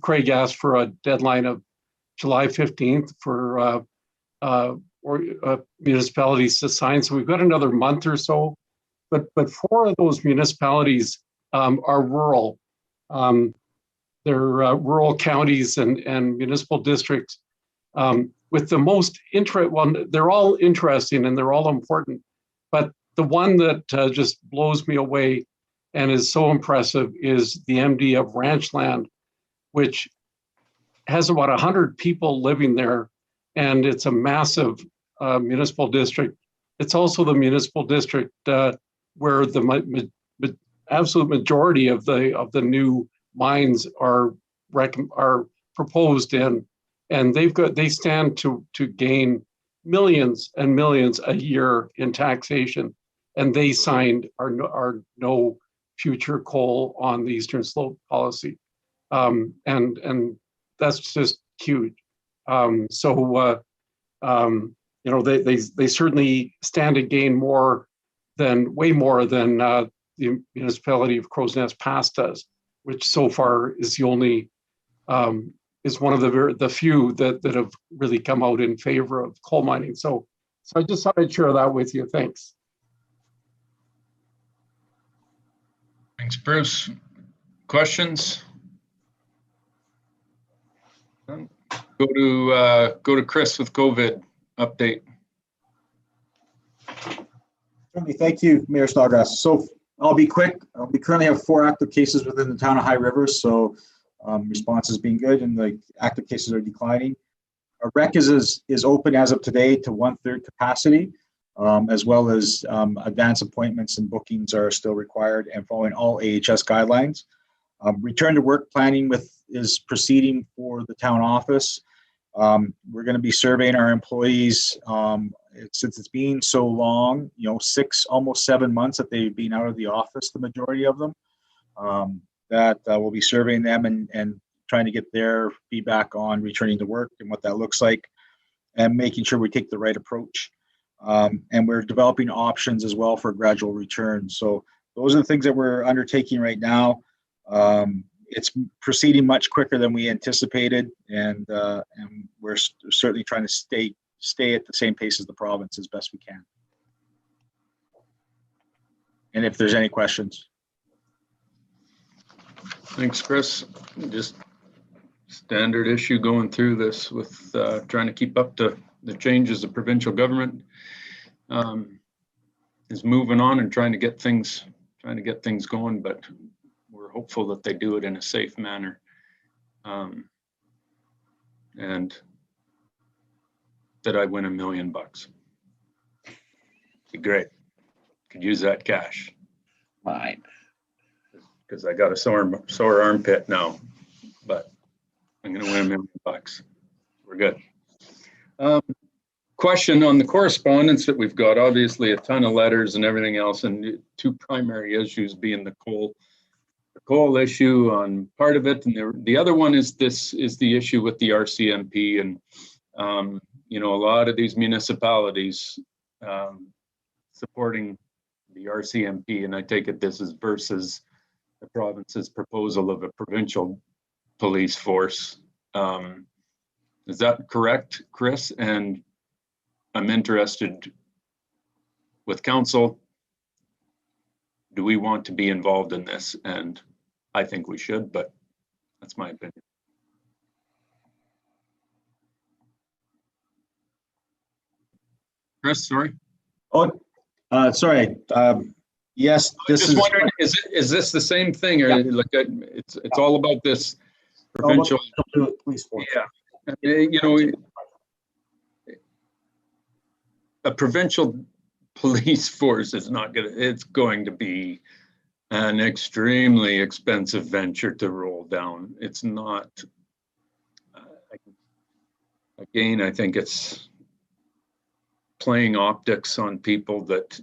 Craig asked for a deadline of July 15th for municipalities to sign. So we've got another month or so, but 4 of those municipalities are rural. They're rural counties and municipal districts with the most interest. Well, they're all interesting and they're all important, but the one that just blows me away and is so impressive is the MD of Ranchland, which has about 100 people living there, and it's a massive municipal district. It's also the municipal district where the absolute majority of the new mines are proposed in, and they stand to gain millions and millions a year in taxation, and they signed our no future coal on the Eastern Slope policy, and that's just huge. So they certainly stand to gain way more than the municipality of Crow's Nest Pass does. which so far is the only, is one of the few that have really come out in favor of coal mining. So I just thought I'd share that with you. Thanks. Thanks, Bruce. Questions? Go to Chris with COVID update. Certainly, thank you, Mayor Snodgrass. So I'll be quick. We currently have 4 active cases within the town of High River, so response has been good and the active cases are declining. Our rec is open as of today to 1/3 capacity, as well as advance appointments and bookings are still required and following all AHS guidelines. Return to work planning is proceeding for the town office. We're going to be surveying our employees since it's been so long, almost 7 months that they've been out of the office, the majority of them, that we'll be surveying them and trying to get their feedback on returning to work and what that looks like and making sure we take the right approach. And we're developing options as well for gradual return. So those are the things that we're undertaking right now. It's proceeding much quicker than we anticipated, and we're certainly trying to stay at the same pace as the province as best we can. And if there's any questions. Thanks, Chris. Just standard issue going through this with trying to keep up to the changes the provincial government is moving on and trying to get things going, but we're hopeful that they do it in a safe manner. And that I win $1 million. Be great. Could use that cash. Mine. Because I got a sore armpit now, but I'm going to win $1 million. We're good. Question on the correspondence that we've got, obviously a ton of letters and everything else, and 2 primary issues being the coal issue on part of it, and the other one is the issue with the RCMP, and a lot of these municipalities supporting the RCMP, and I take it this is versus the province's proposal of a provincial police force. Is that correct, Chris? And I'm interested with council. Do we want to be involved in this? And I think we should, but that's my opinion. Chris, sorry. Oh, sorry. Yes, this is. Just wondering, is this the same thing, or like it's all about this provincial police force? Yeah, a provincial police force is not gonna. It's going to be an extremely expensive venture to roll down. It's not. Again, I think it's playing optics on people that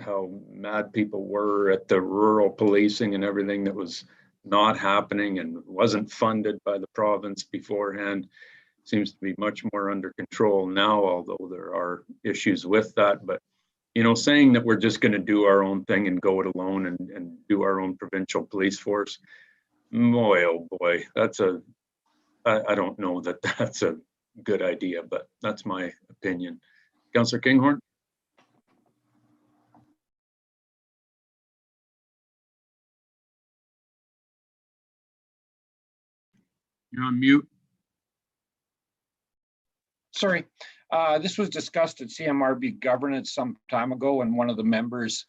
how mad people were at the rural policing and everything that was not happening and wasn't funded by the province beforehand. Seems to be much more under control now, although there are issues with that. But saying that we're just going to do our own thing and go it alone and do our own provincial police force, boy, oh boy, I don't know that that's a good idea, but that's my opinion. Councillor Kinghorn? You're on mute. Sorry, this was discussed at CMRB governance some time ago, and one of the members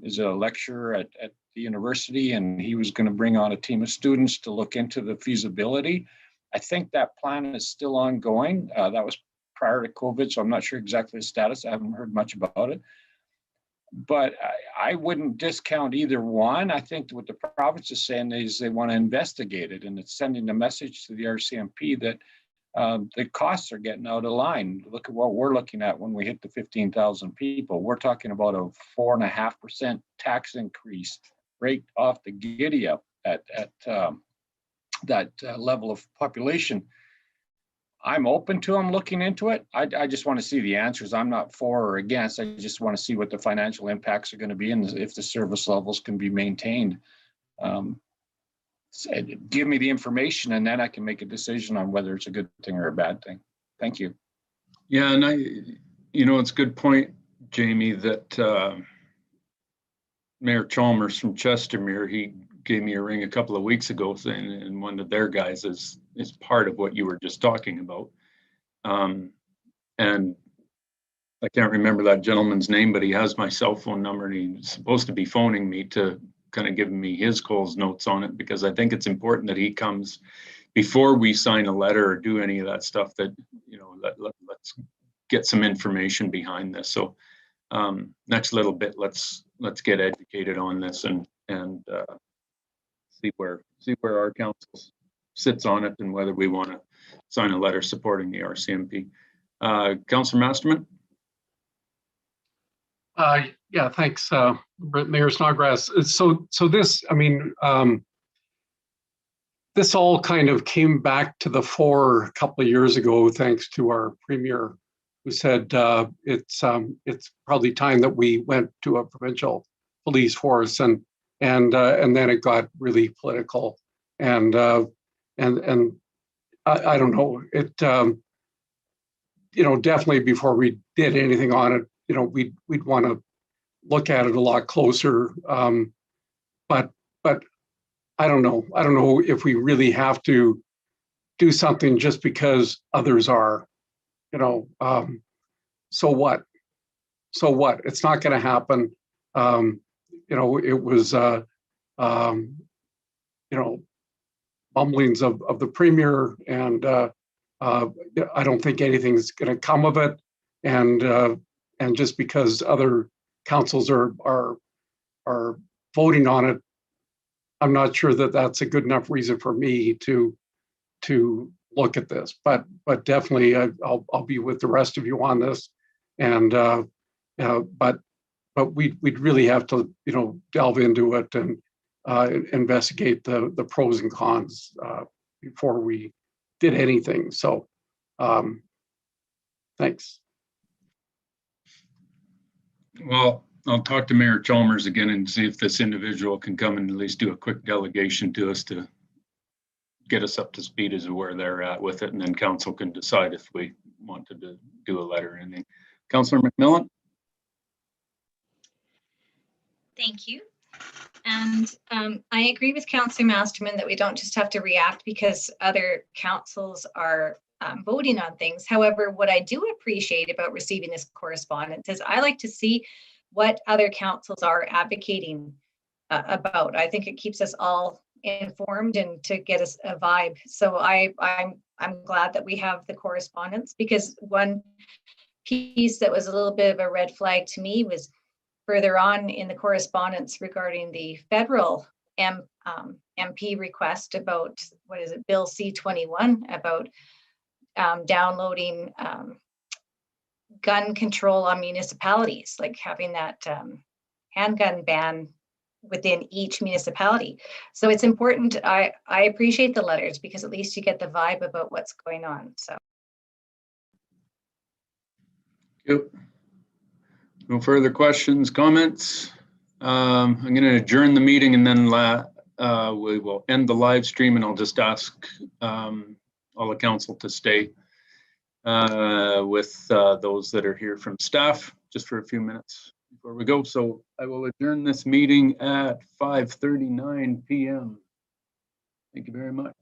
is a lecturer at the university, and he was going to bring on a team of students to look into the feasibility. I think that plan is still ongoing. That was prior to COVID, so I'm not sure exactly the status. I haven't heard much about it. But I wouldn't discount either one. I think what the province is saying is they want to investigate it, and it's sending a message to the RCMP that the costs are getting out of line. Look at what we're looking at when we hit the 15,000 people. We're talking about a 4.5% tax increase right off the giddy up at that level of population. I'm open to them looking into it. I just want to see the answers. I'm not for or against. I just want to see what the financial impacts are going to be and if the service levels can be maintained. give me the information and then I can make a decision on whether it's a good thing or a bad thing. Thank you. Yeah, and it's a good point, Jamie, that Mayor Chalmers from Chestermere, he gave me a ring a couple of weeks ago saying, and one of their guys is part of what you were just talking about. And I can't remember that gentleman's name, but he has my cell phone number and he's supposed to be phoning me to kind of give me his Coles notes on it, because I think it's important that he comes before we sign a letter or do any of that stuff, that, let's get some information behind this. So next little bit, let's get educated on this and see where our council sits on it and whether we want to sign a letter supporting the RCMP. Councillor Masterman. Yeah, thanks, Mayor Snodgrass. So this, this all kind of came back to the fore a couple of years ago, thanks to our premier, who said it's probably time that we went to a provincial police force, and then it got really political, and I don't know, it definitely before we did anything on it, we'd want to look at it a lot closer, but I don't know if we really have to do something just because others are, so what? It's not going to happen. It was, mumblings of the premier, and I don't think anything's going to come of it. And just because other councils are voting on it, I'm not sure that that's a good enough reason for me to look at this. But definitely, I'll be with the rest of you on this. And but we'd really have to delve into it and investigate the pros and cons before we did anything. So thanks. Well, I'll talk to Mayor Chalmers again and see if this individual can come and at least do a quick delegation to us to get us up to speed as to where they're at with it, and then council can decide if we wanted to do a letter or anything. Councillor McMillan. Thank you. And I agree with Councillor Masterman that we don't just have to react because other councils are voting on things. However, what I do appreciate about receiving this correspondence is I like to see what other councils are advocating about. I think it keeps us all informed and to get us a vibe. So I'm glad that we have the correspondence, because one piece that was a little bit of a red flag to me was further on in the correspondence regarding the federal MP request about, what is it, Bill C-21, about downloading gun control on municipalities, like having that handgun ban within each municipality. So it's important. I appreciate the letters because at least you get the vibe about what's going on. So. Yep. No further questions, comments. I'm going to adjourn the meeting and then we will end the live stream, and I'll just ask all the council to stay with those that are here from staff just for a few minutes before we go. So I will adjourn this meeting at 5:39 p.m. Thank you very much.